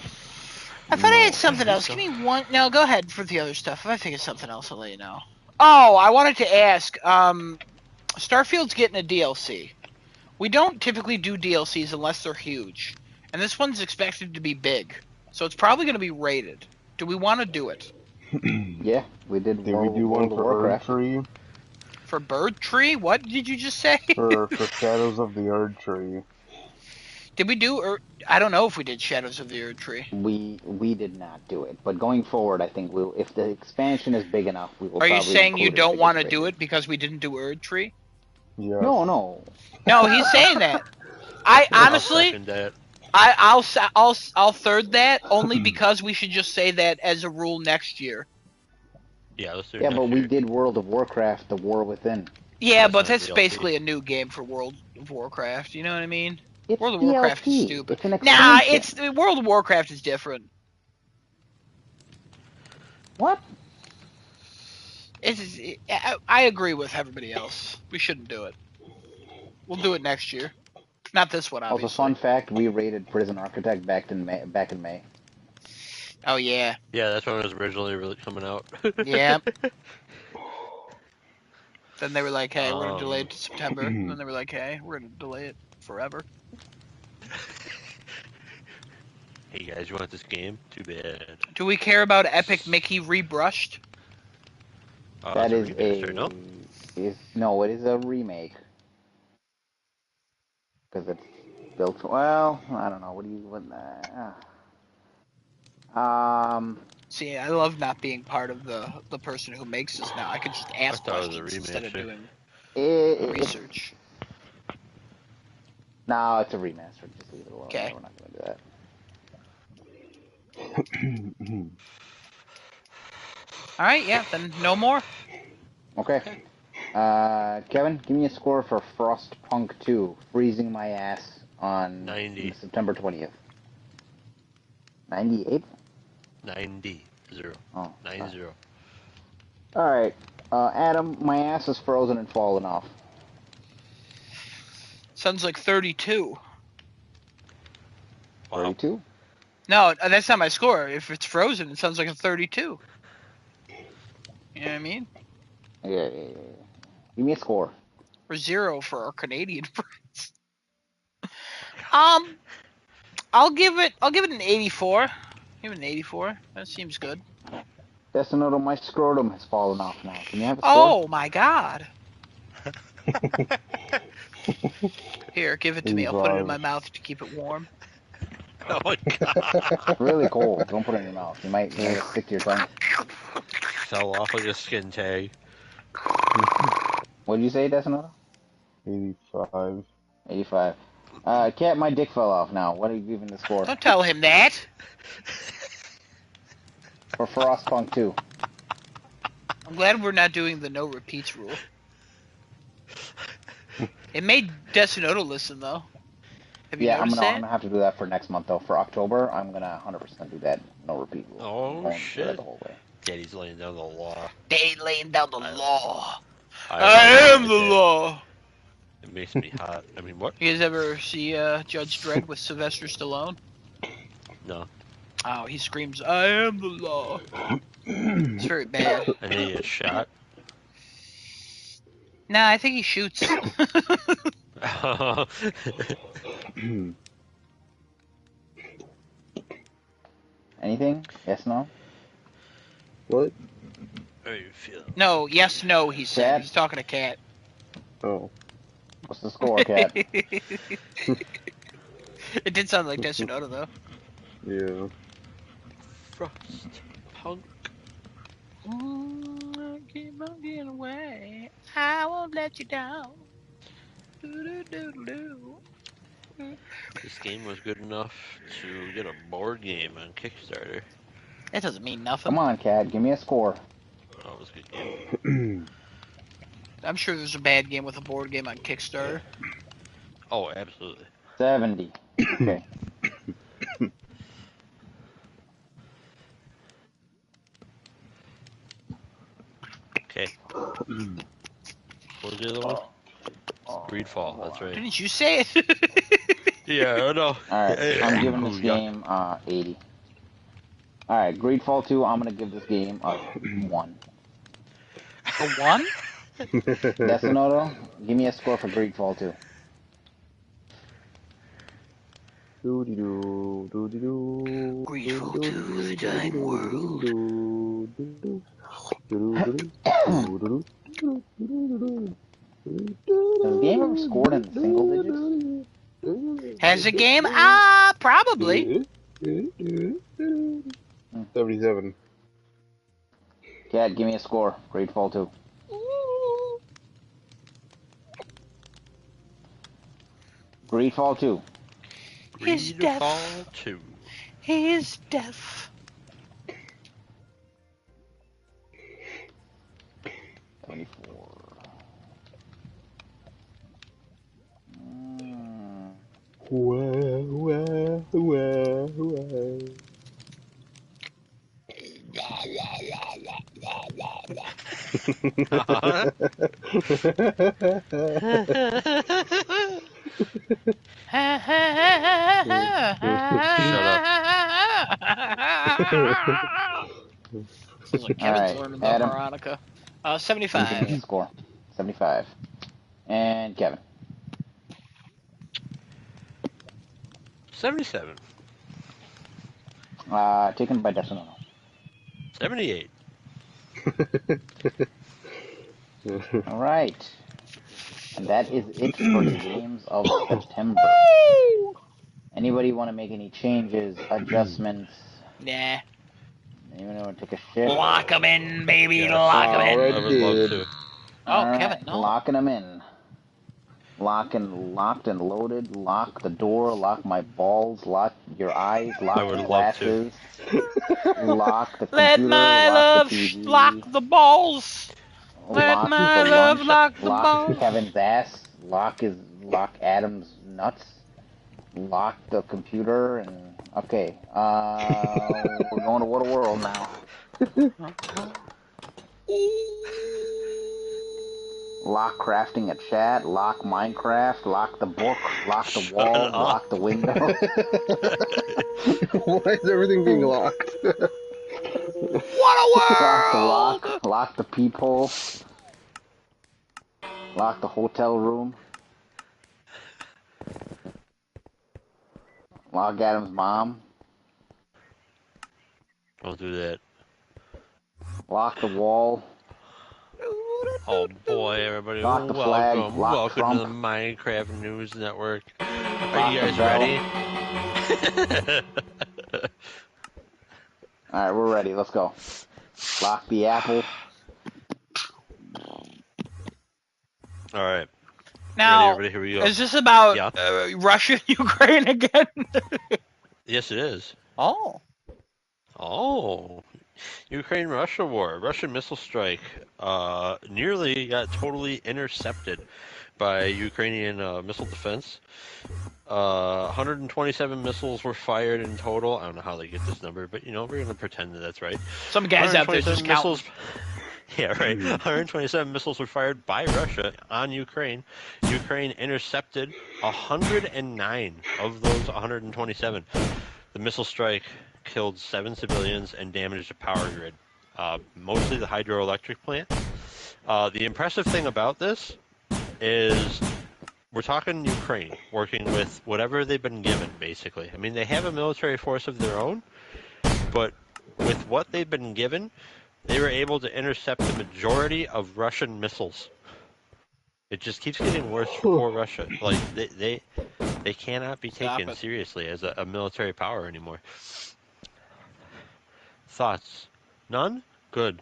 A: I thought I had something else. Give me one. No, go ahead for the other stuff. If I think of something else, I'll let you know. Oh, I wanted to ask. Starfield's getting a DLC. We don't typically do DLCs unless they're huge, and this one's expected to be big, so it's probably going to be rated. Do we want to do it?
C: Yeah, we did.
D: Did we do one
C: World of
D: for Erd
C: Warcraft.
D: Tree?
A: For Bird Tree? What did you just say?
D: For Shadows of the Erd Tree.
A: Did we do? I don't know if we did Shadows of the Erd Tree.
C: We did not do it, but going forward, I think we'll. If the expansion is big enough, we will
A: Are you
C: probably
A: saying you
C: include it if
A: don't
C: it
A: want
C: gets
A: to do
C: bigger.
A: it because we didn't do Erd Tree?
D: Yes.
C: No.
A: No, he's saying that. I
B: I'll
A: honestly,
B: second that.
A: I'll third that only because we should just say that as a rule next year.
B: Yeah, let's do it
C: Yeah,
B: next
C: but we
B: year.
C: did World of Warcraft: The War Within.
A: Yeah,
B: That's
A: but
B: not a
A: that's
B: DLC.
A: basically a new game for World of Warcraft. You know what I mean?
C: It's
A: World of Warcraft is
C: DLC.
A: stupid.
C: It's an
A: Nah,
C: expansion.
A: World of Warcraft is different.
C: What?
A: I agree with everybody else. We shouldn't do it. We'll do it next year. Not this one,
C: Also,
A: obviously.
C: fun fact: we rated Prison Architect back in May.
A: Oh yeah,
B: Yeah, that's when it was originally really coming out.
A: yeah. Then they were like, "Hey, we're gonna delay
B: um,
A: it to September." And then they were like, "Hey, we're gonna delay it forever."
B: hey guys, you want this game? Too bad.
A: Do we care about Epic Mickey rebrushed?
C: That
B: It's a
C: is
B: remaster, no?
C: no, it is a remake because it's built. Well, I don't know. What do you what?
A: See, I love not being part of the person who makes this now. I could just
B: I
A: ask
B: thought it was a
A: questions instead of
B: remaster.
A: doing
C: it's
A: research.
C: no, it's a remaster. Just leave it alone.
A: Okay.
C: Yeah, we're not gonna do that.
A: All right. Yeah. Then no more.
C: Okay. Kevin, give me a score for Frostpunk 2, freezing my ass on
B: 90.
C: September 20th. 98?
B: 90. 0.
C: Oh,
B: 90.
C: all right. Adam, my ass is frozen and falling off.
A: Sounds like 32.
B: Wow.
C: 32?
A: No, that's not my score. If it's frozen, it sounds like a 32. You know what I mean?
C: Yeah. Give me a score.
A: Or 0 for our Canadian friends. I'll give it an 84. Give it an 84. That seems good.
C: Destinoto, my scrotum has fallen off now. Can you have a score?
A: Oh my god. Here, give it to me. I'll put it in my
D: 85.
A: mouth to keep it warm.
B: Oh my god.
C: It's really cold. Don't put it in your mouth. You might stick to your tongue.
B: Fell off like a skin tag.
C: What did you say, Destinoto?
D: 85.
C: 85. Cat, my dick fell off now. What are you giving the score?
A: Don't tell him that.
C: For Frostpunk 2.
A: I'm glad we're not doing the no repeats rule. It made Destinoto listen though. Have you
C: Yeah, I'm
A: noticed
C: gonna have to do that for next month though. For October, I'm gonna 100% do that no repeat rule.
B: Oh,
C: I'm going for that
B: shit.
C: the whole way.
B: Daddy's laying down the law.
A: They laying down the law. I am the law.
B: It makes me hot. I mean, what?
A: You guys ever see Judge Dredd with Sylvester Stallone?
B: No.
A: Oh, he screams, "I am the law." It's very bad.
B: And then he gets shot.
A: Nah, I think he shoots.
C: Anything? Yes, no?
D: What?
B: How you feel?
A: No, yes, no, he said.
C: Cat?
A: He's talking to Cat.
D: Oh.
C: What's the score, Cat?
A: It did sound like Destinoto though.
D: Yeah.
B: Frost punk.
A: Keep on getting away. I won't let you down. Do-do-do-do-do.
B: This game was good enough to get a board game on Kickstarter.
A: That doesn't mean nothing.
C: Come on, Cat, give me a score.
B: Oh, it was a good game.
A: I'm sure there's a bad game with a board game on Kickstarter.
B: Oh, absolutely.
C: 70. Okay.
B: Okay. What was the other one? Greedfall, that's right.
A: Didn't you say it?
B: Yeah, I know.
C: Alright, I'm giving
B: Oh,
C: this
B: yuck.
C: game 80. Alright, Greedfall 2, I'm gonna give this game a 1.
A: A 1?
C: Destinoto, give me a score for Greedfall 2.
D: Doody-doo, doody-doo.
A: Greedfall 2, the Dying World.
C: Has the game ever scored in single digits?
A: Has a game? Probably.
D: 77.
C: Cat, give me a score. Greatfall 2. Greedfall 2.
A: He's deaf.
B: Greedfall 2.
A: He's deaf.
C: 24.
A: Sounds like Kevin's
C: Alright,
A: learning the
C: Adam.
A: harmonica.
C: Give me a
A: 75.
C: score. 75. And Kevin.
B: 77.
C: Taken by Decimal.
B: 78.
C: Alright. And that is it for the games of September. Anybody want to make any changes, adjustments?
A: Nah.
C: Anyone want to take a shit?
A: Lock 'em in, baby.
B: Yes.
A: Lock 'em in.
B: I would love to.
A: Oh,
C: Alright,
A: Kevin, no.
C: locking them in. Locked and loaded. Lock the door. Lock my balls. Lock your eyes.
B: I
C: Lock
B: would
C: the
B: love to.
C: glasses. Lock the
A: Let
C: computer.
A: my
C: Lock
A: love
C: the TV.
A: lock the balls. Let
C: Lock
A: my
C: the
A: love
C: lunch.
A: lock the
C: Lock
A: balls.
C: Kevin's ass. Lock Adam's nuts. Lock the computer and okay. We're going to What a World now. Lock crafting a chat, lock Minecraft, lock the book, lock the walls, lock the windows.
D: Why is everything being locked?
A: What a world!
C: Lock the peephole. Lock the hotel room. Lock Adam's mom.
B: Don't do that.
C: Lock the wall.
B: Oh boy, everybody,
C: Lock the flag,
B: welcome.
C: lock
B: Welcome
C: Trump.
B: to the Minecraft News Network. Are
C: Lock
B: you
C: the
B: guys
C: bell.
B: ready?
C: Alright, we're ready. Let's go. Lock the apple.
B: Alright.
A: Now,
B: Ready, everybody? Here we go.
A: is this about
B: Yeah.
A: Russia and Ukraine again?
B: Yes, it is.
A: Oh.
B: Oh. Ukraine-Russia war. Russian missile strike nearly got totally intercepted by Ukrainian missile defense. 127 missiles were fired in total. I don't know how they get this number, but we're going to pretend that that's right.
A: Some guys out there just
B: 127
A: counting.
B: missiles. Yeah, right. 127 missiles were fired by Russia on Ukraine. Ukraine intercepted 109 of those 127. The missile strike killed 7 civilians and damaged a power grid, mostly the hydroelectric plant. The impressive thing about this is we're talking Ukraine working with whatever they've been given, basically. I mean, they have a military force of their own, but with what they've been given, they were able to intercept the majority of Russian missiles. It just keeps getting worse for poor Russia. Like, they cannot be taken seriously as a military power anymore. Thoughts? None? Good.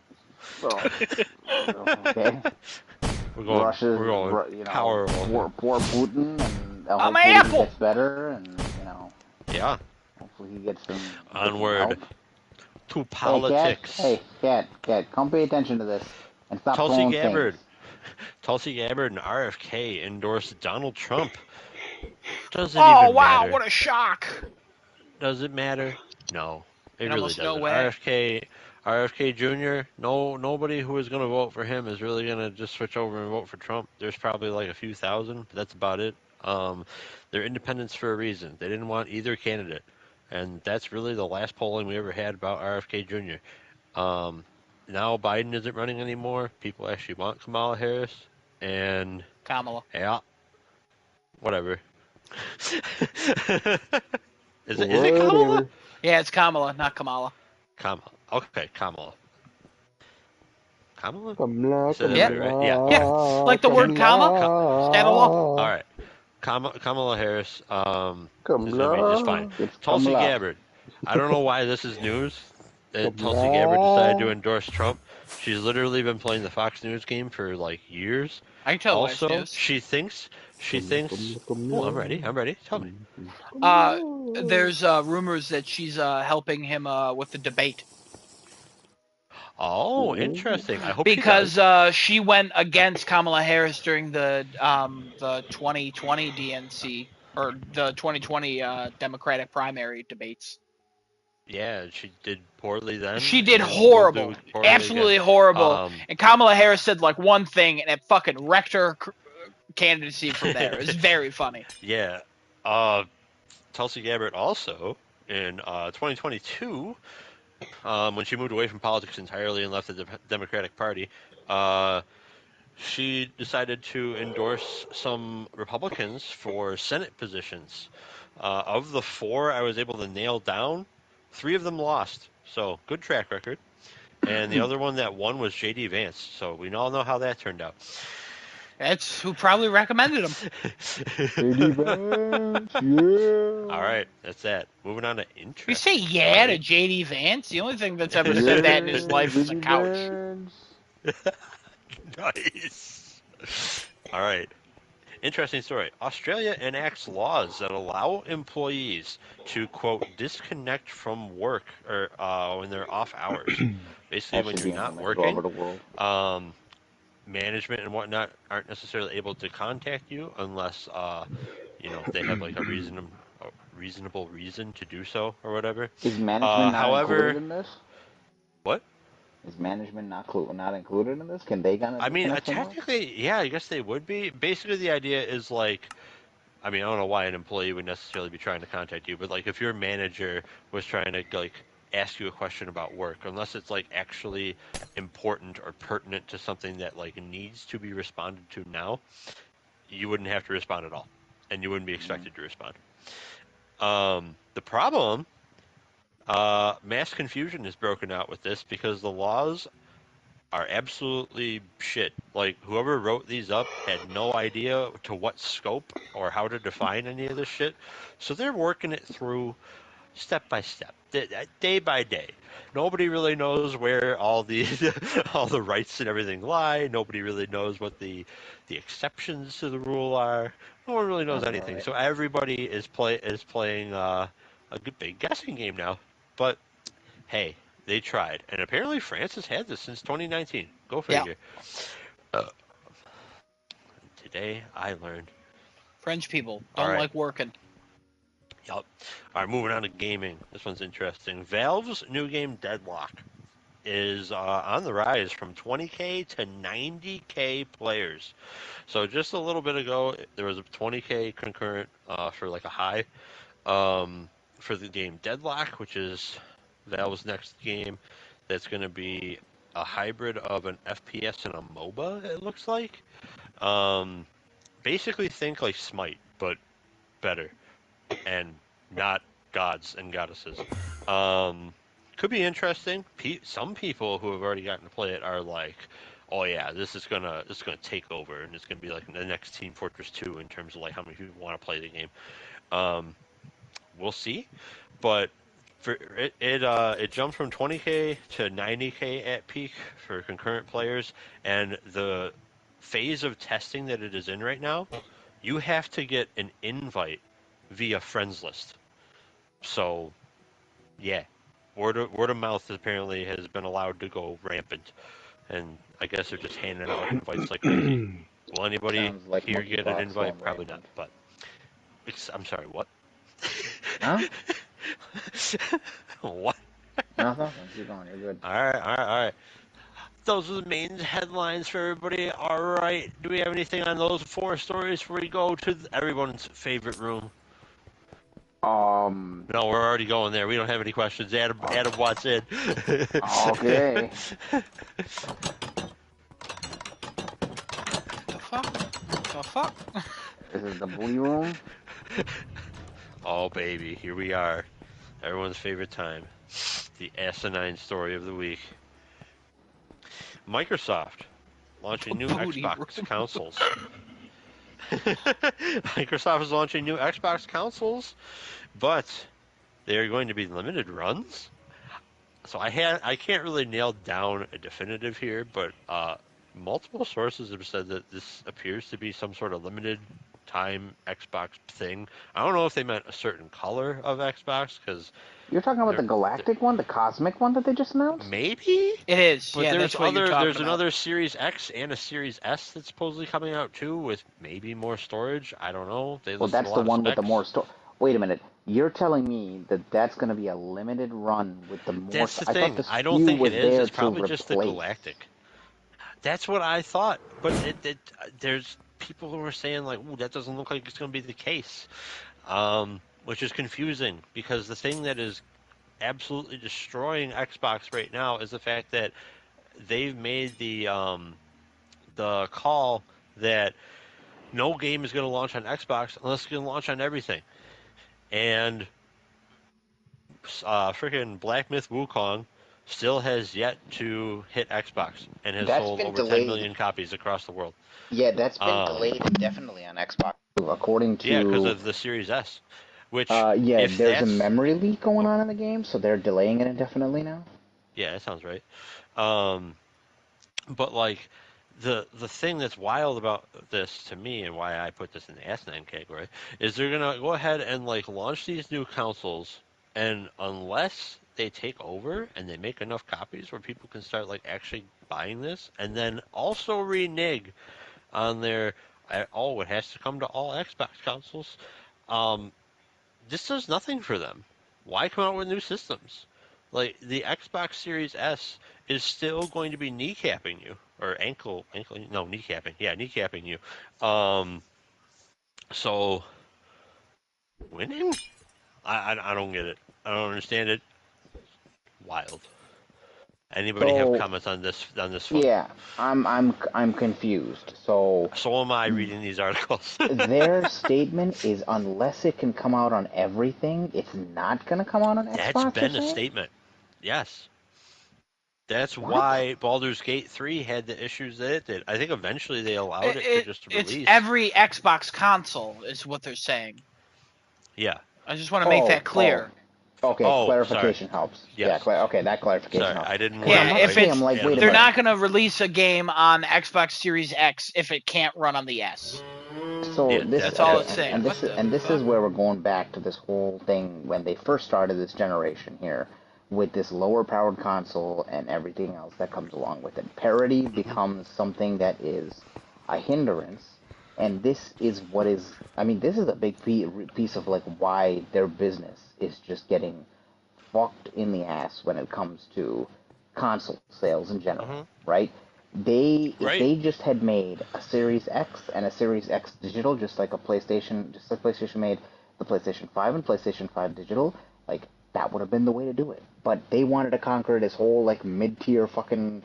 C: Okay.
B: We're going
C: Russia's,
B: power.
C: Poor Putin, and
A: Oh,
C: hopefully
A: my
C: he
A: apple!
C: gets better, and
B: Yeah.
C: hopefully he gets some
B: Onward
C: help.
B: to politics.
C: Hey, Cat, come pay attention to this and stop
B: Tulsi
C: throwing
B: Gabbard.
C: things.
B: Tulsi Gabbard and RFK endorsed Donald Trump. Doesn't
A: Oh,
B: even
A: wow,
B: matter.
A: what a shock.
B: Does it matter? No, it
A: In
B: really
A: almost
B: doesn't.
A: no way.
B: RFK Jr. Nobody who is going to vote for him is really going to just switch over and vote for Trump. There's probably like a few thousand, but that's about it. They're independents for a reason. They didn't want either candidate, and that's really the last polling we ever had about RFK Jr. Now Biden isn't running anymore. People actually want Kamala Harris, and
A: Kamala.
B: yeah, whatever. Is it Kamala?
A: Yeah, it's Kamala, not Kamala.
B: Kamala. Okay, Kamala. Kamala?
D: Kamala,
B: You said that
A: Yeah.
B: right? Yeah.
A: Yeah, like the word comma, stat law.
B: All right. Kamala Harris is going to be just fine.
C: It's
B: Tulsi
C: Kamala.
B: Gabbard. I don't know why this is news that Tulsi Gabbard decided to
D: Kamala.
B: endorse Trump. She's literally been playing the Fox News game for like years.
A: I can tell why it's
B: Also,
A: news.
B: she thinks. Oh, I'm ready. Tell me.
A: There's rumors that she's helping him with the debate
B: Oh, interesting. I hope she
A: because
B: does.
A: she went against Kamala Harris during the 2020 DNC or the 2020 Democratic primary debates.
B: Yeah, she did poorly then,
A: She did
B: and will
A: horrible,
B: do poorly again.
A: absolutely horrible.
B: Um,
A: And Kamala Harris said like one thing, and it fucking wrecked her candidacy from there. It was very funny.
B: yeah. Tulsi Gabbard also in 2022, when she moved away from politics entirely and left the Democratic Party, she decided to endorse some Republicans for Senate positions. Of the 4 I was able to nail down, 3 of them lost. So good track record. And the other one that won was J.D. Vance. So we all know how that turned out.
A: That's who probably recommended him.
D: J.D. Vance, yeah.
B: All right, that's that. Moving on to
A: You
B: interest.
A: say yeah to JD Vance? The only thing that's ever said that in his life is a
D: J.D.
A: couch.
D: Vance.
B: Nice. All right. Interesting story. Australia enacts laws that allow employees to, quote, disconnect from work or when they're off hours. Basically,
C: That
B: when
C: should
B: you're
C: be
B: not
C: implemented all over
B: working,
C: the world.
B: management and whatnot aren't necessarily able to contact you unless, they have like a reasonable reason to do so or whatever.
C: Is management not included
B: However,
C: in this?
B: what?
C: Is management not included in this? Can they kind of
B: I mean,
C: disconnect from work?
B: technically, yeah, I guess they would be. Basically, the idea is like, I mean, I don't know why an employee would necessarily be trying to contact you, but like if your manager was trying to like ask you a question about work, unless it's like actually important or pertinent to something that like needs to be responded to now, you wouldn't have to respond at all, and you wouldn't be expected to respond. The problem, mass confusion is broken out with this because the laws are absolutely shit. Like whoever wrote these up had no idea to what scope or how to define any of this shit. So they're working it through step by step, day by day. Nobody really knows where all the all the rights and everything lie. Nobody really knows what the exceptions to the rule are. No one really knows
C: Sounds about
B: anything.
C: right.
B: So everybody is playing a good big guessing game now. But hey, they tried, and apparently France has had this since 2019. Go
A: Yeah,
B: figure. Uh, Today I learned.
A: French people
B: All
A: don't
B: right.
A: like working.
B: Yep. All right, moving on to gaming. This one's interesting. Valve's new game Deadlock is on the rise from 20K to 90K players. So just a little bit ago, there was a 20K concurrent for like a high for the game Deadlock, which is Valve's next game. That's going to be a hybrid of an FPS and a MOBA. It looks like. Um, Basically, think like Smite, but better and not gods and goddesses. Could be interesting. Some people who have already gotten to play it are like, "Oh yeah, this is gonna take over, and it's gonna be like the next Team Fortress 2 in terms of like how many people want to play the game." We'll see, but it jumped from 20K to 90K at peak for concurrent players, and the phase of testing that it is in right now, you have to get an invite via friends list. So, yeah, word of mouth apparently has been allowed to go rampant, and I guess they're just handing out invites like crazy. Will anybody
C: Sounds like
B: here get an
C: monkeypox
B: invite?
C: going
B: Probably not.
C: rampant.
B: But I'm sorry, what?
C: Huh?
B: What?
C: Nothing. Keep going. You're good.
B: All right, all right. Those are the main headlines for everybody. All right. Do we have anything on those 4 stories before we go to everyone's favorite room? No, we're already going there. We don't have any questions. Adam Watts in.
C: Okay.
A: The fuck? The fuck?
C: This is the booty room.
B: Oh, baby. Here we are. Everyone's favorite time. The asinine story of the week. Microsoft launching new
A: Booty
B: Xbox
A: room.
B: consoles. Microsoft is launching new Xbox consoles, but they are going to be limited runs. So I can't really nail down a definitive here, but multiple sources have said that this appears to be some sort of limited time Xbox thing. I don't know if they meant a certain color of Xbox because
C: You're talking about the
B: they're
C: Galactic one, the Cosmic one that they just announced?
B: maybe.
A: It is.
B: But
A: Yeah, that's what you're talking
B: there's
A: about.
B: another Series X and a Series S that's supposedly coming out too with maybe more storage. I don't know. They
C: Well,
B: listed a
C: that's the
B: lot of
C: one with the
B: specs.
C: more store. Wait a minute. You're telling me that that's going to be a limited run with the more.
B: That's the
C: I thought
B: thing.
C: the
B: I don't
C: SKU
B: think it
C: was
B: is.
C: there
B: It's
C: to
B: probably just the
C: replace.
B: Galactic. That's what I thought. But there's people who are saying like, "Ooh, that doesn't look like it's going to be the case," which is confusing because the thing that is absolutely destroying Xbox right now is the fact that they've made the call that no game is going to launch on Xbox unless it's going to launch on everything. And freaking Black Myth Wukong still has yet to hit Xbox and has
C: That's
B: sold
C: been
B: over 10
C: delayed.
B: million copies across the world.
C: Yeah, that's been
B: Um,
C: delayed indefinitely on Xbox, according
B: yeah, because
C: to.
B: of the Series S. Which,
C: Yeah,
B: if
C: there's a
B: that's,
C: memory leak going
B: oh,
C: on in the game, so they're delaying it indefinitely now.
B: yeah, that sounds right. Um, but like, the thing that's wild about this to me and why I put this in the asinine category is they're gonna go ahead and like launch these new consoles, and unless they take over and they make enough copies where people can start like actually buying this, and then also renege on their oh it has to come to all Xbox consoles, um, this does nothing for them. Why come out with new systems? Like the Xbox Series S is still going to be kneecapping you or ankle no kneecapping yeah kneecapping you. Um, so winning? I don't get it. I don't understand it. Wild. Anybody have
C: So
B: comments on this fun?
C: yeah, I'm confused. So
B: So am I reading these articles.
C: their statement is unless it can come out on everything, it's not going to come out on
B: That's
C: Xbox. You're
B: been a
C: saying
B: statement. Yes. That's
C: what?
B: why Baldur's Gate 3 had the issues that it did. I think eventually they allowed it to just
A: It's
B: release.
A: every Xbox console is what they're saying.
B: Yeah.
A: I just want to make
C: Oh,
A: that
C: oh,
A: clear.
C: okay.
B: Oh, sorry.
C: Clarification helps. Yeah,
B: Yes.
C: okay, that clarification
B: Sorry,
C: helps.
B: I didn't
C: Because
B: want
C: I'm
B: to
A: Yeah,
C: about to
A: if
C: say,
B: like
C: I'm
A: it's
C: like,
B: add
C: wait a
A: they're
C: minute.
A: not
B: fire.
A: going to release a game on Xbox Series X if it can't run on the S.
C: So
B: Yeah,
C: this,
A: That's all
C: okay,
A: it's
C: and
A: saying.
C: this
A: What
C: is
A: the
C: and this is
A: fuck?
C: where we're going back to this whole thing when they first started this generation here, with this lower powered console and everything else that comes along with it. Parity
B: Hmm.
C: becomes something that is a hindrance, and this is what is. I mean, this is a big piece of like why their business is just getting fucked in the ass when it comes to console sales in general,
B: Hmm.
C: right? If
B: Right.
C: they just had made a Series X and a Series X digital, just like PlayStation made the PlayStation 5 and PlayStation 5 digital, like that would have been the way to do it. But they wanted to conquer this whole like mid-tier fucking,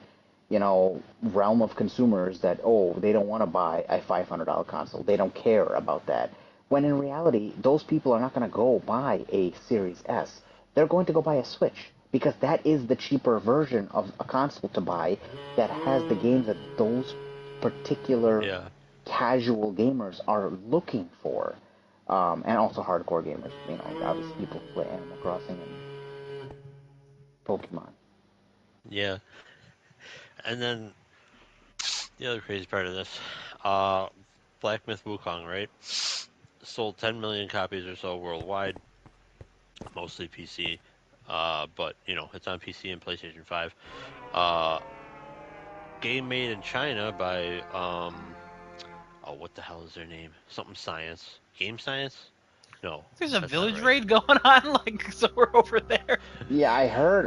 C: realm of consumers that they don't want to buy a $500 console. They don't care about that. When in reality, those people are not going to go buy a Series S. They're going to go buy a Switch because that is the cheaper version of a console to buy that has the games that those particular
B: Yeah.
C: casual gamers are looking for. And also hardcore gamers. Obviously people who play Animal Crossing and Pokemon.
B: Yeah. And then the other crazy part of this, uh, Black Myth Wukong, right? Sold 10 million copies or so worldwide, mostly PC. But it's on PC and PlayStation 5. Uh, game made in China by oh, what the hell is their name? Something Science. Game Science? No,
A: There's a
B: that's not
A: village
B: right.
A: raid going on, like so we're over there.
C: Yeah,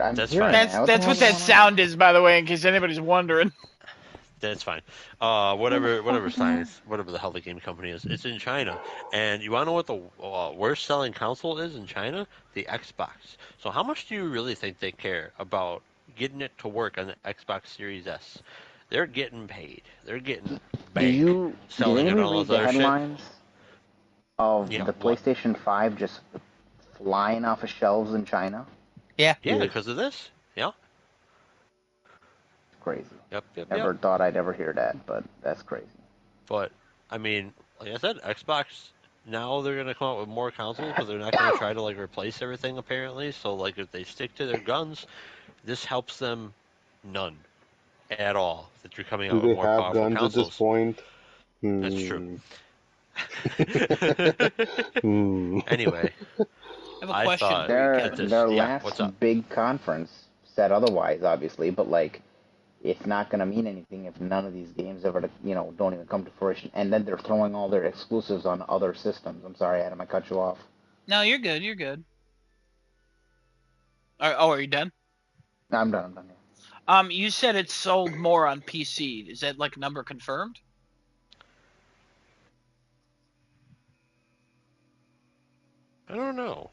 C: I'm
B: That's
C: hearing
B: fine.
C: that. What the
A: That's
C: hell's
A: what that
C: going on?
A: sound is, by the way, in case anybody's wondering.
B: That's fine.
C: What the fuck
B: Whatever
C: is going on?
B: Science, whatever the hell the game company is, it's in China. And you want to know what the worst selling console is in China? The Xbox. So how much do you really think they care about getting it to work on the Xbox Series S? They're getting paid. They're getting bank
C: Did
B: selling it
C: anybody
B: all
C: read
B: this
C: the
B: other shit.
C: headlines of
B: Yeah,
C: the
B: what?
C: PlayStation 5 just flying off of shelves in China?
A: Yeah.
B: Yeah, because of this. Yeah.
C: crazy.
B: Yep.
C: Never thought I'd ever hear that, but that's crazy.
B: But I mean, like I said, Xbox now they're gonna come out with more consoles, but they're not gonna try to like replace everything apparently. So like if they stick to their guns, this helps them none at all. That you're coming
D: Do
B: out with
D: they
B: more
D: have
B: powerful
D: guns at this
B: consoles.
D: point?
B: That's true. Anyway,
A: I have a
B: I
A: question
B: thought
A: for you,
C: Their
B: that
A: Kevin.
B: this, what's
C: last
B: up?
C: big conference said otherwise, obviously, but like it's not going to mean anything if none of these games ever, don't even come to fruition. And then they're throwing all their exclusives on other systems. I'm sorry, Adam, I cut you off.
A: No, you're good. You're good. Are you done?
C: No, I'm done. Yeah.
A: You said it sold more on PC. Is that like number confirmed?
B: I don't know.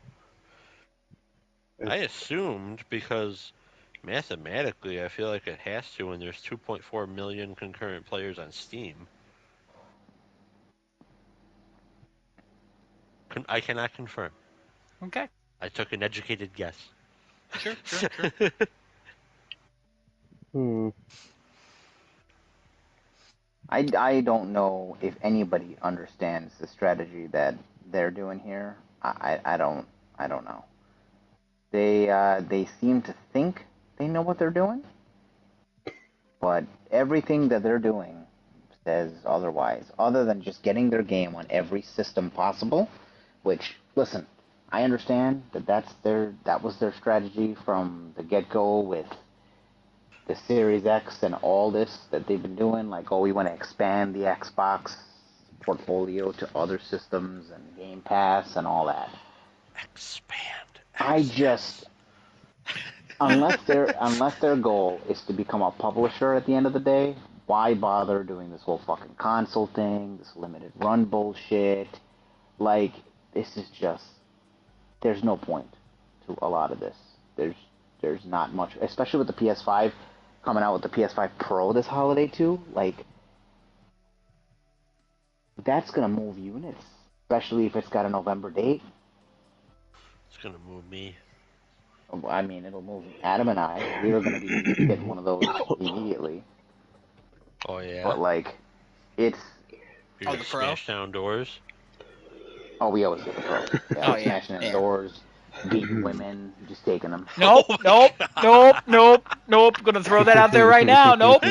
B: I assumed because mathematically, I feel like it has to when there's 2.4 million concurrent players on Steam. I cannot confirm.
A: Okay.
B: I took an educated guess.
A: Sure.
C: I don't know if anybody understands the strategy that they're doing here. I don't know. They seem to think they know what they're doing, but everything that they're doing says otherwise. Other than just getting their game on every system possible, which listen, I understand that was their strategy from the get go with the Series X and all this that they've been doing. Like, oh, we want to expand the Xbox portfolio to other systems and Game Pass and all that.
B: Expand.
C: I just unless their goal is to become a publisher at the end of the day, why bother doing this whole fucking console thing, this limited run bullshit? Like, this is just there's no point to a lot of this. There's not much, especially with the PS5 coming out with the PS5 Pro this holiday too. Like, that's gonna move units, especially if it's got a November date.
B: It's gonna move me.
C: I mean, it'll move Adam and I. We were gonna be getting one of those immediately.
B: Oh yeah.
C: But like, it's
B: You're gonna smash down doors.
C: oh, we always get the Pro. Yeah,
A: Yeah.
C: smashing in doors, beating women, just taking them.
A: Nope. Gonna throw that out there right now. Nope.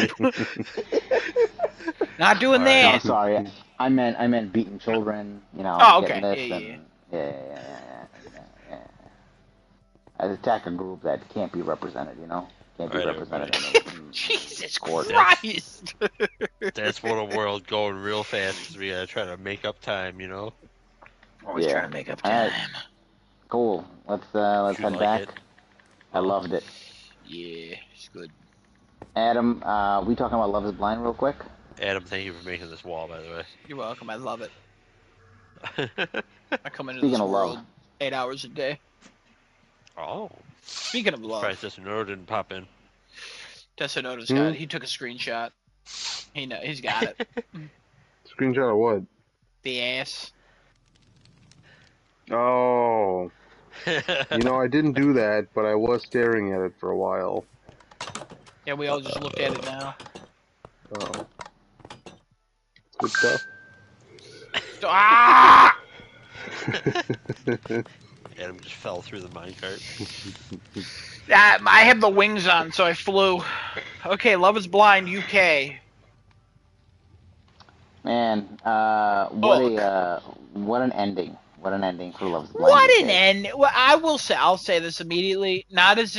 A: Not doing that.
C: No, sorry. I meant beating children.
A: Oh, okay.
C: Getting this and yeah. I attack a group that can't be represented. Can't be
B: Right,
C: represented in
A: Jesus
C: court.
A: Christ.
B: That's what a world going real fast because we gotta try to make up time.
A: Always trying to make up time.
C: Right. Cool. Let's head back. I loved it.
A: Yeah, it's good.
C: Adam, we talking about Love Is Blind real quick?
B: Adam, thank you for making this wall, by the way.
A: You're welcome. I love it. I come into
C: Speaking
A: this
C: of
A: world
C: love.
A: 8 hours a day.
B: Oh.
A: Speaking of love,
B: Surprised Tessinoto didn't pop in.
A: Tessinoto's got it. He took a screenshot. He's got it.
D: Screenshot of what?
A: The ass.
D: Oh. I didn't do that, but I was staring at it for a while.
A: Yeah, we all just looked at it now.
D: Oh. Good stuff.
A: Ah!
B: Adam just fell through the minecart.
A: I have the wings on, so I flew. Okay, Love Is Blind, UK.
C: Man, what an ending. What an ending for Love Is Blind.
A: What an end! Well, I'll say this immediately. Not as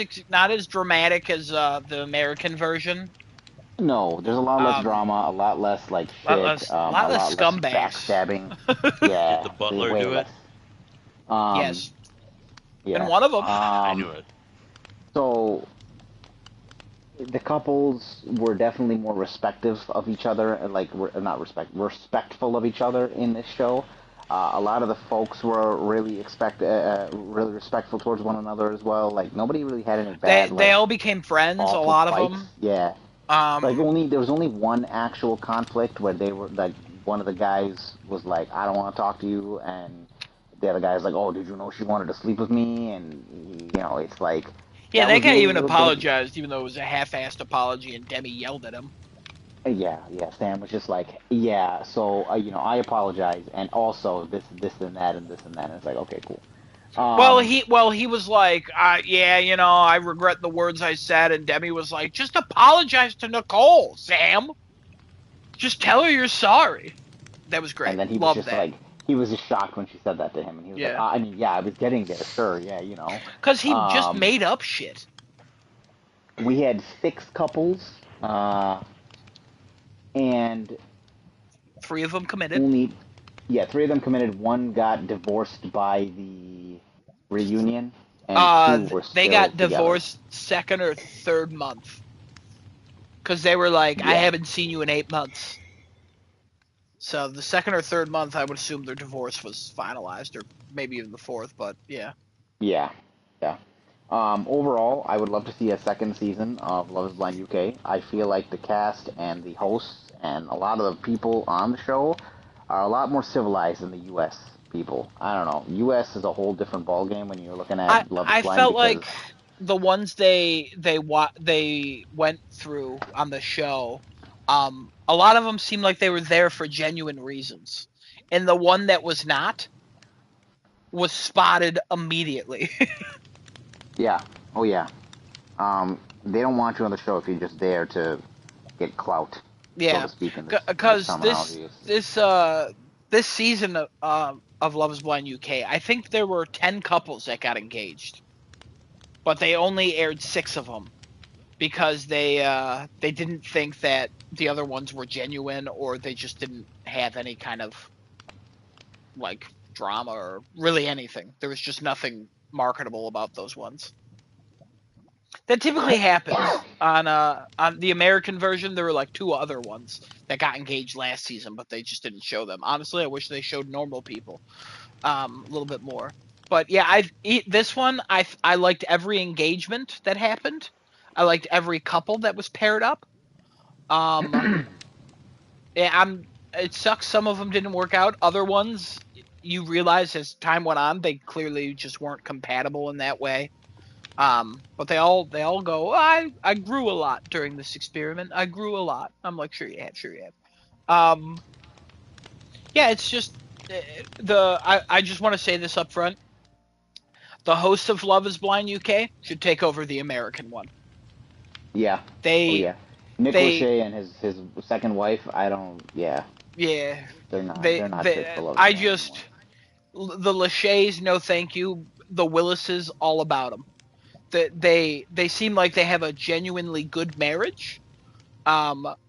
A: dramatic as the American version.
C: No, there's a lot less drama, a lot less like shit,
A: a lot less scumbags.
C: Backstabbing. Yeah,
B: Did the butler do it?
A: Yes.
C: Yeah.
A: And one of them.
B: I knew it.
C: So the couples were definitely more respectful of each other, respectful of each other in this show. A lot of the folks were really really respectful towards one another as well. Like, nobody really had any bad.
A: They all became friends. A lot of them.
C: Yeah. There was only one actual conflict where they were like, one of the guys was like, I don't want to talk to you, and the other guy's like, oh, did you know she wanted to sleep with me? And it's like,
A: Yeah, that
C: was
A: guy
C: really
A: even
C: real good.
A: apologized, even though it was a half-assed apology, and Demi yelled at him.
C: Yeah, yeah. Sam was just like, yeah. So I apologize, and also this and that and this and that. And it's like, okay, cool. Um,
A: He was like, yeah, I regret the words I said, and Demi was like, just apologize to Nicole, Sam. Just tell her you're sorry. That was
C: and
A: great.
C: then he was
A: Love
C: just
A: that.
C: like, he was just shocked when she said that to him, and he was like,
A: Yeah.
C: I mean, yeah, I was getting there, sure, yeah,
A: Because he just
C: Um,
A: made up shit.
C: we had 6 couples, and
A: 3 of them committed.
C: only, yeah, 3 of them committed. One got divorced by the reunion, and two were
A: They
C: still
A: got
C: together.
A: divorced second or third month. Because they were like, I
C: Yeah,
A: haven't seen you in 8 months. So the second or third month, I would assume their divorce was finalized, or maybe even the fourth, but yeah.
C: yeah, yeah. Overall, I would love to see a second season of Love Is Blind UK. I feel like the cast and the hosts and a lot of the people on the show are a lot more civilized than the U.S. people. I don't know. U.S. is a whole different ballgame when you're looking
A: I
C: at Love Is
A: I
C: Blind
A: felt
C: because,
A: like the ones they went through on the show, a lot of them seemed like they were there for genuine reasons, and the one that was not was spotted immediately.
C: yeah, oh yeah, they don't want you on the show if you're just there to get clout, so
A: Yeah,
C: to speak, in this
A: because this
C: terminology.
A: this this season of Love Is Blind UK, I think there were 10 couples that got engaged, but they only aired 6 of them because they didn't think that the other ones were genuine, or they just didn't have any kind of like drama or really anything. There was just nothing marketable about those ones. That typically happens on the American version. There were like 2 other ones that got engaged last season, but they just didn't show them. Honestly, I wish they showed normal people a little bit more. But yeah, this one I liked every engagement that happened. I liked every couple that was paired up. Um, yeah, It sucks some of them didn't work out. Other ones, you realize as time went on, they clearly just weren't compatible in that way. But they all go, I grew a lot during this experiment. I grew a lot. I'm like, sure you have, sure you have. Um, yeah, it's just I just want to say this up front. The hosts of Love Is Blind UK should take over the American one.
C: Yeah, oh
A: They
C: yeah. Nick
A: they
C: Lachey and his second wife. I don't. Yeah,
A: yeah
C: they're not fit for Love Is
A: I
C: Blind
A: just
C: anymore.
A: the Lachey's, no thank you. The Willises, all about them. They seem like they have a genuinely good marriage.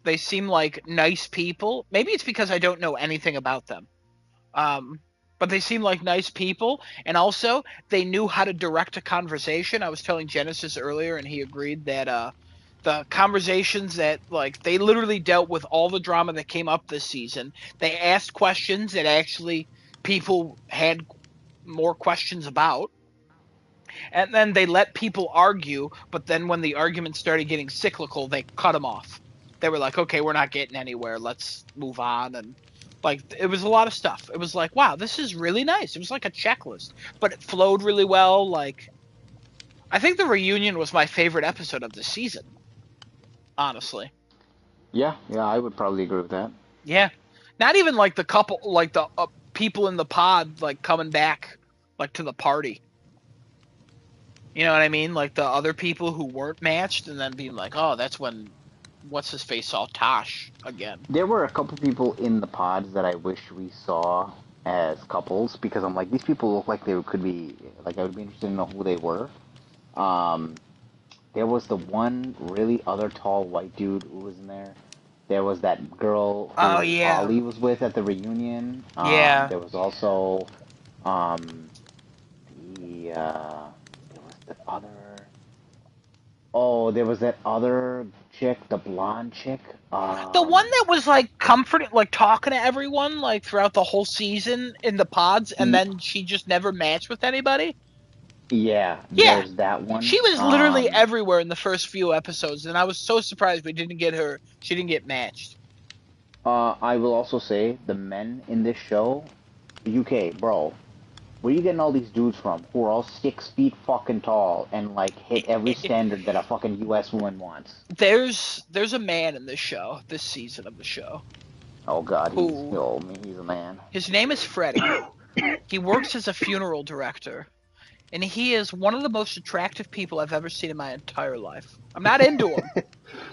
A: They seem like nice people. Maybe it's because I don't know anything about them. Um, but they seem like nice people, and also they knew how to direct a conversation. I was telling Genesis earlier, and he agreed that the conversations that like they literally dealt with all the drama that came up this season. They asked questions that actually people had more questions about, and then they let people argue. But then when the argument started getting cyclical, they cut them off. They were like, okay, we're not getting anywhere, let's move on. And like it was a lot of stuff. It was like, wow, this is really nice. It was like a checklist, but it flowed really well. Like I think the reunion was my favorite episode of the season, honestly.
C: Yeah, yeah, I would probably agree with that.
A: Yeah, not even like the couple, like the people in the pod, like coming back, like to the party. You know what I mean? Like the other people who weren't matched, and then being like, "Oh, that's when what's his face saw Tosh again."
C: There were a couple people in the pods that I wish we saw as couples because I'm like, these people look like they could be like I would be interested to know who they were. Um, there was the one really other tall white dude who was in there. There was that girl
A: Oh
C: who
A: yeah,
C: Ollie was with at the reunion.
A: yeah.
C: There was also um, there was the other. Oh, there was that other chick, the blonde chick.
A: The one that was like comforting, like talking to everyone, like throughout the whole season in the pods, and
C: E-
A: then she just never matched with anybody.
C: yeah,
A: Yeah,
C: there's that one.
A: she was literally everywhere in the first few episodes, and I was so surprised we didn't get her. She didn't get matched.
C: I will also say the men in this show, UK, bro. Where are you getting all these dudes from who are all 6 feet fucking tall and like hit every standard that a fucking U.S. woman wants?
A: There's a man in this season of the show.
C: Oh God, he's
A: Who?
C: he's a man.
A: His name is Freddie. He works as a funeral director, and he is one of the most attractive people I've ever seen in my entire life. I'm not into him,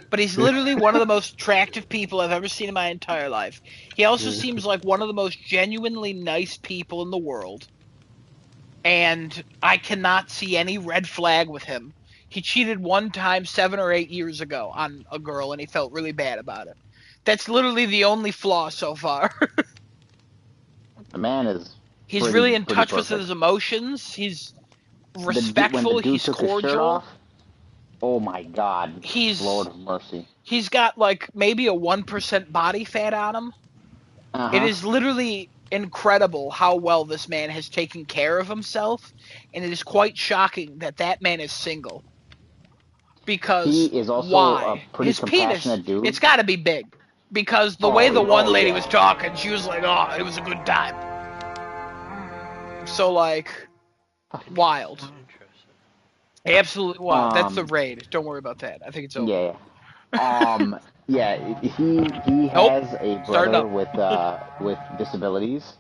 A: but he's literally one of the most attractive people I've ever seen in my entire life. He also seems like one of the most genuinely nice people in the world, and I cannot see any red flag with him. He cheated one time 7 or 8 years ago on a girl, and he felt really bad about it. That's literally the only flaw so far.
C: The man is.
A: He's
C: pretty,
A: really in
C: pretty
A: touch
C: perfect.
A: with his emotions. He's
C: When
A: respectful.
C: the dude
A: He's
C: took his shirt
A: cordial.
C: off, oh my God, Lord of mercy.
A: He's got like maybe a 1% body fat on him. It is literally incredible how well this man has taken care of himself, and it is quite shocking that that man is single. Because
C: he is also
A: why?
C: a pretty
A: His
C: compassionate
A: penis,
C: dude.
A: It's got to be big. Because the way the one lady was talking, she was like, "Oh, it was a good time." So like, wild. Absolutely wild. That's the raid. Don't worry about that. I think it's over.
C: Yeah. Yeah. He has a brother with disabilities,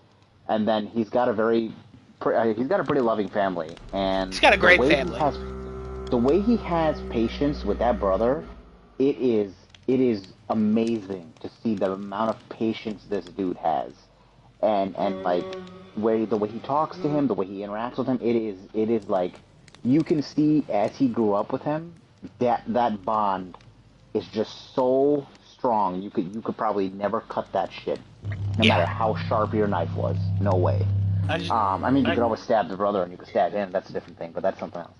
C: and then he's got a pretty loving family, and
A: he's got a great family.
C: The way he has patience with that brother, it is amazing to see the amount of patience this dude has, and like the way he talks to him, the way he interacts with him, it is like you can see as he grew up with him that bond is just so strong. You could probably never cut that shit, no matter how sharp your knife was. No way. I mean, you could always stab the brother, and you could stab him. That's a different thing, but that's something else.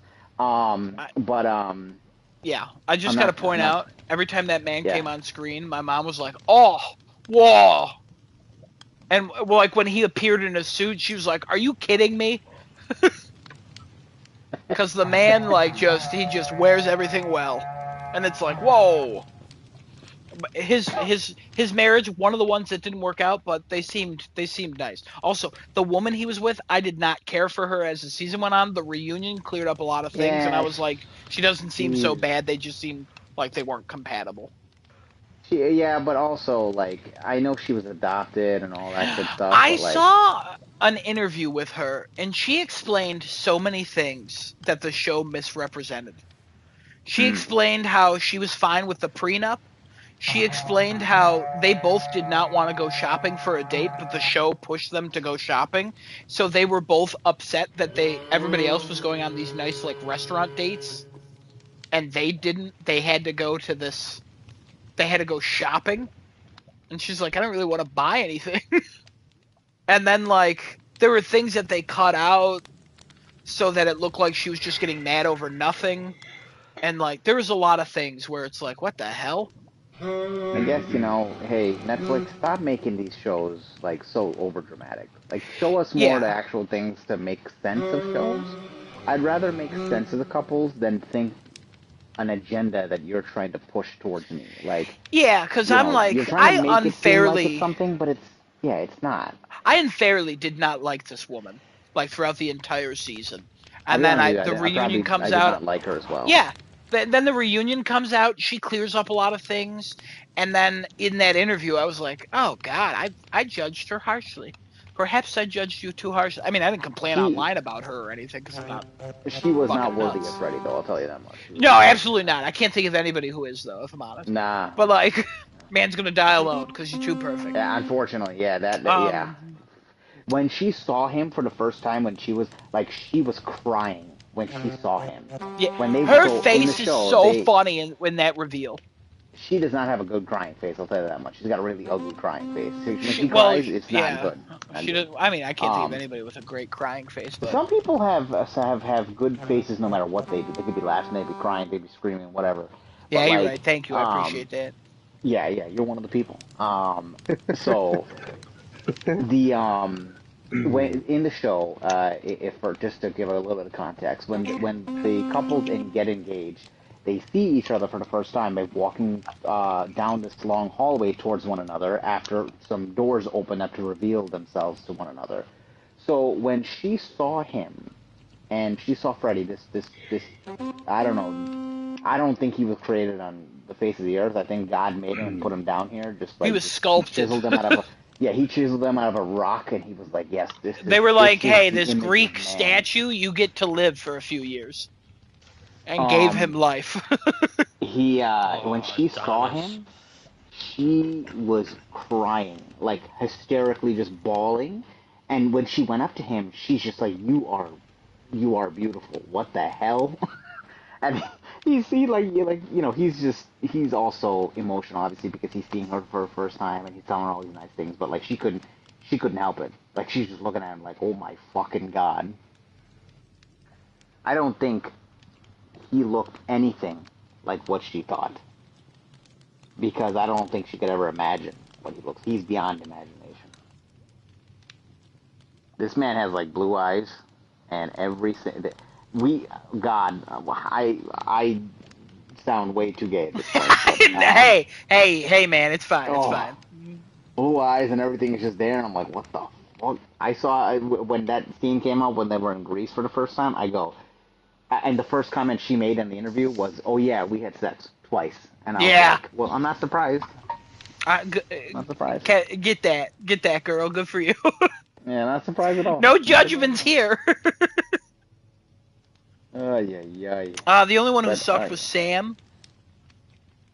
A: Yeah, I just gotta point out, every time that man came on screen, my mom was like, "Oh, whoa!" And like when he appeared in a suit, she was like, "Are you kidding me?" Because the man he just wears everything well, and it's like, whoa. His marriage, one of the ones that didn't work out, but they seemed nice. Also, the woman he was with, I did not care for her as the season went on. The reunion cleared up a lot of things, and I was like, she doesn't seem so bad. They just seemed like they weren't compatible.
C: But also, like, I know she was adopted and all that good stuff.
A: I saw an interview with her, and she explained so many things that the show misrepresented. She explained how she was fine with the prenup. She explained how they both did not want to go shopping for a date, but the show pushed them to go shopping. So they were both upset that everybody else was going on these nice like restaurant dates, and they didn't. They had to go shopping. And she's like, I don't really want to buy anything. And then like there were things that they cut out so that it looked like she was just getting mad over nothing. And like there was a lot of things where it's like, what the hell?
C: I guess, hey, Netflix, stop making these shows, like, so overdramatic. Like, show us more of the actual things to make sense of shows. I'd rather make sense of the couples than think an agenda that you're trying to push towards me. Like,
A: yeah, because I'm like,
C: you're trying to make it seem like it's something, but it's not.
A: I unfairly did not like this woman, like, throughout the entire season. And then the reunion comes out.
C: I did not like her as well.
A: Yeah. Then the reunion comes out, she clears up a lot of things, and then in that interview I was like, oh God, I judged her harshly. Perhaps I judged you too harshly. I mean, I didn't complain online about her or anything, because I'm not.
C: She was not worthy of Freddie, though, I'll tell you that much.
A: No, absolutely not. I can't think of anybody who is, though, if I'm honest.
C: Nah.
A: But, like, man's gonna die alone, because you're too perfect.
C: Yeah, unfortunately, yeah. When she saw him for the first time, when she was crying when she saw him.
A: Yeah, her face is so funny in that reveal.
C: She does not have a good crying face, I'll tell you that much. She's got a really ugly crying face. When she cries, it's not good.
A: She does, I mean, I can't think of anybody with a great crying face. But
C: some people have good faces no matter what they do. They could be laughing, they'd be crying, they'd be screaming, whatever.
A: Yeah, you're right. Thank you. I appreciate that.
C: Yeah, you're one of the people. So when in the show, just to give it a little bit of context, when the couples get engaged, they see each other for the first time by walking down this long hallway towards one another after some doors open up to reveal themselves to one another. So when she saw him and she saw Freddy, this, I don't know. I don't think he was created on the face of the earth. I think God made him and put him down here.
A: He was
C: He
A: sculpted.
C: chiseled him out of a, yeah, he chiseled him out of a rock, and he was like, yes,
A: They were like,
C: this is
A: hey,
C: the
A: this
C: image of
A: Greek
C: man.
A: statue, you get to live for a few years. And gave him life.
C: He when she saw
B: Adonis.
C: him, she was crying, like hysterically, just bawling. And when she went up to him, she's just like, you are beautiful. What the hell?" And he's also emotional, obviously, because he's seeing her for the first time and he's telling her all these nice things. But like she couldn't help it. Like she's just looking at him like, oh my fucking god. I don't think he looked anything like what she thought, because I don't think she could ever imagine what he looks. He's beyond imagination. This man has like blue eyes, and I sound way too gay at this point. But,
A: hey, man, it's fine. It's fine.
C: Blue eyes and everything is just there, and I'm like, what the fuck? I saw when that scene came out when they were in Greece for the first time. I go, and the first comment she made in the interview was, "Oh yeah, we had sex twice," and I was like, "Well, I'm not surprised." Not surprised.
A: Get that, girl. Good for you.
C: Yeah, not surprised at all.
A: No judgments here.
C: Yeah.
A: The only one who sucked was Sam.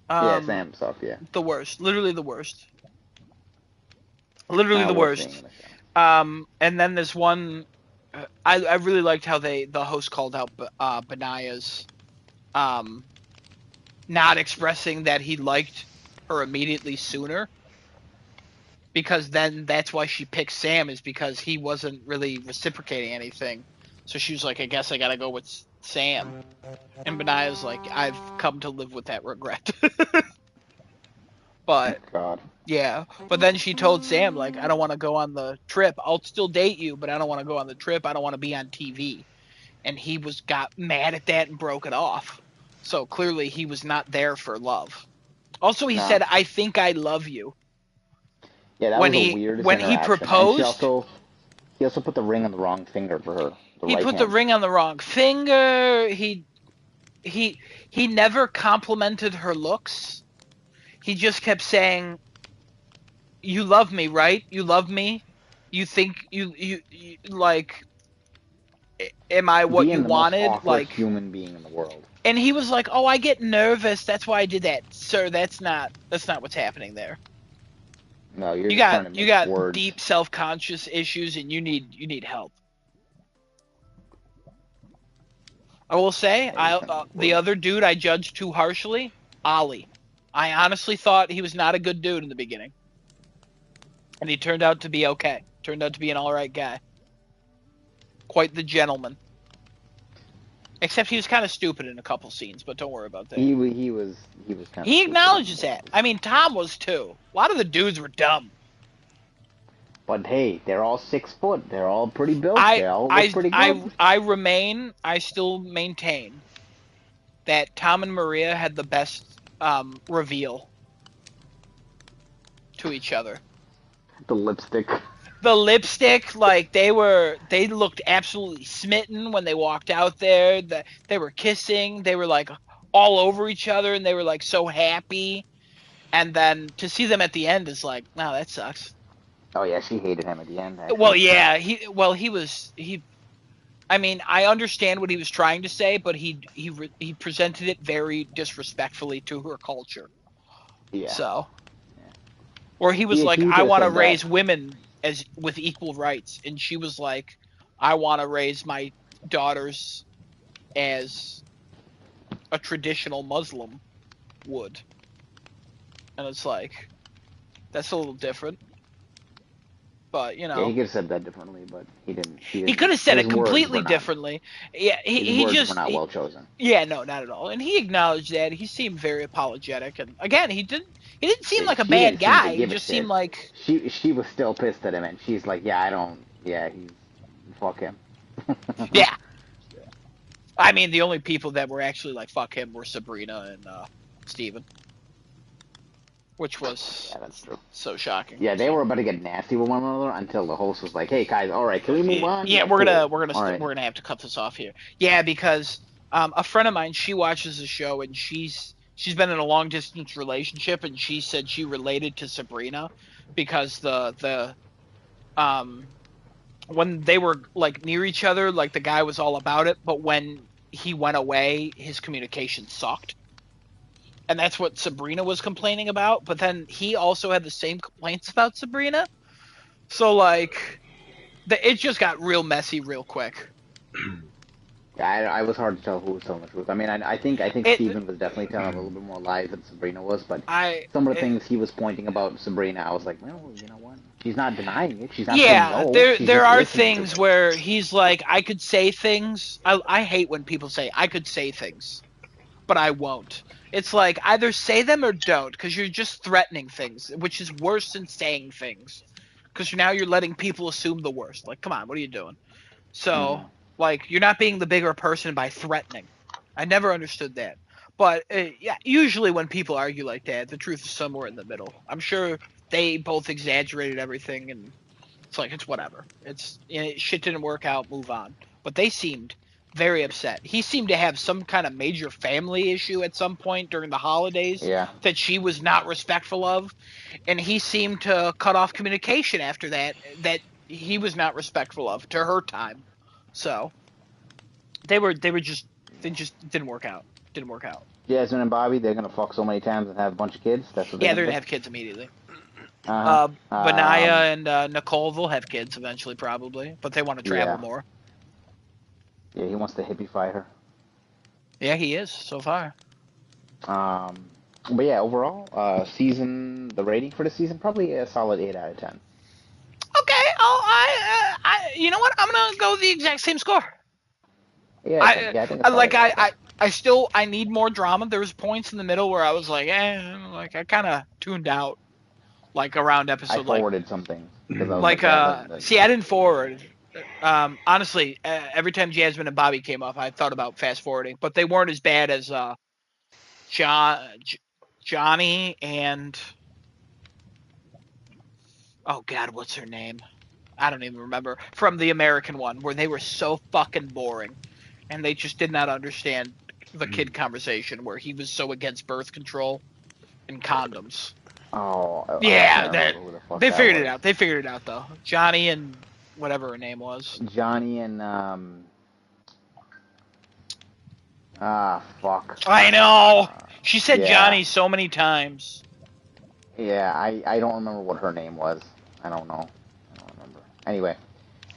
C: Yeah, Sam sucked. Yeah.
A: The worst. Literally the worst. Literally the
C: Worst
A: worst.
C: being in the show.
A: And then there's one. I really liked how the host called out Benaya's not expressing that he liked her immediately sooner, because then that's why she picked Sam, is because he wasn't really reciprocating anything. So she was like, I guess I gotta go with Sam. And Benaya's like, I've come to live with that regret. But
C: God.
A: yeah, but then she told Sam, like, I don't want to go on the trip. I'll still date you, but I don't want to go on the trip. I don't want to be on TV. And he got mad at that and broke it off. So clearly he was not there for love. Also, he said, I think I love you.
C: Yeah, that was the weirdest
A: when
C: interaction.
A: he proposed.
C: And he also put the ring on the wrong finger for her.
A: He put the ring on the wrong finger. He never complimented her looks. He just kept saying, you love me, right? You love me? You think you like, am I what you wanted?
C: Being the most awkward human being in the world.
A: And he was like, "Oh, I get nervous. That's why I did that." Sir, that's not what's happening there.
C: No, you
A: got
C: words.
A: Deep self-conscious issues, and you need help. I will say, the other dude I judged too harshly, Ollie. I honestly thought he was not a good dude in the beginning. And he turned out to be okay. Turned out to be an alright guy. Quite the gentleman. Except he was kind of stupid in a couple scenes, but don't worry about that.
C: He was kind of.
A: He acknowledges that. I mean, Tom was too. A lot of the dudes were dumb.
C: But hey, they're all 6 foot. They're all pretty built. They all look pretty good.
A: I still maintain that Tom and Maria had the best reveal to each other.
C: The lipstick.
A: The lipstick, like they looked absolutely smitten when they walked out there. They were kissing. They were like all over each other, and they were like so happy. And then to see them at the end is like, wow, that sucks.
C: Oh yeah, she hated him at the end. Actually.
A: Well, yeah, he. I mean, I understand what he was trying to say, but he presented it very disrespectfully to her culture.
C: Yeah.
A: So. Yeah. Or he was like, I want to raise women with equal rights, and she was like, I want to raise my daughters as a traditional Muslim would. And it's like, that's a little different. But, you know.
C: Yeah, he could have said that differently, but he didn't.
A: He could have said it completely differently. Yeah,
C: his words were not well chosen.
A: Yeah, no, not at all. And he acknowledged that. He seemed very apologetic. And again, he didn't seem like a bad guy. He just seemed like
C: she was still pissed at him, and she's like, fuck him.
A: Yeah. I mean, the only people that were actually like fuck him were Sabrina and Steven. which was
C: Yeah, that's true.
A: so shocking.
C: Yeah, they were about to get nasty with one another until the host was like, "Hey guys, all right, can we move on?"
A: Yeah,
C: Like,
A: we're
C: cool.
A: gonna have to cut this off here. Yeah, because a friend of mine, she watches the show and she's been in a long distance relationship, and she said she related to Sabrina because the when they were like near each other, like the guy was all about it, but when he went away, his communication sucked. And that's what Sabrina was complaining about, but then he also had the same complaints about Sabrina. So like it just got real messy real quick.
C: I was hard to tell who was telling the truth. I mean, I think
A: It
C: Steven was definitely telling a little bit more lies than Sabrina was, but
A: I
C: some of the
A: it,
C: things he was pointing about Sabrina, I was like, well, you know what? She's not denying it. She's not saying
A: Yeah,
C: no.
A: there
C: She's
A: there
C: just
A: are
C: listening to
A: things
C: it.
A: where he's like, I could say things. I hate when people say I could say things, but I won't. It's like either say them or don't, because you're just threatening things, which is worse than saying things. Because now you're letting people assume the worst. Like, come on, what are you doing? So,
C: Mm.
A: like, you're not being the bigger person by threatening. I never understood that. But yeah, usually when people argue like that, the truth is somewhere in the middle. I'm sure they both exaggerated everything, and it's like it's whatever. It's shit didn't work out, move on. But they seemed very upset. He seemed to have some kind of major family issue at some point during the holidays
C: Yeah.
A: that she was not respectful of, and he seemed to cut off communication after that he was not respectful of to her time. So they just didn't work out. Didn't work out.
C: Jasmine and Bobby, they're gonna fuck so many times and have a bunch of kids. That's what they're
A: Yeah, they're
C: gonna
A: gonna
C: do.
A: have kids immediately.
C: Uh huh.
A: Benaya and Nicole will have kids eventually, probably, but they want to travel
C: Yeah.
A: more.
C: Yeah. He wants to hippiefy her.
A: Yeah, he is so far.
C: Um. But yeah, overall, the rating for the season probably a solid 8 out of 10.
A: Okay. Oh, you know what? I'm gonna go the exact same score.
C: Yeah, I think a
A: I
C: solid
A: like
C: 8 out of 10.
A: I still I need more drama. There was points in the middle where I was like, like I kind of tuned out, like around
C: I
A: episode
C: forwarded some things because I was like,
A: see, I didn't forward. Honestly, every time Jasmine and Bobby came up, I thought about fast forwarding, but they weren't as bad as John, Johnny, and oh god, what's her name? I don't even remember, from the American one, where they were so fucking boring, and they just did not understand the kid conversation where he was so against birth control and condoms.
C: oh, I
A: Yeah,
C: can't
A: that
C: remember who the fuck
A: they
C: that
A: figured it
C: was.
A: out. They figured it out though. Johnny and whatever her name was.
C: Johnny and fuck.
A: I know. She said
C: Yeah,
A: Johnny so many times.
C: yeah. I don't remember what her name was. I don't know. I don't remember. Anyway,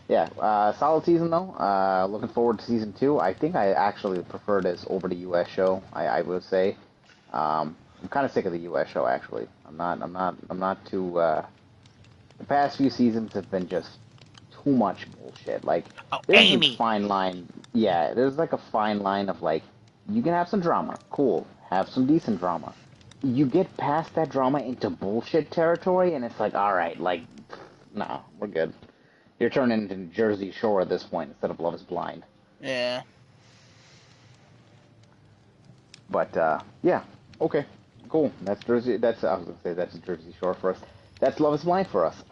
C: yeah. Solid season though. Looking forward to season 2. I think I actually prefer this over the U.S. show. I would say. I'm kind of sick of the U.S. show actually. I'm not too. The past few seasons have been just too much bullshit. Like,
A: Oh,
C: there's a
A: Amy.
C: fine line. Yeah, there's like a fine line of like, you can have some drama, cool, have some decent drama. You get past that drama into bullshit territory, and it's like, all right, like, no, we're good. You're turning into Jersey Shore at this point instead of Love Is Blind.
A: Yeah.
C: But yeah, okay, cool. That's Jersey. That's I was gonna say that's Jersey Shore for us. That's Love Is Blind for us.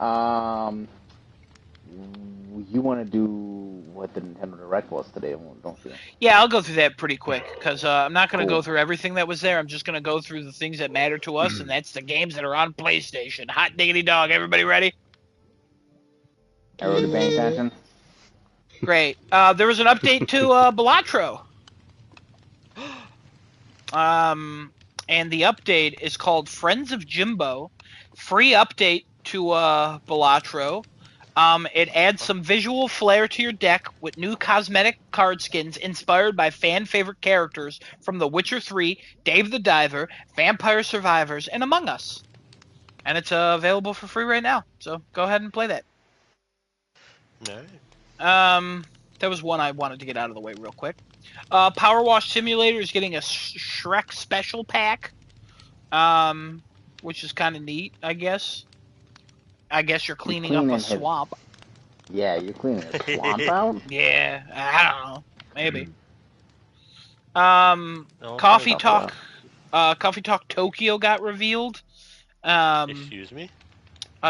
C: You want to do what the Nintendo Direct was today, don't you?
A: Yeah, I'll go through that pretty quick because I'm not going to go
C: Cool.
A: through everything that was there. I'm just going to go through the things that matter to us, and that's the games that are on PlayStation. Hot diggity dog. Everybody ready?
C: Everybody paying attention?
A: Great. There was an update to Balatro. And the update is called Friends of Jimbo. Free update to Balatro. It adds some visual flair to your deck with new cosmetic card skins inspired by fan favorite characters from The Witcher 3, Dave the Diver, Vampire Survivors, and Among Us. And it's available for free right now. So go ahead and play that. That was one I wanted to get out of the way real quick. Power Wash Simulator is getting a Shrek special pack, which is kind of neat, I guess. I guess you're
C: You
A: cleaning up a
C: cleaning his?
A: swamp.
C: Yeah, you're cleaning his swamp out.
A: Yeah, I don't know, maybe.
B: No,
A: Coffee
C: Tough luck.
A: Talk, Coffee Talk Tokyo got revealed.
B: Excuse me?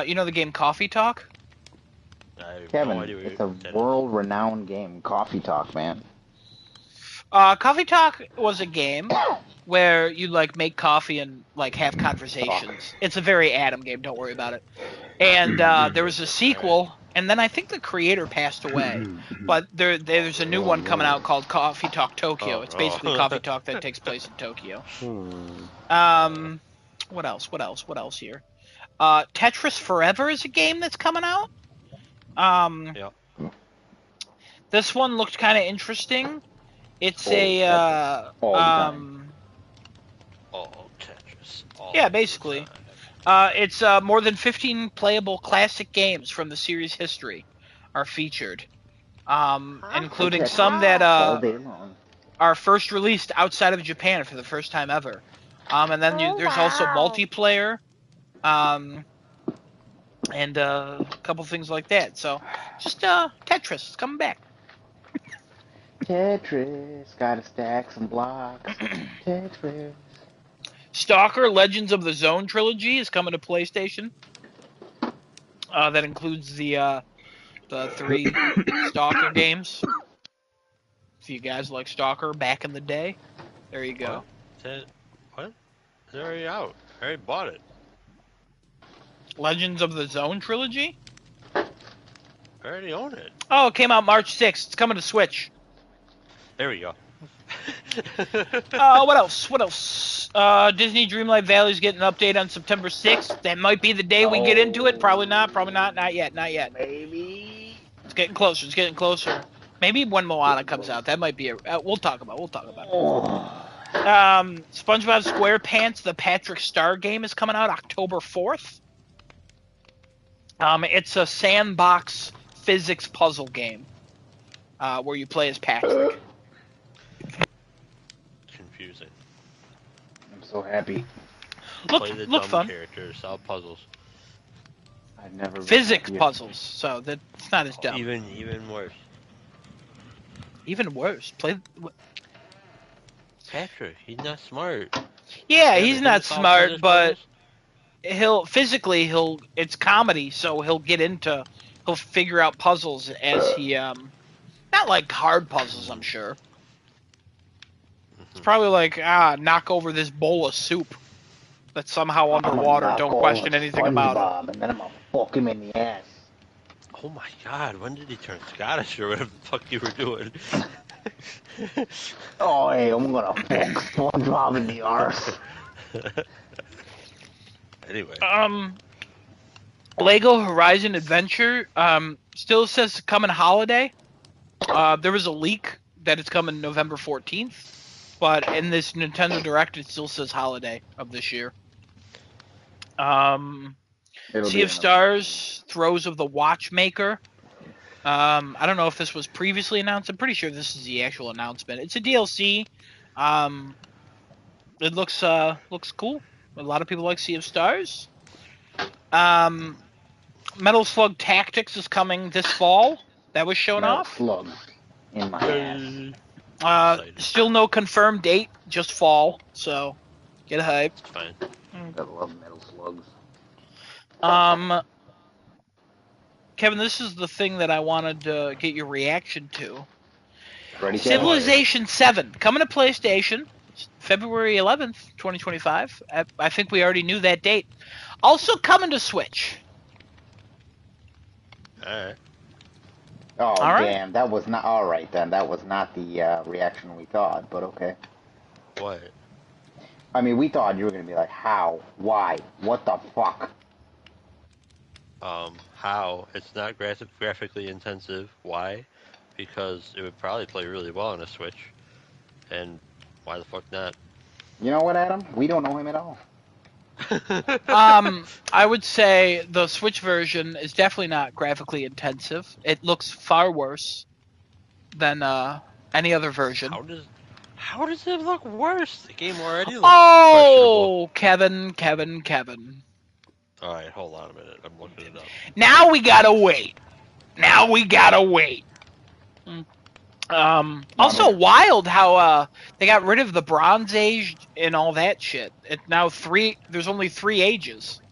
A: You know the game Coffee Talk?
B: I have
C: Kevin,
B: no idea
C: it's
B: what
C: a
B: that is.
C: world-renowned game, Coffee Talk, man.
A: Coffee Talk was a game where you like make coffee and like have conversations. It's a very Adam game. Don't worry about it. And there was a sequel, and then I think the creator passed away. But there's a new one coming out called Coffee Talk Tokyo.
B: Oh,
A: It's basically
B: no.
A: Coffee Talk that takes place in Tokyo. What else here? Tetris Forever is a game that's coming out.
B: Yep.
A: This one looked kind of interesting. It's
C: Always Tetris. All the time.
B: All Tetris. All
A: Yeah,
B: the
A: basically.
B: time.
A: It's more than 15 playable classic games from the series history are featured, including
C: Tetris
A: some that
C: all day long.
A: are first released outside of Japan for the first time ever. And then there's also multiplayer, and a couple things like that. So just Tetris, it's coming back.
C: Tetris, gotta stack some blocks. Tetris.
A: Stalker: Legends of the Zone trilogy is coming to PlayStation. That includes the 3 Stalker games. If you guys like Stalker back in the day, there you go.
B: What? It's already out. I already bought it.
A: Legends of the Zone trilogy?
B: I already own it.
A: Oh, it came out March 6th. It's coming to Switch.
B: There we go.
A: What else? Disney Dreamlight Valley's getting an update on September 6th. That might be the day we get into it. Probably not. Not yet.
C: Maybe.
A: It's getting closer. Maybe when Moana comes out. That might be we'll talk about it.
C: Oh.
A: SpongeBob SquarePants, the Patrick Star game is coming out October 4th. It's a sandbox physics puzzle game where you play as Patrick.
B: Confusing.
C: I'm so happy.
B: Play the
A: Look
B: dumb
A: fun.
B: characters, solve puzzles.
C: I've never
A: Physics puzzles, so that's not as dumb.
B: Even worse.
A: Even worse.
B: Patrick, he's not smart.
A: Yeah,
B: You
A: he's
B: ever
A: not
B: solve
A: smart,
B: physics
A: but
B: puzzles?
A: it's comedy, so he'll figure out puzzles as he not like hard puzzles, I'm sure. It's probably like knock over this bowl of soup that's somehow underwater. Don't question anything about it.
C: And then I'm gonna fuck him in the ass.
B: Oh my god, when did he turn Scottish or whatever the fuck you were doing?
C: Oh, hey, I'm gonna fuck SpongeBob in the arse.
B: Anyway.
A: Lego Horizon Adventure still says coming holiday. There was a leak that it's coming November 14th, but in this Nintendo Direct it still says holiday of this year. Sea of Stars, Throes of the Watchmaker. I don't know if this was previously announced. I'm pretty sure this is the actual announcement. It's a DLC. It looks cool. A lot of people like Sea of Stars. Metal Slug Tactics is coming this fall. That was shown off.
C: Slug in my ass.
A: Still no confirmed date, just fall. So get hyped.
B: It's fine.
C: I love Metal Slugs.
A: Kevin, this is the thing that I wanted to get your reaction to.
C: Ready,
A: Civilization 7 coming to PlayStation February 11th, 2025. I think we already knew that date. Also coming to Switch.
B: Alright.
C: Oh,
A: All right.
C: damn. That was not... Alright, then. That was not the reaction we thought, but okay.
B: What?
C: I mean, we thought you were going to be like, how? Why? What the fuck?
B: How? It's not graphically intensive. Why? Because it would probably play really well on a Switch. And why the fuck not?
C: You know what, Adam? We don't know him at all.
A: I would say the Switch version is definitely not graphically intensive. It looks far worse than any other version.
B: How does it look worse? The game already looks questionable.
A: Kevin.
B: Alright, hold on a minute. I'm looking it up.
A: Now we gotta wait. Also wild how they got rid of the Bronze Age and all that shit. There's only 3 ages.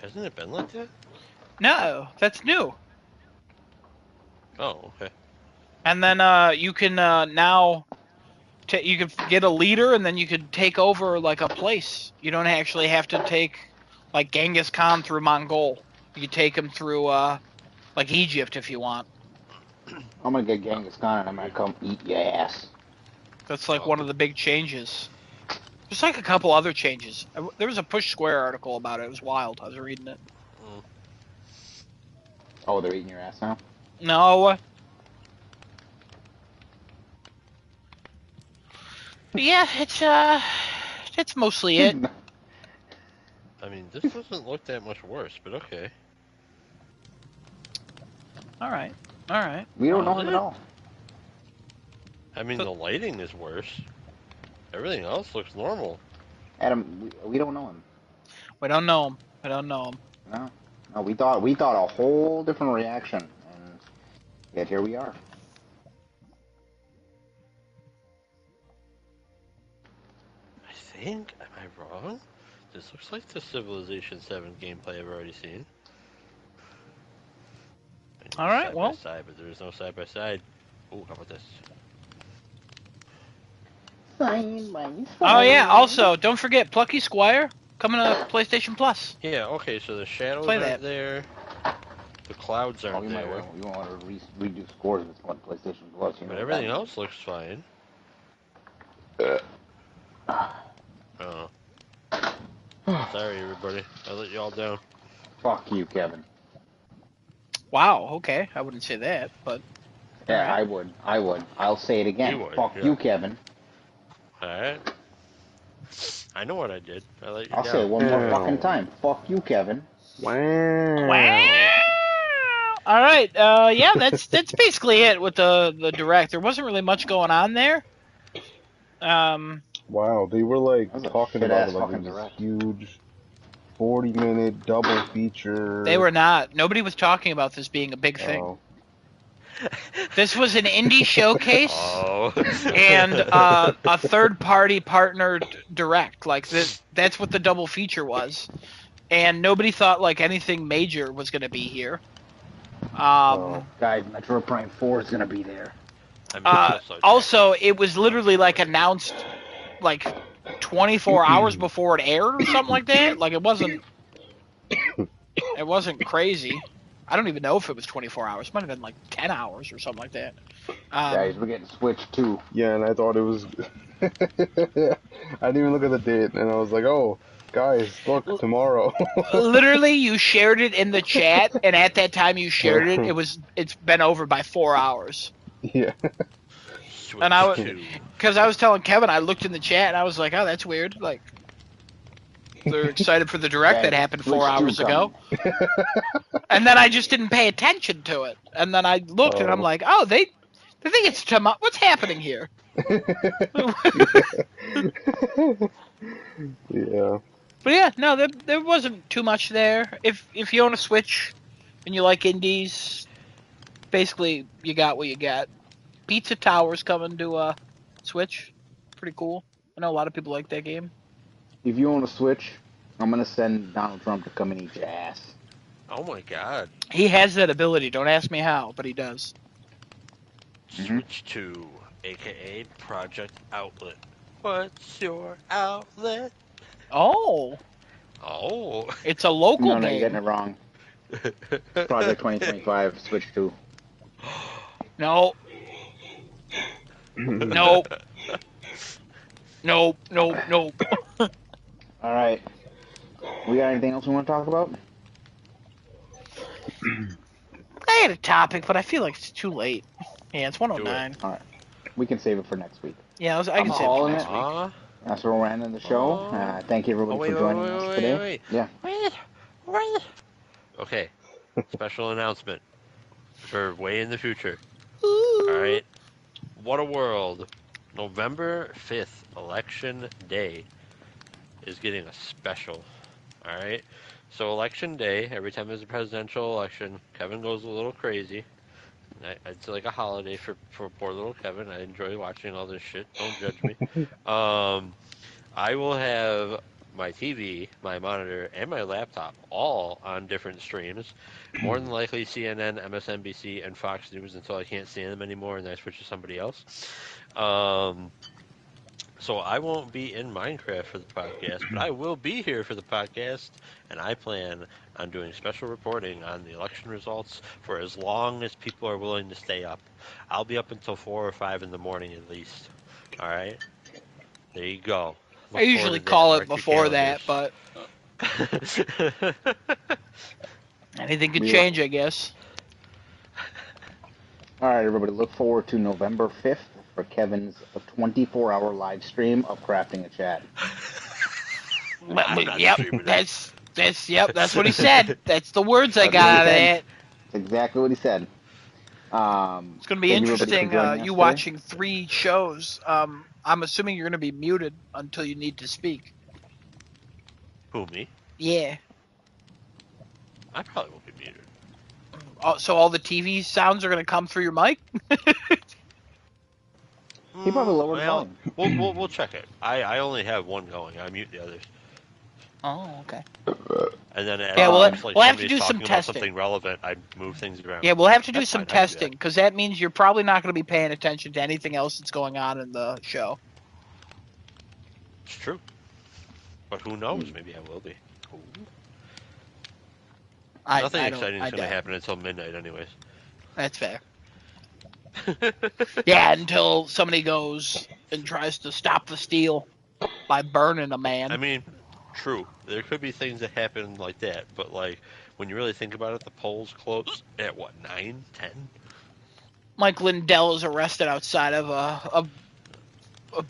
B: Hasn't it been like that?
A: No, that's new.
B: Oh, okay.
A: And then you can now you can get a leader, and then you could take over like a place. You don't actually have to take like Genghis Khan through Mongol. You could take him through like Egypt if you want.
C: I'm gonna get Genghis Khan and I'm gonna come eat your ass.
A: That's like
B: Oh.
A: one of the big changes. There's like a couple other changes. There was a Push Square article about it. It was wild. I was reading it.
B: Mm.
C: Oh, they're eating your ass now?
A: No. But yeah, it's mostly it.
B: I mean, this doesn't look that much worse, but okay.
A: All right. All right.
C: We don't know
B: Is
C: him
B: it?
C: at all.
B: I mean, the lighting is worse. Everything else looks normal.
C: Adam, we don't know him.
A: We don't know him. We don't know him.
C: No. No, we thought a whole different reaction, and yet here we are.
B: I think, am I wrong? This looks like the Civilization 7 gameplay I've already seen.
A: All right,
B: Side
A: well.
B: by side, but there is no side by side. Oh, how about this?
A: Oh yeah. Also, don't forget Plucky Squire coming to PlayStation Plus.
B: Yeah, okay, so the shadows
A: Play
B: aren't
A: that.
B: there. The clouds
C: Oh,
B: aren't
C: you might
B: there.
C: want to redo scores with one PlayStation Plus. You know
B: But
C: what
B: everything
C: that
B: else looks fine.
C: means.
B: Oh. Sorry, everybody. I let you all down.
C: Fuck you, Kevin.
A: Wow. Okay. I wouldn't say that, but
C: Yeah,
A: all right.
C: I would. I'll say it again.
B: You would,
C: Fuck
B: yeah.
C: you, Kevin.
B: Alright. I know what I did. I let you
C: I'll
B: down.
C: say it one more
D: Wow.
C: fucking time. Fuck you, Kevin.
D: Wow.
A: All right. Yeah, that's basically it with the direct. There wasn't really much going on there.
D: Wow, they were like
C: That was a
D: talking
C: shit-ass
D: about it like
C: fucking
D: it was this
C: direct.
D: huge 40-minute double feature.
A: They were not. Nobody was talking about this being a big thing.
D: Oh.
A: This was an indie showcase
B: Oh.
A: and a third-party partnered direct. Like that's what the double feature was. And nobody thought like anything major was going to be here.
D: Oh.
C: Guys, Metro Prime 4 is gonna be there.
B: I mean, so sorry.
A: Also, it was literally like announced like 24 hours before it aired or something like that. Like it wasn't crazy. I don't even know if it was 24 hours. It might have been like 10 hours or something like that.
C: Guys, we're getting Switch 2.
D: Yeah, and I thought it was. I didn't even look at the date, and I was like, "Oh, guys, look, tomorrow."
A: Literally, you shared it in the chat, and at that time you shared it, it's been over by 4 hours.
D: Yeah.
B: Switch
A: And I was,
B: 2.
A: because I was telling Kevin, I looked in the chat and I was like, oh, that's weird. Like, they're excited for the direct that happened 4 hours ago. And then I just didn't pay attention to it. And then I looked and I'm like, oh, they think it's tomorrow. What's happening here?
D: Yeah.
A: But yeah, no, there wasn't too much there. If you own a Switch and you like indies, basically you got what you got. Pizza Tower's coming to Switch. Pretty cool. I know a lot of people like that game.
C: If you own a Switch, I'm gonna send Donald Trump to come and eat your ass.
B: Oh my god.
A: He has that ability. Don't ask me how, but he does.
B: Switch 2, aka Project Outlet. What's your outlet?
A: Oh,
B: Oh.
A: it's a local
C: No, you're
A: game.
C: getting it wrong. Project 2025, Switch 2.
A: No. Nope. Nope. Nope. Nope.
C: All right. We got anything else we want to talk about?
A: I had a topic, but I feel like it's too late. Yeah, it's 109.
C: All right. We can save it for next week.
A: Yeah, I can
C: I'm
A: say it for
C: calling
A: next
C: it.
A: week.
C: That's where we're ending the show. Thank you everybody for joining us today. Yeah.
B: Wait. Okay. Special announcement for way in the future. Alright. What a world. November 5th, Election Day, is getting a special. Alright? So, Election Day, every time there's a presidential election, Kevin goes a little crazy. It's like a holiday for poor little Kevin. I enjoy watching all this shit. Don't judge me. I will have my TV, my monitor, and my laptop all on different streams. More than likely CNN, MSNBC, and Fox News until I can't stand them anymore and I switch to somebody else. So I won't be in Minecraft for the podcast, but I will be here for the podcast, and I plan on doing special reporting on the election results for as long as people are willing to stay up. I'll be up until 4 or 5 in the morning at least. All right? There you go.
A: I
B: Look forward
A: usually
B: to that.
A: call it
B: Mark your
A: before that, but
B: calendars.
A: anything could
C: Yeah.
A: change, I guess.
C: All right, everybody, look forward to November 5th for Kevin's 24-hour live stream of Crafting a Chat.
B: I'm not
A: Yep,
B: streaming that.
A: that's what he said. That's the words I
C: That's
A: got
C: what he
A: out of
C: said.
A: that.
C: That's exactly what he said.
A: It's going to be
C: Thank you, everybody, for
A: interesting.
C: joining us
A: You
C: today.
A: watching 3 shows. I'm assuming you're going to be muted until you need to speak.
B: Who, me?
A: Yeah.
B: I probably won't be muted.
A: So all the TV sounds are going to come through your mic?
C: He probably lowered
B: Well,
C: volume.
B: we'll check it. I only have one going. I mute the others.
A: Oh, okay.
B: And then
A: Yeah, we'll have to
B: somebody's
A: do some
B: talking about
A: testing.
B: something relevant, I move things around.
A: Yeah, we'll have to do
B: That's
A: some
B: fine, I can do that.
A: testing, because that means you're probably not going to be paying attention to anything else that's going on in the show.
B: It's true. But who knows? Maybe I will be. Ooh. Nothing exciting is going to happen until midnight anyways.
A: That's fair. Yeah, until somebody goes and tries to stop the steal by burning a man.
B: I mean, true. There could be things that happen like that, but like when you really think about it, the polls close at what, 9, 10?
A: Mike Lindell is arrested outside of a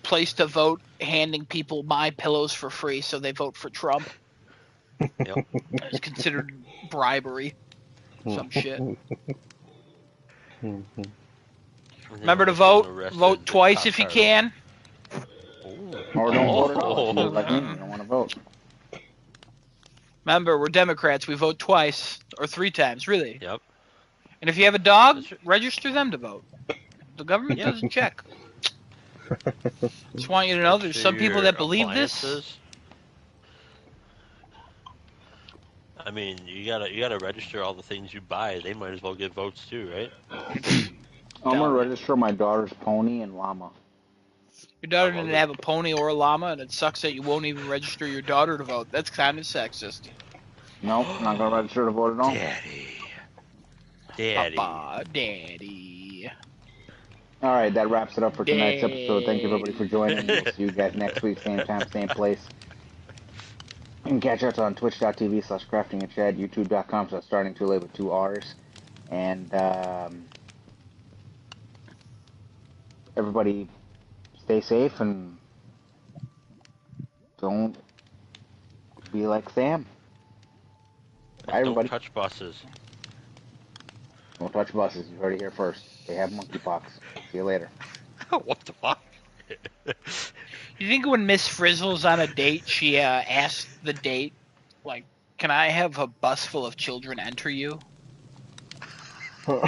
A: place to vote, handing people my pillows for free so they vote for Trump.
B: Yep.
A: It's considered bribery. Some shit. Remember to vote. Vote twice if you can.
C: Or don't vote at all. If you look like me, you don't want to vote.
A: Remember, we're Democrats. We vote twice or 3 times, really.
B: Yep.
A: And if you have a dog, register them to vote. The government
B: Yeah.
A: doesn't check. Just want you to know there's some people that believe this.
B: Appliances. I mean, you gotta register all the things you buy. They might as well get votes too, right?
C: I'm gonna register my daughter's pony and llama.
A: Your daughter
B: I love
A: didn't
B: it.
A: have a pony or a llama, and it sucks that you won't even register your daughter to vote. That's kind of sexist.
C: Nope, not gonna register to vote at all.
B: Daddy.
A: Papa, Daddy.
C: All right, that wraps it up for tonight's episode. Thank you, everybody, for joining. We'll see you guys next week, same time, same place. You can catch us on twitch.tv/craftingandchad, youtube.com/starting2late with 2 R's. And everybody stay safe and don't be like Sam. Bye, everybody.
B: Don't touch buses.
C: Don't touch buses. You heard it here first. They have monkeypox. See you later.
B: What the fuck?
A: You think when Miss Frizzle's on a date, she asks the date, like, can I have a bus full of children enter you?
C: If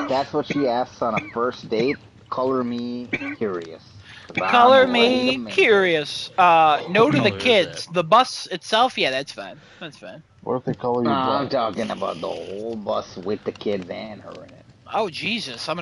C: that's what she asks on a first date, color me curious. 'Cause
A: Color
C: I'm ready to
A: me
C: mingle.
A: curious. No to the
B: color is
A: kids.
B: that?
A: The bus itself, yeah, that's fine. That's fine.
D: What if they color you
C: I'm
D: black?
C: talking about the whole bus with the kids and her in it.
A: Oh, Jesus. I'm going to